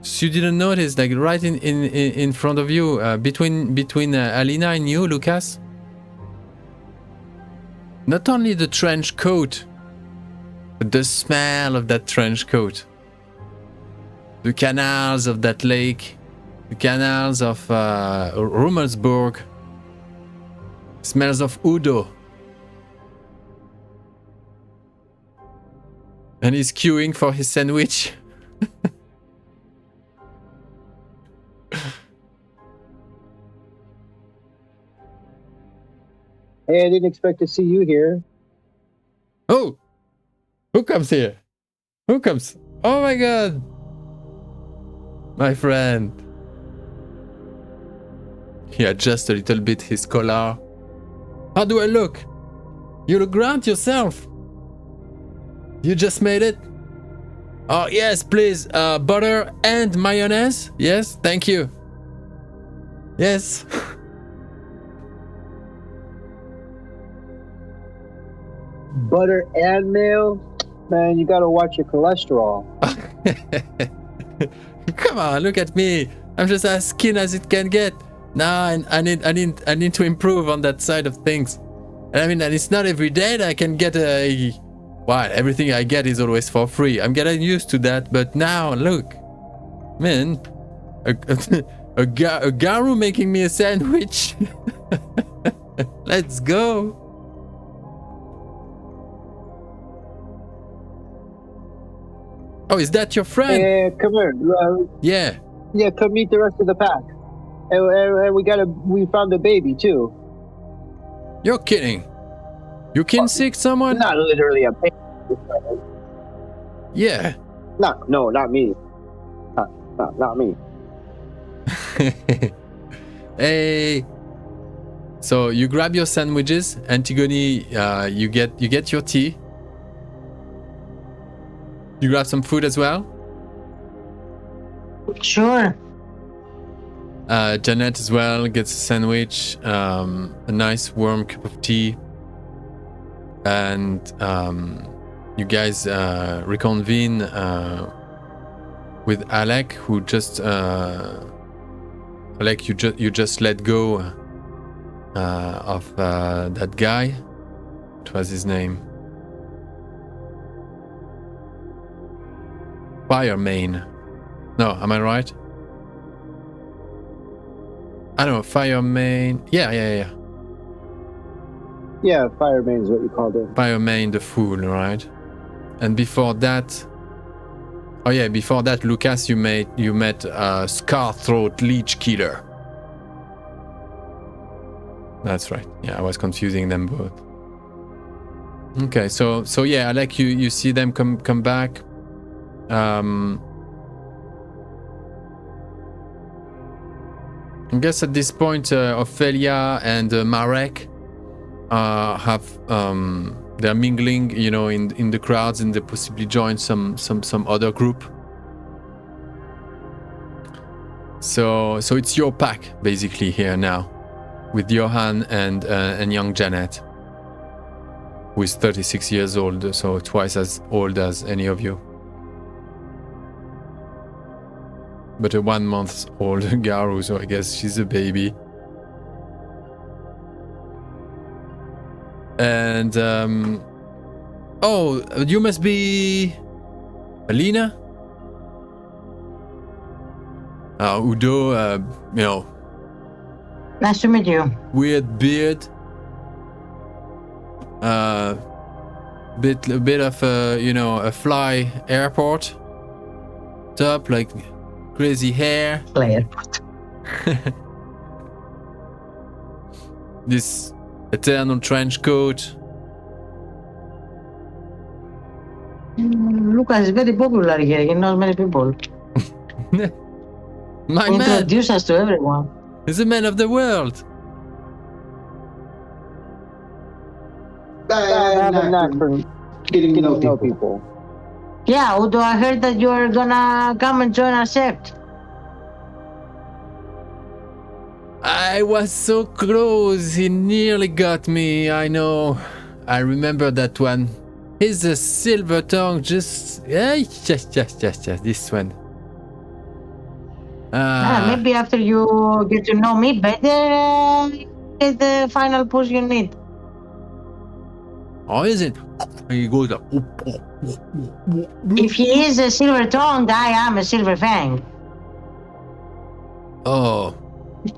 Speaker 1: So you didn't notice, like right in front of you, between Alina and you, Lucas. Not only the trench coat, but the smell of that trench coat. The canals of that lake, the canals of Rummelsburg. Smells of Udo. And he's queuing for his sandwich.
Speaker 6: Hey, I didn't expect to see you here.
Speaker 1: Oh! Who comes here? Who comes? Oh my god! My friend. He adjusts a little bit his collar. How do I look? You look grand yourself. You just made it? Oh yes, please. Butter and mayonnaise? Yes, thank you. Yes.
Speaker 6: Butter and mayo? Man, you gotta watch your cholesterol.
Speaker 1: Come on, look at me. I'm just as skin as it can get. Nah, I need to improve on that side of things. And I mean, and it's not every day that I can get a... Well, everything I get is always for free. I'm getting used to that, but now, look. Man, a Garou making me a sandwich. Let's go. Oh, is that your friend?
Speaker 6: Hey, come here.
Speaker 1: Yeah.
Speaker 6: Yeah, come meet the rest of the pack. And we found a baby too.
Speaker 1: You're kidding. You Kinseeker someone?
Speaker 6: Not literally a baby.
Speaker 1: Yeah.
Speaker 6: No, not me. Not me.
Speaker 1: Hey. So you grab your sandwiches, Antigone. You get your tea. You grab some food as well.
Speaker 2: Sure.
Speaker 1: Janet as well gets a sandwich, a nice warm cup of tea, and you guys reconvene with Alec, who just Alec, you just let go of that guy. What was his name? Firemane. No, am I right? I don't know, Firemane. Yeah.
Speaker 6: Yeah, Firemane is what you called it.
Speaker 1: Firemane the Fool, right? And before that... Oh yeah, before that, Lucas, you met Scarthroat Leech Killer. That's right. Yeah, I was confusing them both. Okay, so yeah, I like you see them come back. I guess at this point, Ophelia and Marek have they're mingling, in the crowds, and they possibly join some other group. So it's your pack basically here now, with Johan and young Janet, who is 36 years old, so twice as old as any of you. But a 1 month old Garou, so I guess she's a baby. And oh, you must be Alina? Udo,
Speaker 2: Nice to meet you.
Speaker 1: weird beard. A bit of a, you know, a fly airport. Top, like crazy hair.
Speaker 2: Player.
Speaker 1: This eternal trench coat.
Speaker 2: Lucas is very popular here. He knows many people.
Speaker 1: My man
Speaker 2: Introduce us to everyone.
Speaker 1: is a man of the world.
Speaker 6: I have a knack for
Speaker 3: getting to know people.
Speaker 6: people.
Speaker 2: Yeah, Udo, I heard that you're gonna come and join our sect.
Speaker 1: I was so close. He nearly got me. I know. I remember that one. He's a silver tongue. Just yes. This one.
Speaker 2: Maybe after you get to know me better, get the final push you need.
Speaker 1: Oh, is it? He goes like.
Speaker 2: If he is a silver tongued, I am a silver fang.
Speaker 1: Oh,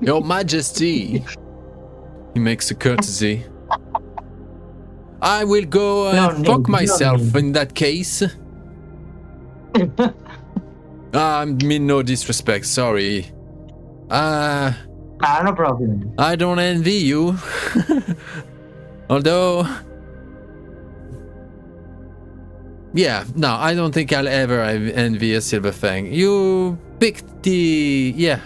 Speaker 1: Your Majesty. He makes a courtesy. I will go fuck myself in that case. I mean no disrespect, sorry.
Speaker 2: No problem.
Speaker 1: I don't envy you. Although... Yeah, no, I don't think I'll ever envy a Silver Fang. You picked the... yeah.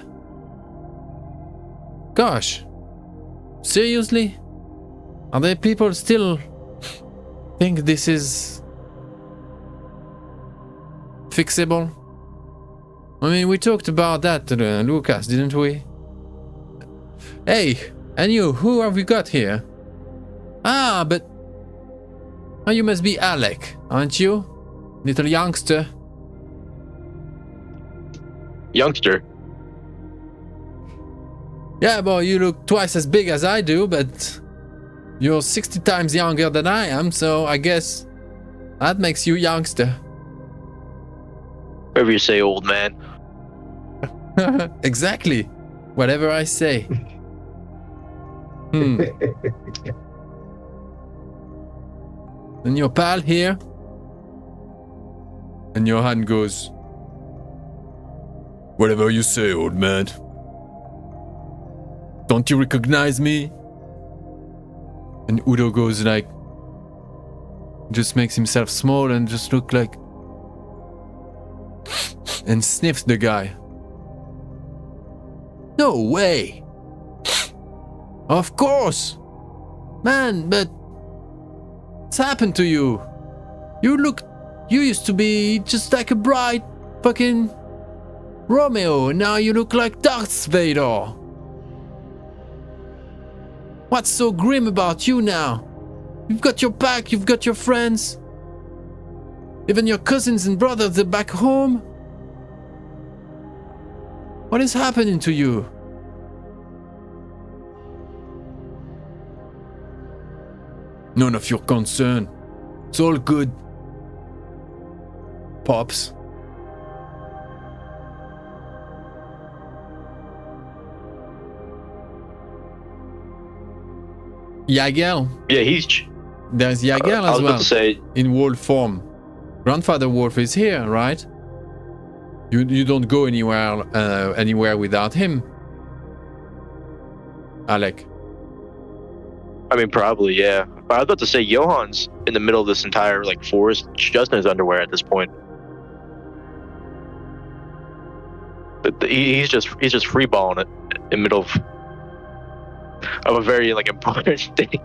Speaker 1: Gosh. Seriously? Are there people still think this is fixable? I mean, we talked about that, Lucas, didn't we? Hey, and you, who have we got here? Ah, but... oh, you must be Alec, aren't you? Little youngster.
Speaker 4: Youngster.
Speaker 1: Yeah, well, you look twice as big as I do, but you're 60 times younger than I am, so I guess that makes you youngster.
Speaker 4: Whatever you say, old man.
Speaker 1: Exactly. Whatever I say. And your pal here? And your hand goes, whatever you say, old man. Don't you recognize me? And Udo goes like, just makes himself small and just look like, and sniffs the guy. No way! Of course! Man, but what's happened to you? You used to be just like a bright fucking Romeo, and now you look like Darth Vader. What's so grim about you now? You've got your pack, you've got your friends. Even your cousins and brothers are back home. What is happening to you? None of your concern. It's all good. Pops. Yagel.
Speaker 4: Yeah,
Speaker 1: There's Yagel
Speaker 4: I was
Speaker 1: as well.
Speaker 4: about to say,
Speaker 1: In wolf form. Grandfather Wolf is here, right? You don't go anywhere without him. Alec.
Speaker 4: I mean, probably, yeah. But I was about to say, Johan's in the middle of this entire like forest, just in his underwear at this point. He's just freeballing it in the middle of a very like important thing.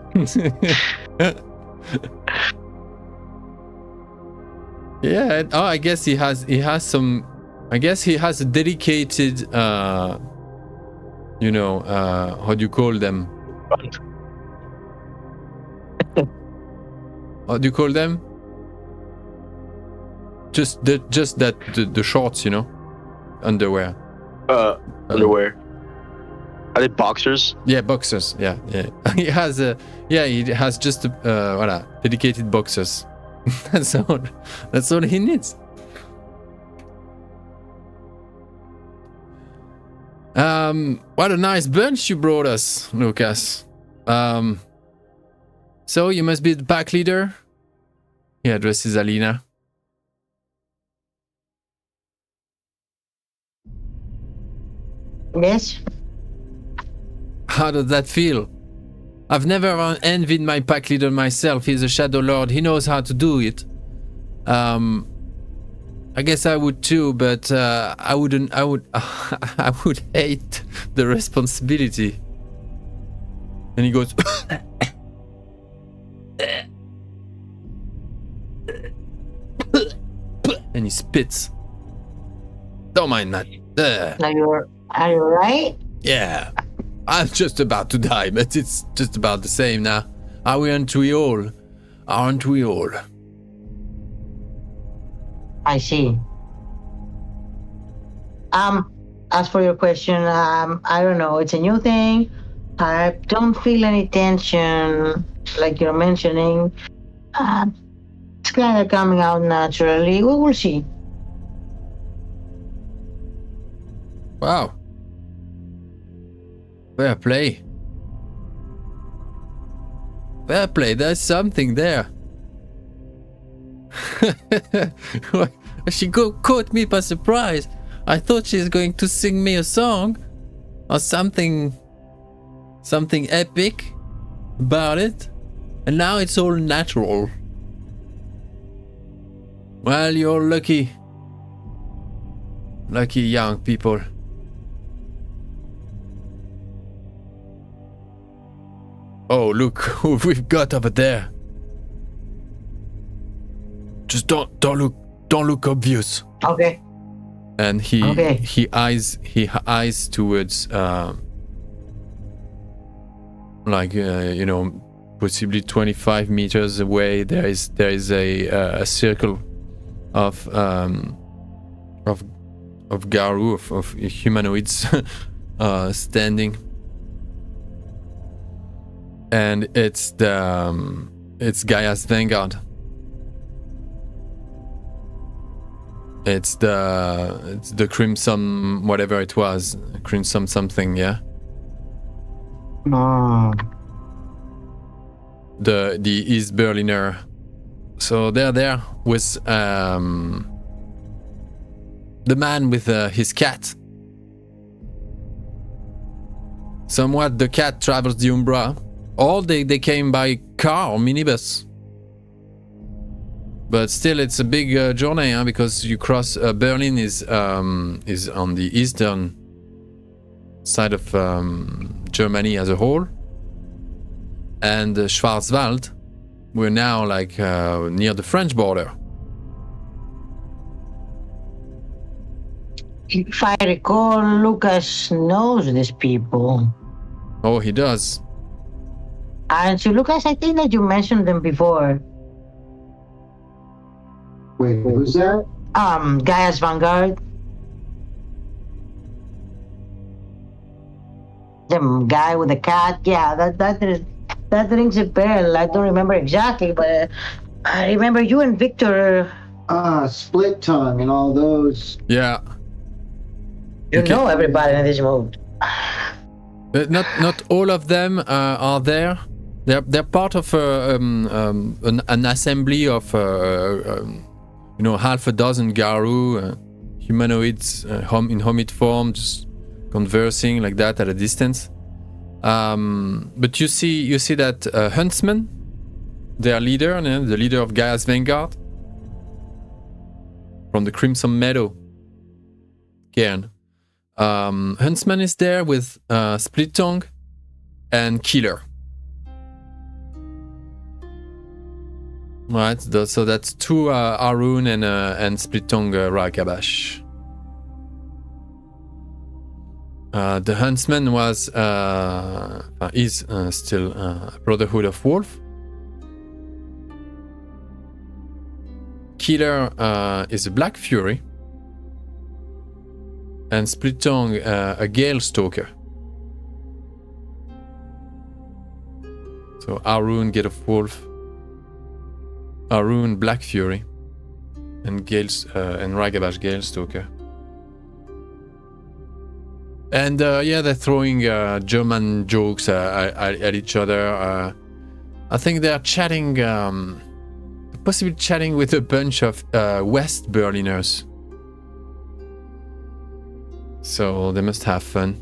Speaker 1: Yeah. Oh, I guess he has some. I guess he has a dedicated. How do you call them? How do you call them? Just the shorts, underwear.
Speaker 4: Underwear. Are they boxers?
Speaker 1: Yeah, boxers. Yeah. He has just dedicated boxers. That's all he needs. What a nice bunch you brought us, Lucas. So you must be the pack leader. He addresses Alina.
Speaker 2: Yes.
Speaker 1: How does that feel? I've never envied my pack leader myself. He's a Shadow Lord. He knows how to do it. I guess I would too, but I wouldn't. I would. I would hate the responsibility. And he goes. And he spits. Don't mind that.
Speaker 2: Are you right?
Speaker 1: Yeah. I'm just about to die, but it's just about the same now. Aren't we all? Aren't we all?
Speaker 2: I see. As for your question, I don't know. It's a new thing. I don't feel any tension, like you're mentioning. It's kind of coming out naturally. We will see.
Speaker 1: Wow. Fair play. Fair play, there's something there. She caught me by surprise. I thought she's going to sing me a song or something epic about it, and now it's all natural. Well, you're lucky young people. Oh, look who we've got over there. Just don't look obvious.
Speaker 2: Okay.
Speaker 1: And he eyes towards possibly 25 meters away. There is a circle of Garou, of humanoids standing. And it's Gaia's Vanguard. It's the Crimson, whatever it was, Crimson something, yeah. The East Berliner. So they're there with the man with his cat. Somewhat the cat travels the Umbra. All they came by car or minibus. But still, it's a big journey, huh? Because you cross. Berlin is on the eastern side of Germany as a whole, and Schwarzwald, we're now like near the French border.
Speaker 2: If I recall, Lucas knows these people.
Speaker 1: Oh, he does.
Speaker 2: And so, Lucas, I think that you mentioned them before.
Speaker 3: Wait, who's that?
Speaker 2: Gaia's Vanguard. The guy with the cat. Yeah, that rings a bell. I don't remember exactly, but I remember you and Victor.
Speaker 3: Split Tongue and all those.
Speaker 1: Yeah.
Speaker 2: You know everybody in this mode.
Speaker 1: Not all of them are there. They're part of an assembly of half a dozen Garou humanoids in hermit form, just conversing like that at a distance. But you see that Huntsman, their leader, the leader of Gaia's Vanguard, from the Crimson Meadow, caern. Huntsman is there with Split Tongue and Killer. Right, so that's two Arun and Split Tongue Rakabash. The Huntsman is still Brotherhood of Wolf. Killer is a Black Fury. And Split Tongue, a Gale Stalker. So Arun, Gate of Wolf, Arun, Black Fury, and Ragabash, Gale Stalker. And they're throwing German jokes at each other. I think they're chatting possibly chatting with a bunch of West Berliners. So they must have fun.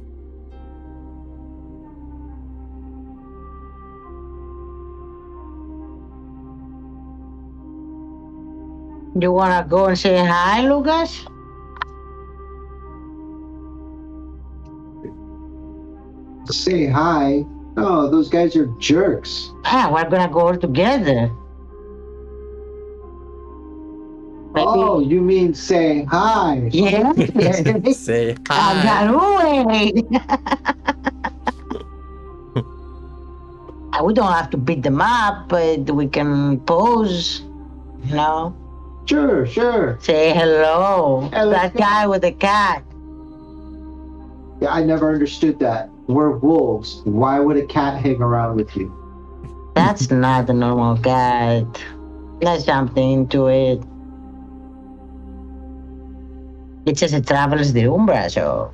Speaker 2: You wanna go and say hi, Lucas?
Speaker 3: Say hi. Oh, those guys are jerks.
Speaker 2: Ah, we're gonna go all together. Maybe.
Speaker 3: Oh, you mean say hi?
Speaker 2: Yeah.
Speaker 1: Say hi.
Speaker 2: Garou. We don't have to beat them up, but we can pose, you know.
Speaker 3: Sure, sure.
Speaker 2: Say hello.
Speaker 3: Hello.
Speaker 2: That guy with the cat.
Speaker 3: Yeah, I never understood that. We're wolves. Why would a cat hang around with you?
Speaker 2: That's not a normal cat. There's something into it. It says it travels the Umbra, so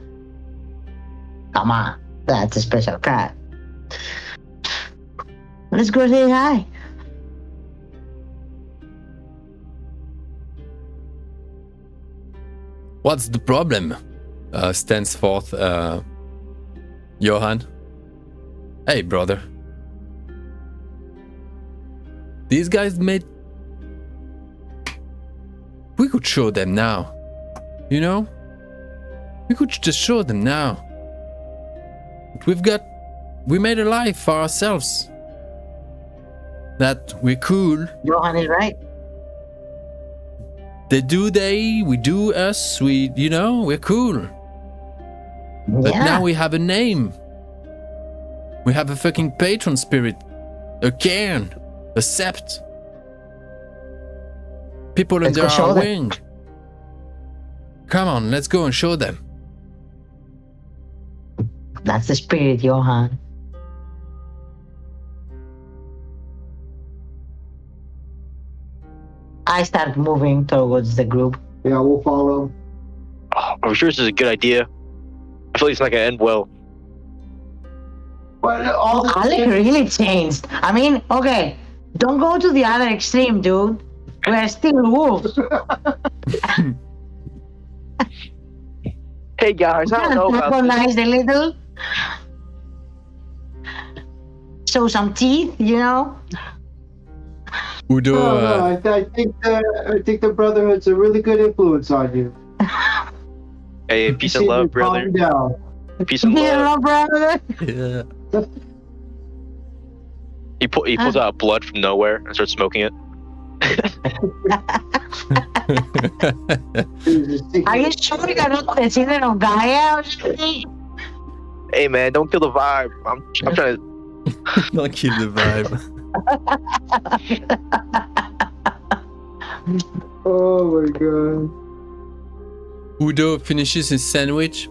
Speaker 2: come on, that's a special cat. Let's go say hi.
Speaker 1: What's the problem? Stands forth Johan. Hey, brother. These guys made... We could show them now. You know? We could just show them now. We made a life for ourselves. That we're cool.
Speaker 2: Johan is right.
Speaker 1: They do they, we do us, we're cool. But
Speaker 2: Yeah.
Speaker 1: now we have a name. We have a fucking patron spirit. A cairn. A sept. People
Speaker 2: Let's
Speaker 1: under
Speaker 2: go show
Speaker 1: our
Speaker 2: them.
Speaker 1: wing. Come on, let's go and show them.
Speaker 2: That's the spirit, Johan. I start moving towards the group.
Speaker 3: Yeah, we'll follow.
Speaker 4: Oh, I'm sure this is a good idea. I feel like it's not gonna end well.
Speaker 3: But all the
Speaker 2: Alec really changed. I mean, okay, don't go to the other extreme, dude. We're still wolves.
Speaker 4: Hey guys, I don't know about this.
Speaker 2: Recognize a little. Show some teeth, you know.
Speaker 1: Udo,
Speaker 3: No, I think the Brotherhood's a really good influence on you.
Speaker 4: Hey,
Speaker 3: You
Speaker 4: peace and
Speaker 3: seem
Speaker 4: love,
Speaker 3: to
Speaker 4: brother.
Speaker 3: calm down.
Speaker 4: Peace and love.
Speaker 2: Yeah, brother.
Speaker 1: yeah.
Speaker 4: He pulls out blood from nowhere and starts smoking it.
Speaker 2: Are you sure you're not the children of Gaia or something?
Speaker 4: Hey man, don't kill the vibe. I'm trying to.
Speaker 1: Don't kill the vibe.
Speaker 3: Oh my god.
Speaker 1: Udo finishes his sandwich,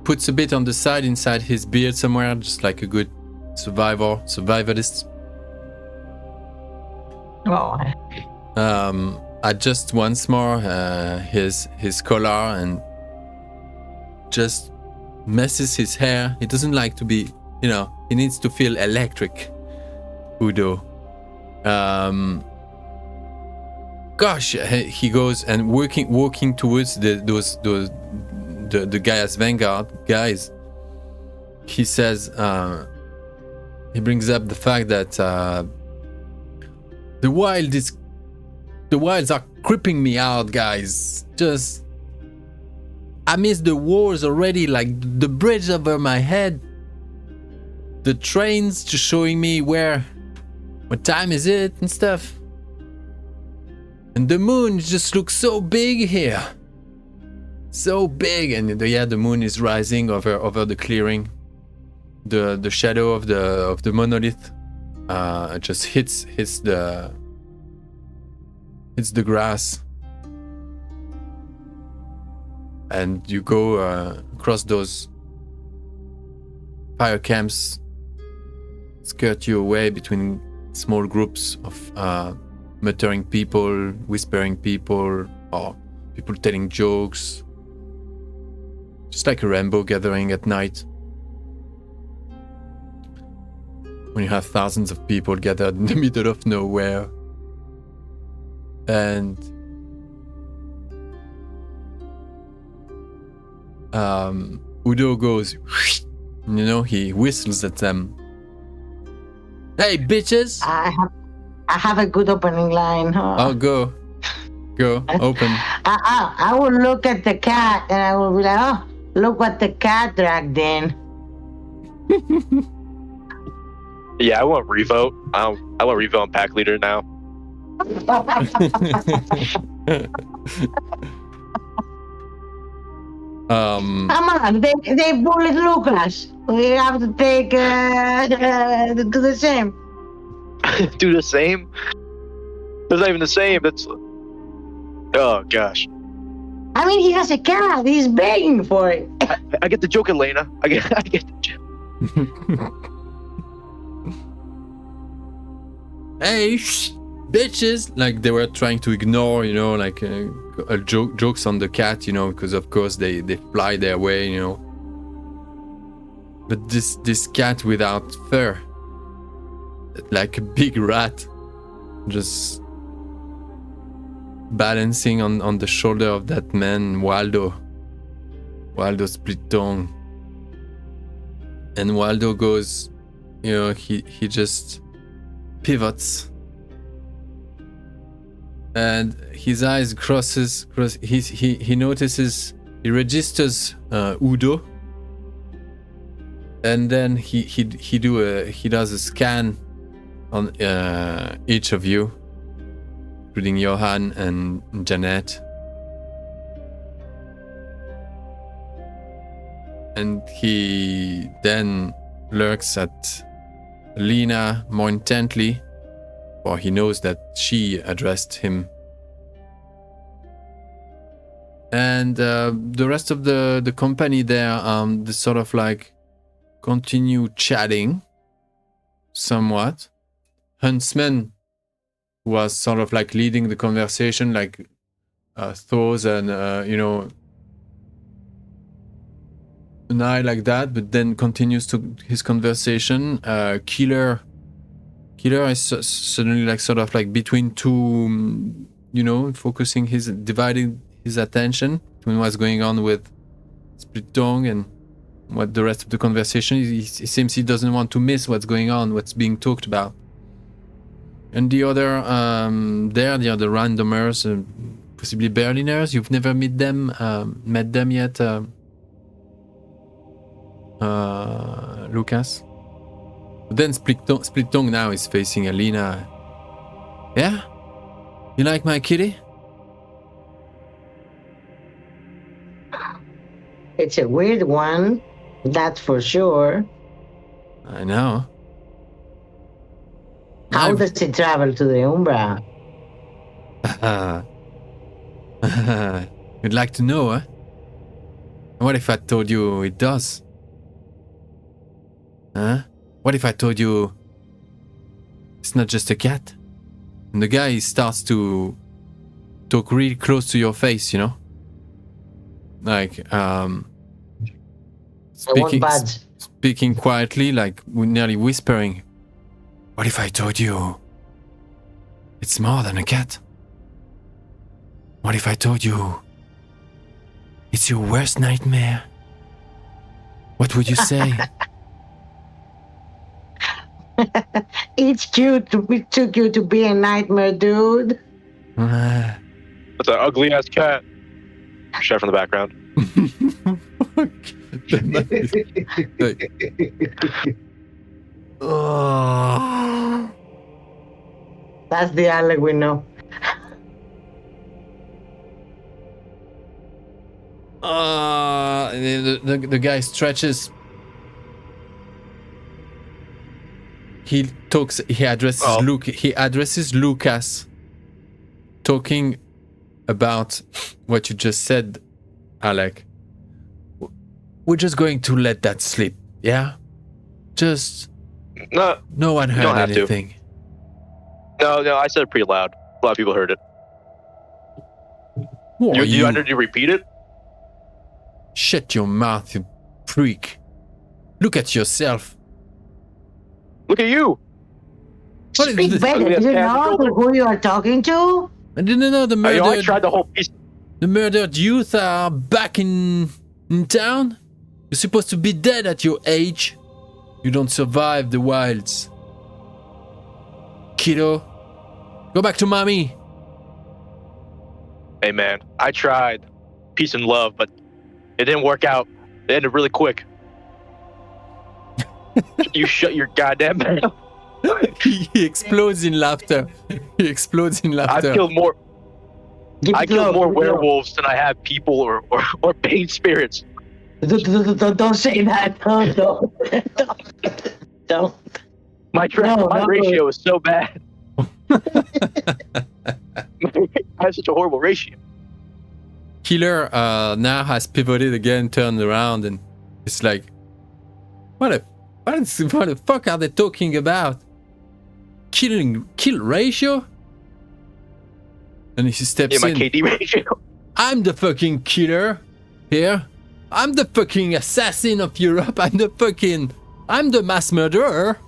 Speaker 1: puts a bit on the side inside his beard somewhere, just like a good survivalist.
Speaker 2: Oh,
Speaker 1: Adjust once more his collar and just messes his hair. He doesn't like to be, he needs to feel electric. Udo. Gosh, he goes and walking towards the Gaia's Vanguard guys. He says, he brings up the fact that the wilds are creeping me out, guys. I miss the wars already, like the bridge over my head, the trains just showing me what time is it and stuff. And the moon just looks so big here. So big, and the moon is rising over the clearing. The shadow of the monolith just hits the grass. And you go across those fire camps, skirt your way between small groups of muttering people, whispering people, or people telling jokes. Just like a rainbow gathering at night. When you have thousands of people gathered in the middle of nowhere, And Udo goes, you know, he whistles at them. Hey, bitches!
Speaker 2: I have a good opening line. Huh?
Speaker 1: Oh, go, open.
Speaker 2: I will look at the cat and I will be like, oh, look what the cat dragged in.
Speaker 4: Yeah, I want revote. I want revote and pack leader now.
Speaker 2: Come on, they bullied Lucas. We have to take do the same.
Speaker 4: Do the same? That's not even the same. That's. Oh gosh.
Speaker 2: I mean, he has a cat. He's begging for it.
Speaker 4: I get the joke, Elena. I get the joke.
Speaker 1: Hey, bitches! Like they were trying to ignore, you know, like jokes on the cat, you know, because of course they fly their way, you know. But this cat without fur, like a big rat, just balancing on the shoulder of that man, Waldo split tongue. And Waldo goes, you know, he just pivots. And his eyes crosses, he notices, he registers Udo. And then he does a scan on each of you, including Johan and Janet. And he then lurks at Lena more intently, for he knows that she addressed him. And the rest of the company there, they sort of like continue chatting somewhat. Huntsman was sort of like leading the conversation, like throws and you know, an eye like that, but then continues to his conversation. Killer is suddenly like sort of like between two, you know, dividing his attention between what's going on with Split Tongue and what the rest of the conversation is. It seems he doesn't want to miss what's going on, what's being talked about. And the other the other randomers, possibly Berliners, you've never met them yet, Lucas. But then Split Tongue now is facing Alina. Yeah? You like my kitty?
Speaker 2: It's a weird one, that's for sure.
Speaker 1: I know.
Speaker 2: How does it travel to the Umbra?
Speaker 1: You'd like to know, huh? What if I told you it does? Huh? What if I told you it's not just a cat? And the guy starts to talk really close to your face, you know? Like, speaking quietly, like nearly whispering. What if I told you it's more than a cat? What if I told you it's your worst nightmare? What would you say?
Speaker 2: It's cute. It took you to be a nightmare, dude.
Speaker 4: That's an ugly ass cat. Shot from the background.
Speaker 2: That's the Alec we know.
Speaker 1: The guy stretches. He talks. He addresses Luke. He addresses Lucas, talking about what you just said, Alec. We're just going to let that slip, yeah? Just no one heard anything.
Speaker 4: No, I said it pretty loud. A lot of people heard it. Did you repeat it?
Speaker 1: Shut your mouth, you freak. Look at yourself.
Speaker 4: Look at you.
Speaker 2: Speak better. Do you know who you are talking to?
Speaker 1: I didn't know the
Speaker 4: I
Speaker 1: murdered,
Speaker 4: tried the whole piece.
Speaker 1: the murdered youth are back in town. You're supposed to be dead at your age. You don't survive the wilds. Kiddo, go back to mommy.
Speaker 4: Hey man, I tried peace and love, but it didn't work out. It ended really quick. You shut your goddamn mouth.
Speaker 1: He explodes in laughter. He explodes in laughter.
Speaker 4: I've killed more.
Speaker 2: Give
Speaker 4: I
Speaker 2: it
Speaker 4: killed
Speaker 2: love,
Speaker 4: more
Speaker 2: give it love.
Speaker 4: werewolves than I have people or pain spirits.
Speaker 2: Don't say that. Don't.
Speaker 4: My
Speaker 2: No.
Speaker 4: ratio is so bad. I have such a horrible ratio.
Speaker 1: Killer now has pivoted again, turned around, and it's like, what the fuck are they talking about? Kill ratio? And he steps
Speaker 4: Yeah, my
Speaker 1: in.
Speaker 4: KD ratio.
Speaker 1: I'm the fucking killer here. I'm the fucking assassin of Europe. I'm the mass murderer.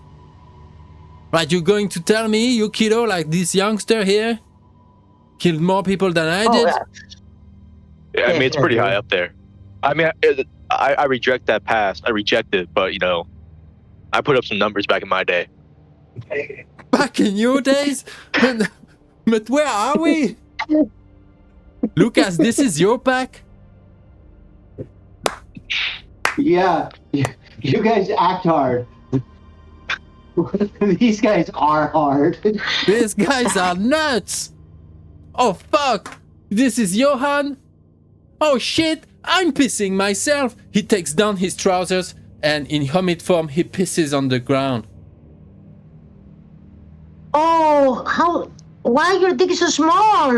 Speaker 1: Right, you're going to tell me, you kiddo, like this youngster here, killed more people than I did?
Speaker 4: Yeah, I mean, it's pretty high up there. I mean, I reject that past. I reject it, but, you know, I put up some numbers back in my day.
Speaker 1: Back in your days? But where are we? Lucas, this is your pack?
Speaker 3: Yeah, you guys act hard. These guys are hard.
Speaker 1: These guys are nuts! Oh fuck! This is Johan? Oh shit! I'm pissing myself! He takes down his trousers and in hermit form he pisses on the ground.
Speaker 2: Oh, why your dick is so small?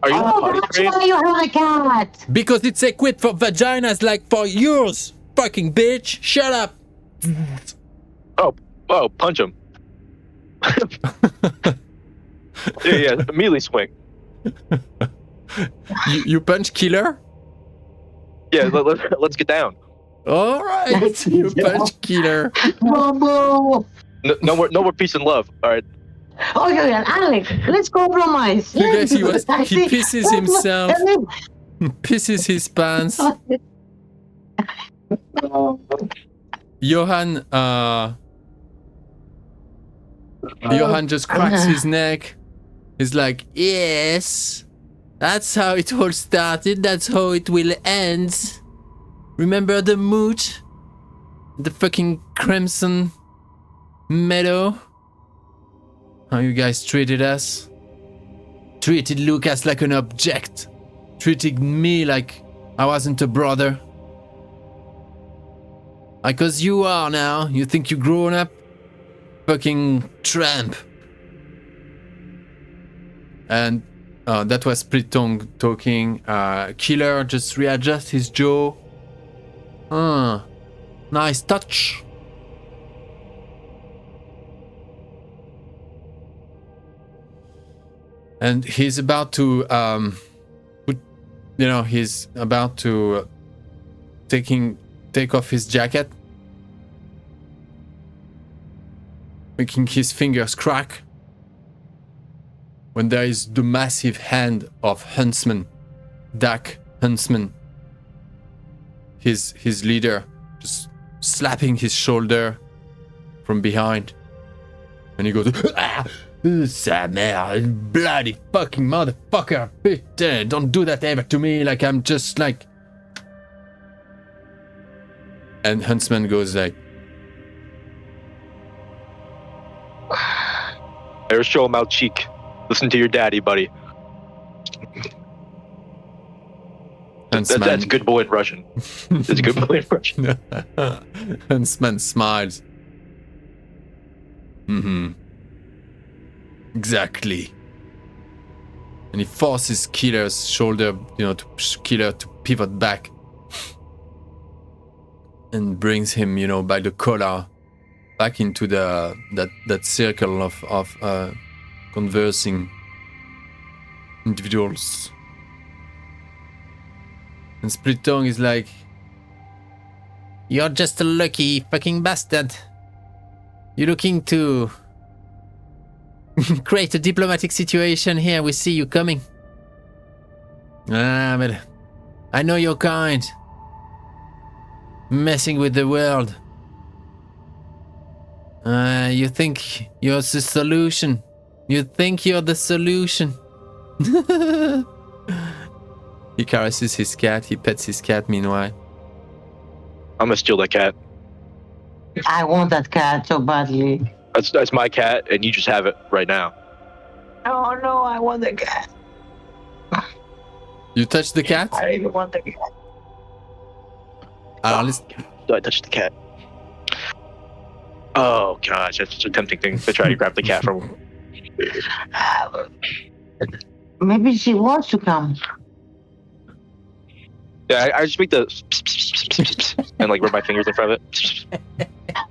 Speaker 4: Are you
Speaker 2: Oh,
Speaker 4: potty
Speaker 2: that's
Speaker 4: trained?
Speaker 2: why you have a cat.
Speaker 1: Because it's equipped for vaginas like for yours! Fucking bitch! Shut up!
Speaker 4: Oh, punch him. yeah, immediately swing.
Speaker 1: You punch Killer?
Speaker 4: Yeah, let's get down.
Speaker 1: Alright, you punch Killer.
Speaker 2: Bobo.
Speaker 4: No more peace and love. All right.
Speaker 2: Okay, Alex, let's compromise.
Speaker 1: You guys, he
Speaker 2: I
Speaker 1: pisses
Speaker 2: see.
Speaker 1: himself, pisses his pants. Johan, Johan just cracks his neck. He's like, yes, that's how it all started. That's how it will end. Remember the moot? The fucking crimson meadow? How you guys treated us? Treated Lucas like an object. Treated me like I wasn't a brother. Because you are now. You think you grown up? Fucking tramp. And that was Split Tongue talking. Killer just readjusts his jaw. Nice touch. And he's about to he's about to take off his jacket, making his fingers crack, when there is the massive hand of Huntsman, Dak Huntsman, his leader, just slapping his shoulder from behind, and he goes, ah! Sa mère, bloody fucking motherfucker! Putain, don't do that ever to me, like I'm just like... And Huntsman goes like...
Speaker 4: There's show him out cheek. Listen to your daddy, buddy.
Speaker 1: Huntsman...
Speaker 4: That's good boy in Russian. That's a good boy in Russian.
Speaker 1: Huntsman smiles. Mm-hmm. Exactly. And he forces Killer's shoulder, to Killer to pivot back. And brings him, by the collar back into that circle of conversing individuals. And Split Tongue is like, you're just a lucky fucking bastard. You're looking to Create a diplomatic situation here. We see you coming. Ah, but I know your kind. Messing with the world. You think you're the solution. You think you're the solution. He caresses his cat. He pets his cat meanwhile.
Speaker 4: I'm gonna steal that cat.
Speaker 2: I want that cat so badly.
Speaker 4: That's my cat, and you just have it right now.
Speaker 2: Oh no, I want the cat.
Speaker 1: You touch the cat?
Speaker 2: I really want the cat.
Speaker 1: Let's...
Speaker 4: I touched the cat. Oh gosh, that's such a tempting thing to try to grab the cat from.
Speaker 2: Maybe she wants to come.
Speaker 4: Yeah, I just make the and like rub my fingers in front of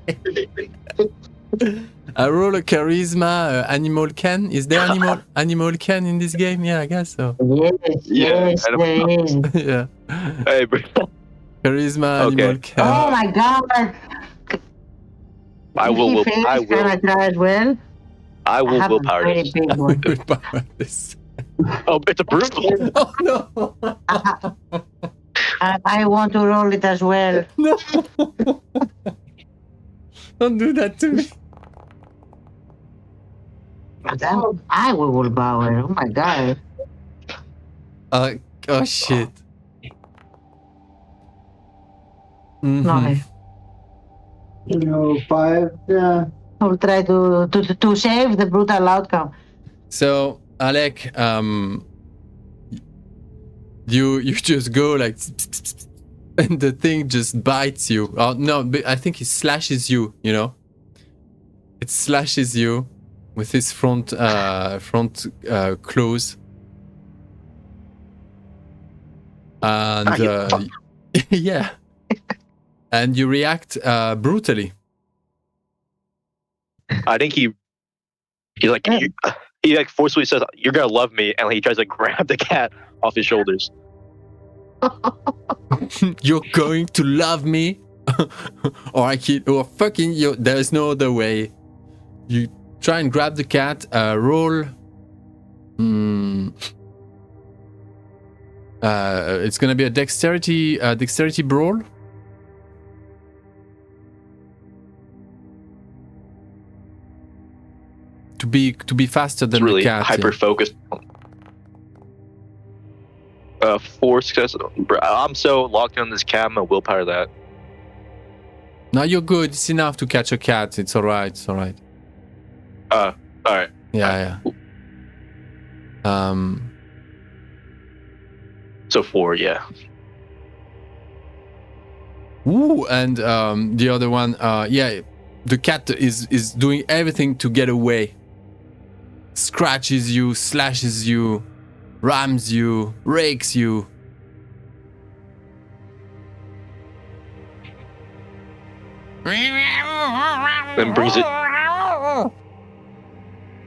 Speaker 4: it.
Speaker 1: I roll a charisma animal can. Is there animal can in this game? Yeah, I guess so.
Speaker 2: Yes, there is.
Speaker 1: Yeah.
Speaker 4: Hey, bro.
Speaker 1: Charisma
Speaker 4: Okay.
Speaker 1: animal can.
Speaker 2: Oh my god.
Speaker 4: I will.
Speaker 2: Can
Speaker 4: I
Speaker 2: I
Speaker 4: will.
Speaker 2: try as well?
Speaker 4: I will
Speaker 2: have
Speaker 4: willpower
Speaker 2: a very
Speaker 4: this.
Speaker 2: big one.
Speaker 1: Willpower this.
Speaker 4: Oh, it's a brute.
Speaker 1: Oh no!
Speaker 2: I want to roll it as well.
Speaker 1: No! Don't do that to me.
Speaker 2: I will power. Oh my god.
Speaker 1: Oh shit. Mhm.
Speaker 2: No,
Speaker 3: 5. Yeah.
Speaker 2: I'll try to save the brutal outcome.
Speaker 1: So, Alec, you just go like, and the thing just bites you. Oh no, but I think it slashes you. You know, it slashes you with his front claws, and yeah, and you react brutally.
Speaker 4: I think he like he like forcefully says, "You're gonna love me," and like, he tries to grab the cat off his shoulders.
Speaker 1: You're going to love me, or I kill, or fucking you. There is no other way. You try and grab the cat. Roll. It's gonna be a dexterity brawl. To be faster
Speaker 4: It's
Speaker 1: than
Speaker 4: really
Speaker 1: the cat.
Speaker 4: hyper focused. 4 success. I'm so locked in on this cat. I'm gonna willpower that.
Speaker 1: No, you're good. It's enough to catch a cat. It's all right. It's all right.
Speaker 4: All right.
Speaker 1: Yeah.
Speaker 4: So 4, yeah.
Speaker 1: Ooh, and the other one, yeah, the cat is doing everything to get away. Scratches you, slashes you, rams you, rakes you.
Speaker 4: Then brings it.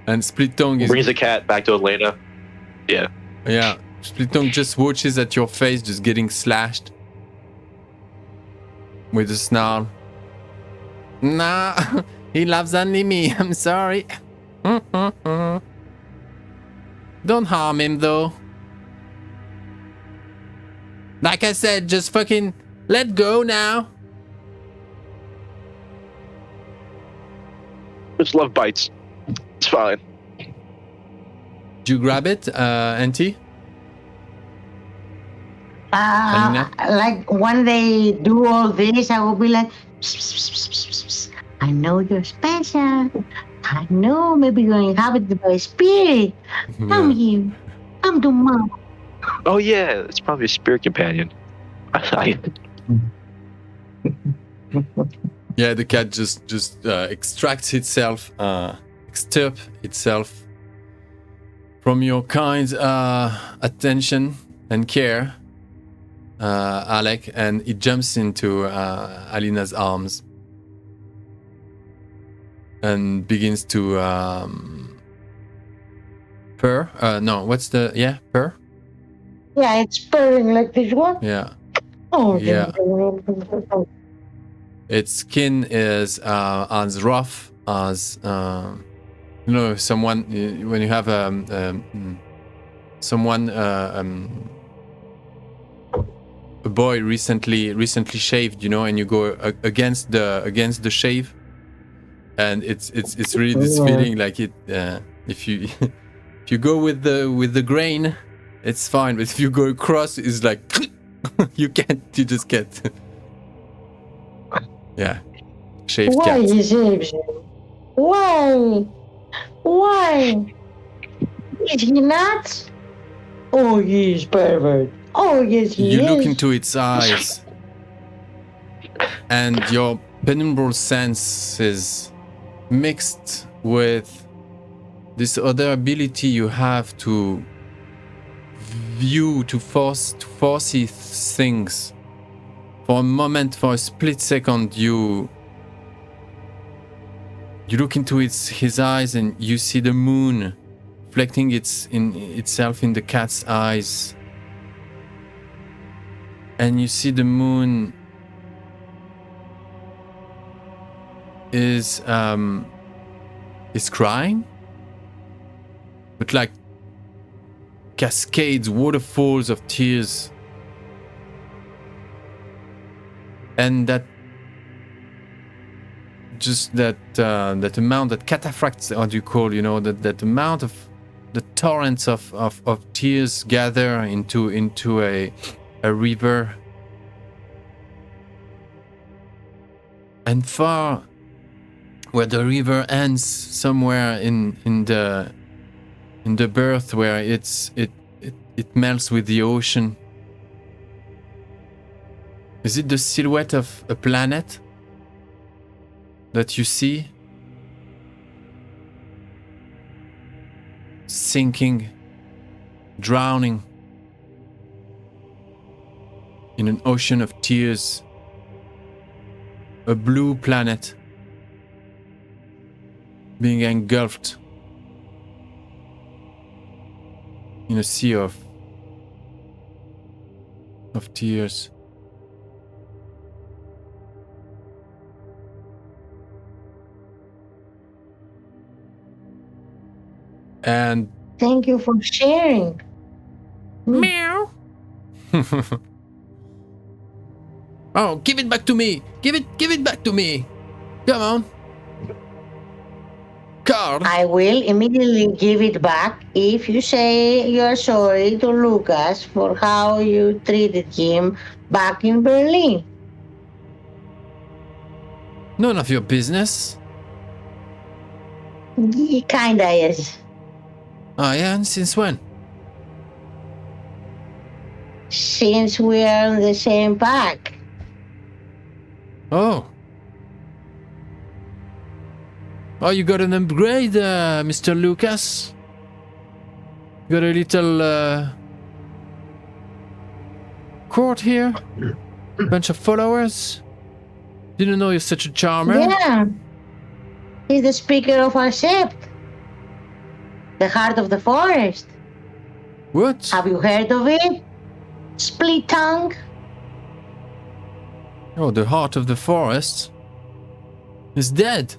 Speaker 1: And Split Tongue
Speaker 4: Brings the cat back to Elena. Yeah.
Speaker 1: Yeah, Split Tongue just watches at your face, just getting slashed with a snarl. Nah, he loves only me. I'm sorry. Don't harm him though. Like I said, just fucking let go now.
Speaker 4: Just love bites. It's fine.
Speaker 1: Did you grab it, Auntie?
Speaker 2: Like when they do all this, I will be like, psst, psst, psst, psst, psst, psst. I know you're special. I know maybe you're inhabited by a spirit. Come here. Come to mom.
Speaker 4: Oh yeah, it's probably a spirit companion.
Speaker 1: Yeah, the cat just extracts itself, extirp itself from your kind attention and care, Alec, and it jumps into Alina's arms and begins to purr. No, what's the purr?
Speaker 2: Yeah, it's purring like this one.
Speaker 1: Yeah.
Speaker 2: Oh,
Speaker 1: Yeah. Its skin is as rough as You know, someone when you have someone a boy recently shaved, you know, and you go against the shave, and it's really this feeling like it. If you if you go with the grain, it's fine, but if you go across, it's like you just can't. Yeah, shaved
Speaker 2: Why
Speaker 1: cat.
Speaker 2: he saves him? Why? Why? Is he nuts? Oh, he is pervert. Oh, yes, he
Speaker 1: You
Speaker 2: is.
Speaker 1: look into its eyes, and your penumbral sense is mixed with this other ability you have to view, to foresee things. For a moment, for a split second, you look into his eyes and you see the moon reflecting itself in the cat's eyes. And you see the moon is crying, but like cascades, waterfalls of tears. And that amount, that cataphracts, how do you call, you know, that amount of the torrents of tears gather into a river. And far where the river ends, somewhere in the birth where it melts with the ocean. Is it the silhouette of a planet that you see? Sinking, drowning in an ocean of tears. A blue planet being engulfed in a sea of tears. And
Speaker 2: Thank you for sharing.
Speaker 1: meow. Oh, give it back to me! Give it back to me! Come on, Carl.
Speaker 2: I will immediately give it back if you say you're sorry to Lucas for how you treated him back in Berlin.
Speaker 1: None of your business.
Speaker 2: He kinda is.
Speaker 1: Oh yeah, and since when?
Speaker 2: Since we are in the same pack.
Speaker 1: Oh. Oh, you got an upgrade, Mr. Lucas? You got a little court here? Bunch of followers? Didn't know you're such a charmer.
Speaker 2: Yeah. He's the speaker of our sept. The heart of the forest.
Speaker 1: What?
Speaker 2: Have you heard of it? Split tongue?
Speaker 1: Oh, the heart of the forest is dead.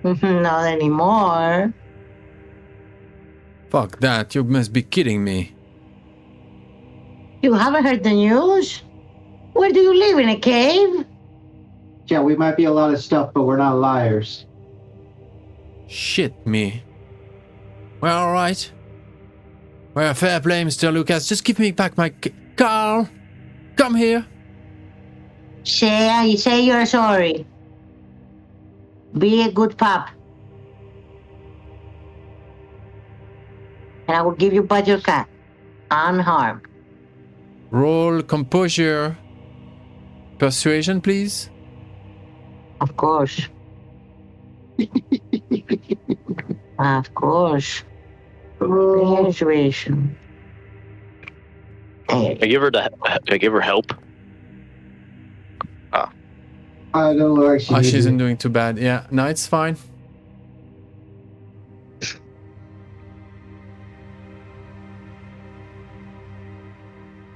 Speaker 2: Not anymore.
Speaker 1: Fuck that, you must be kidding me.
Speaker 2: You haven't heard the news? Where do you live, in a cave?
Speaker 3: Yeah, we might be a lot of stuff, but we're not liars.
Speaker 1: Shit me. Well, alright. Well, fair play, Mr. Lucas. Just give me back my Carl, come here.
Speaker 2: Say you're sorry. Be a good pup. And I will give you back your cat. Unharmed.
Speaker 1: Roll composure. Persuasion, please.
Speaker 2: Of course. Of course. Persuasion. There.
Speaker 4: I give her help.
Speaker 3: I don't know actually.
Speaker 1: Oh, she isn't doing too bad. Yeah, no, it's fine.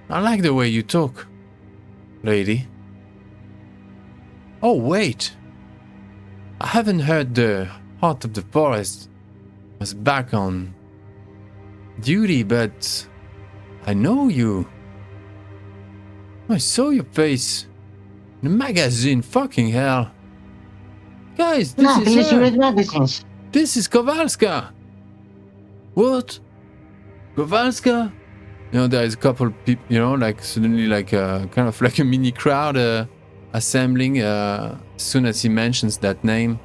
Speaker 1: I like the way you talk, lady. Oh, wait. I haven't heard the Heart of the Forest was back on duty, but I know you. I saw your face in the magazine. Fucking hell. Guys, this
Speaker 2: No,
Speaker 1: is
Speaker 2: please, you
Speaker 1: her.
Speaker 2: read magazines.
Speaker 1: This is Kowalska. What? Kowalska? You know, there is a couple people, you know, like suddenly like kind of like a mini crowd assembling as soon as he mentions that name.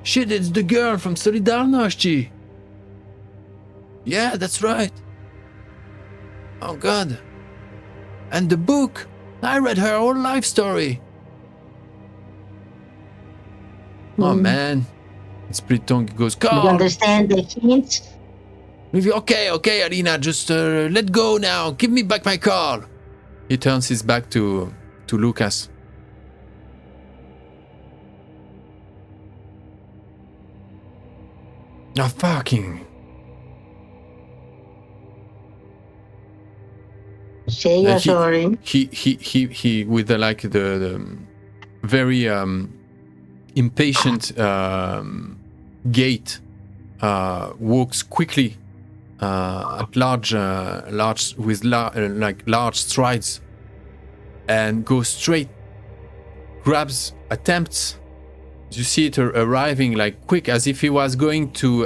Speaker 1: Shit, it's the girl from Solidarności. Yeah, that's right. Oh god. And the book. I read her whole life story. Oh man. It's pretty tongue. He goes,
Speaker 2: You
Speaker 1: Carl.
Speaker 2: understand the hints?
Speaker 1: Okay, Alina, just let go now. Give me back my car. He turns his back to Lucas. Oh, fucking.
Speaker 2: Say you're sorry.
Speaker 1: He with the very impatient gait walks quickly at large strides and goes straight, attempts. You see it arriving like quick, as if he was going to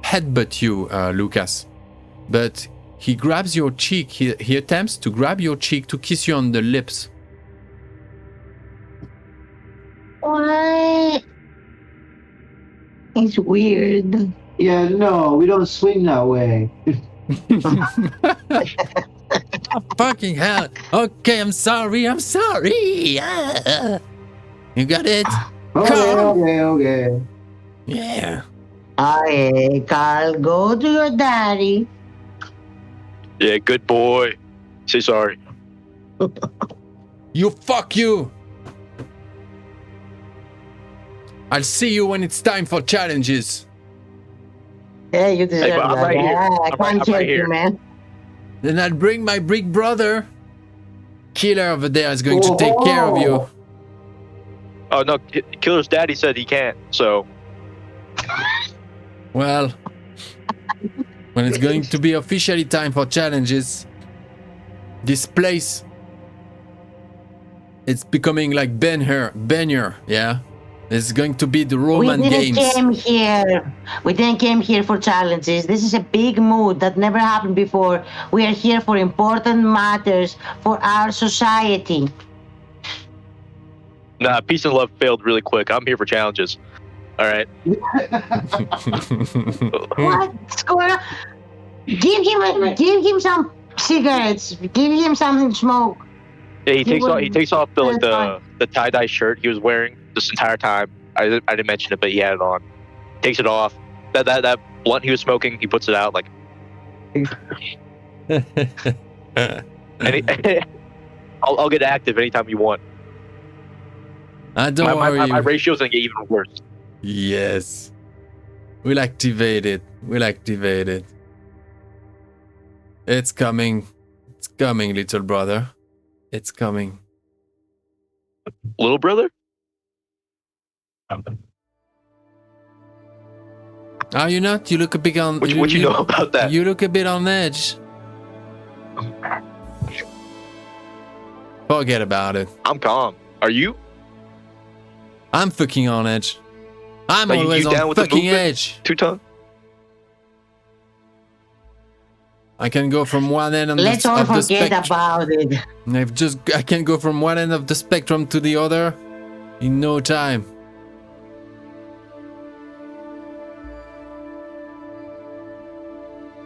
Speaker 1: headbutt you, Lucas. But he grabs your cheek. He attempts to grab your cheek to kiss you on the lips.
Speaker 2: What? It's weird.
Speaker 3: Yeah, no, we don't swing that way.
Speaker 1: Oh, fucking hell. Okay, I'm sorry. Yeah. You got it?
Speaker 3: Okay.
Speaker 1: Yeah.
Speaker 2: Hey, Carl, go to your daddy.
Speaker 4: Yeah, good boy. Say sorry.
Speaker 1: Fuck you. I'll see you when it's time for challenges.
Speaker 2: Hey, you deserve
Speaker 4: but I'm
Speaker 2: that.
Speaker 4: right here.
Speaker 2: I
Speaker 4: I'm
Speaker 2: can't
Speaker 4: right
Speaker 2: help
Speaker 4: here.
Speaker 2: you, man.
Speaker 1: Then I'll bring my big brother. Killer over there is going to take care of you.
Speaker 4: Oh no, Killer's daddy said he can't. So
Speaker 1: Well, when it's going to be officially time for challenges, this place, it's becoming like Benyer, yeah? It's going to be the Roman games.
Speaker 2: We didn't came here for challenges. This is a big mood that never happened before. We are here for important matters for our society.
Speaker 4: nah, peace and love failed really quick. I'm here for challenges. All right.
Speaker 2: What's going on? Give him some cigarettes. Give him something to smoke.
Speaker 4: Yeah, he takes off the like
Speaker 2: That's
Speaker 4: the tie-dye shirt he was wearing this entire time. I didn't mention it, but he had it on. Takes it off. That blunt he was smoking, he puts it out like. I'll get active anytime you want.
Speaker 1: Don't worry.
Speaker 4: My ratio's gonna get even worse.
Speaker 1: Yes. We'll activate it. It's coming. It's coming, little brother. It's coming.
Speaker 4: Little brother?
Speaker 1: Are you not? You look a bit on.
Speaker 4: What you know about that?
Speaker 1: You look a bit on edge. Forget about it.
Speaker 4: I'm calm. Are you?
Speaker 1: I'm fucking on edge. I'm
Speaker 4: Are you
Speaker 1: always
Speaker 4: down
Speaker 1: on
Speaker 4: with the
Speaker 1: fucking
Speaker 4: movement?
Speaker 1: edge.
Speaker 4: Two-tongue?
Speaker 1: I can go from one end of
Speaker 2: Let's all
Speaker 1: the
Speaker 2: forget
Speaker 1: spectrum.
Speaker 2: about it.
Speaker 1: I can go from one end of the spectrum to the other in no time.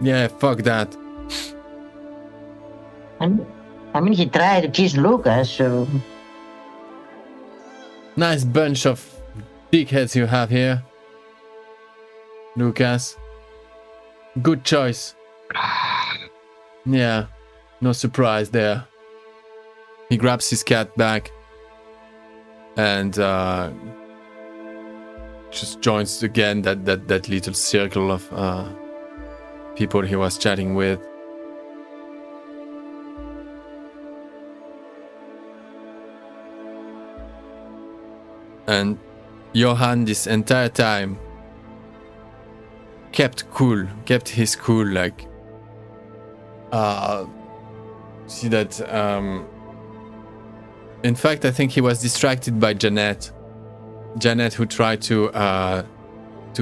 Speaker 1: Yeah, fuck that.
Speaker 2: I mean, he tried to kiss Lucas, so...
Speaker 1: Nice bunch of dickheads you have here, Lucas. Good choice. Yeah, no surprise there. He grabs his cat back and just joins again that little circle of people he was chatting with. And Johan this entire time kept his cool, like see that in fact I think he was distracted by Janet who tried to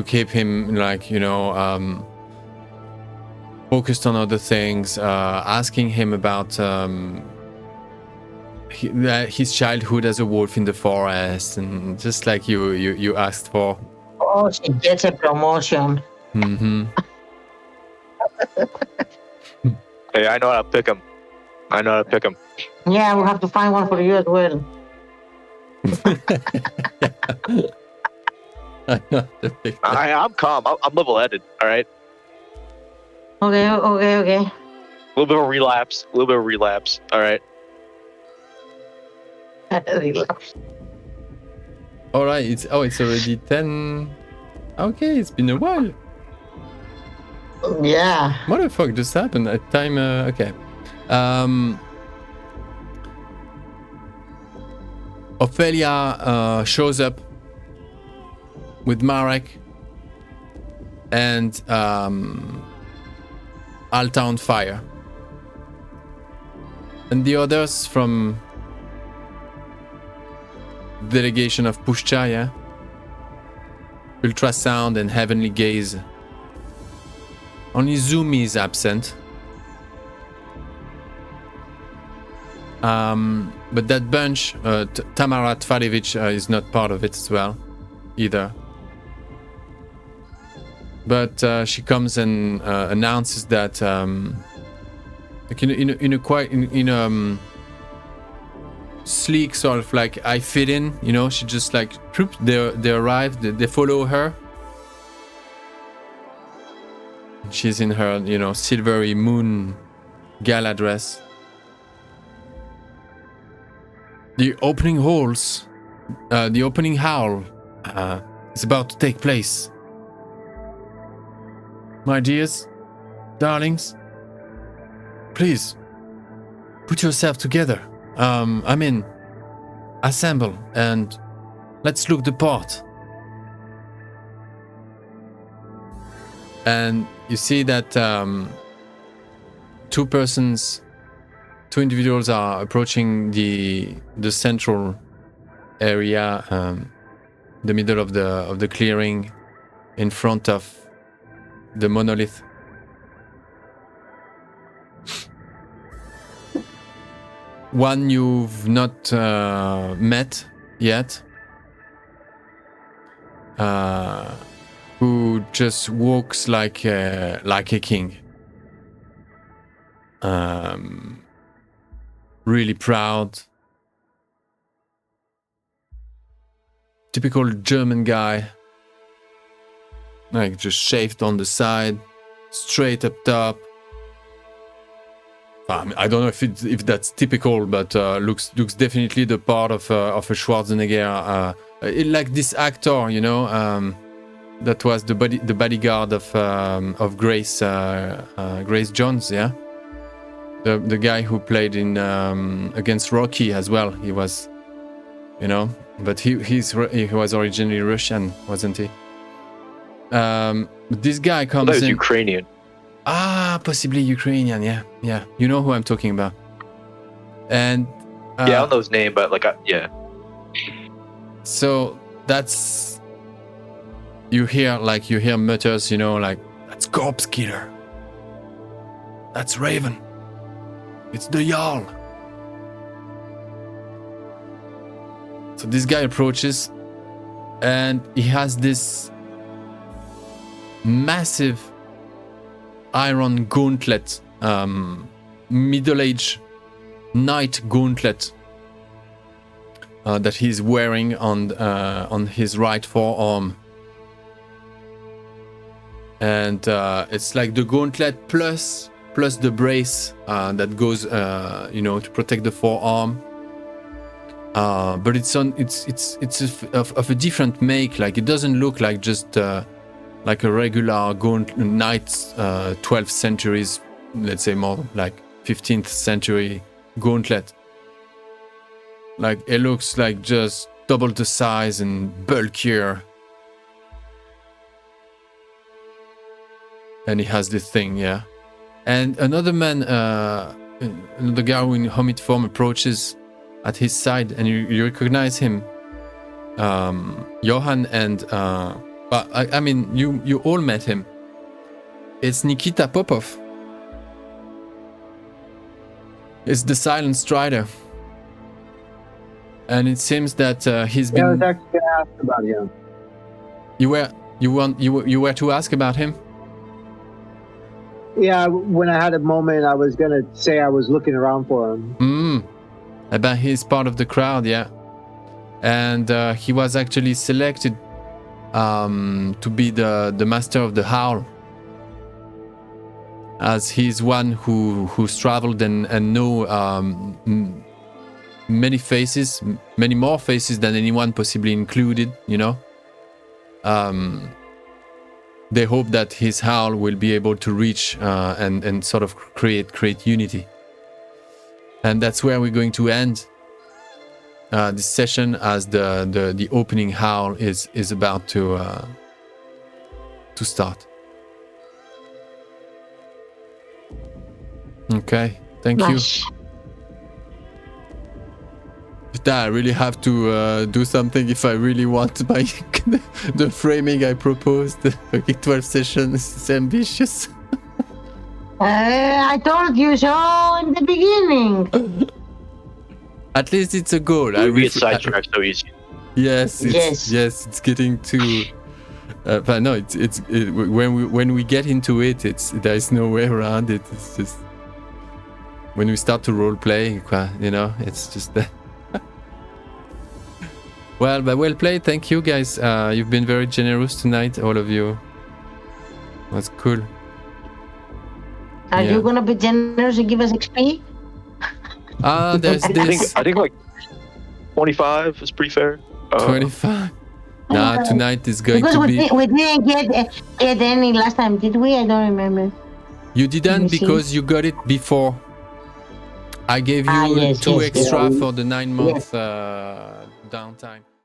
Speaker 1: keep him, like, you know, focused on other things, asking him about his childhood as a wolf in the forest, and just like you asked for.
Speaker 2: Oh, she gets a promotion.
Speaker 1: Mm-hmm.
Speaker 4: Hey, I know how to pick him.
Speaker 2: Yeah, we'll have to find one for you as well.
Speaker 4: I'm calm. I'm level-headed. All right.
Speaker 2: Okay.
Speaker 4: A little bit of relapse. All right.
Speaker 1: All right. It's already 10. Okay, it's been a while.
Speaker 2: Yeah.
Speaker 1: What the fuck just happened? Time. Okay. Ophelia shows up with Marek and Alta on fire, and the others from delegation of Pushcha, yeah? Ultrasound and Heavenly Gaze. Only Zumi is absent. But that bunch, Tamara Tvalevich is not part of it as well, either. But she comes and announces that, like in a sleek sort of like I fit in, you know. She just like they arrive, they follow her. She's in her, you know, silvery moon gala dress. The opening howl is about to take place. My dears, darlings, please put yourself together. Assemble and let's look the part. And you see that two individuals are approaching the central area, the middle of the clearing, in front of the monolith. One you've not met yet, who just walks like a king. Really proud. Typical German guy. Like just shaved on the side, straight up top. I don't know if that's typical, but looks definitely the part of a Schwarzenegger. Like this actor, you know, that was the bodyguard of Grace Jones, yeah. The guy who played in against Rocky as well. He was, you know, but he was originally Russian, wasn't he? This guy comes in.
Speaker 4: That was Ukrainian.
Speaker 1: Possibly Ukrainian, yeah. You know who I'm talking about. And
Speaker 4: yeah, I don't know his name, but yeah.
Speaker 1: So that's you hear mutters, you know, like that's Corpse Killer. That's Raven. It's the Jarl. So this guy approaches, and he has this massive iron gauntlet, middle-aged knight gauntlet that he's wearing on his right forearm, and it's like the gauntlet plus the brace that goes, you know, to protect the forearm. But it's of a different make. Like it doesn't look like just like a regular knight, 12th centuries, let's say more like 15th century gauntlet. Like it looks like just double the size and bulkier. And he has this thing, yeah. And another man, the Garou in hermit form approaches at his side, and you recognize him, Johan, and I mean, you all met him. It's Nikita Popov. It's the Silent Strider, and it seems that he's been.
Speaker 6: I was actually going to ask about him.
Speaker 1: You were to ask about him.
Speaker 6: Yeah, when I had a moment, I was going to say I was looking around for him.
Speaker 1: About he's part of the crowd, yeah. And he was actually selected to be the master of the Howl, as he's one who's traveled and know many faces, many more faces than anyone possibly included, you know. They hope that his Howl will be able to reach and sort of create unity. And that's where we're going to end this session, as the opening Howl is about to start. Okay, thank you. But I really have to do something if I really want my the framing I proposed. 12 sessions is ambitious.
Speaker 2: I told you so in the beginning.
Speaker 1: At least it's a goal.
Speaker 4: We get sidetracked so easy.
Speaker 1: Yes, it's getting too. But no, when we get into it, there's no way around it. It's just when we start to role play, you know, it's just that. Well, but well played. Thank you, guys. You've been very generous tonight, all of you. That's cool.
Speaker 2: Are you gonna be generous and give us XP?
Speaker 1: There's this.
Speaker 4: I think like 25 is pretty fair.
Speaker 1: 25. Nah, tonight is going
Speaker 2: because
Speaker 1: to be.
Speaker 2: We didn't get any last time, did we? I don't remember.
Speaker 1: You didn't because you got it before. I gave you 2 extra for the 9 month downtime.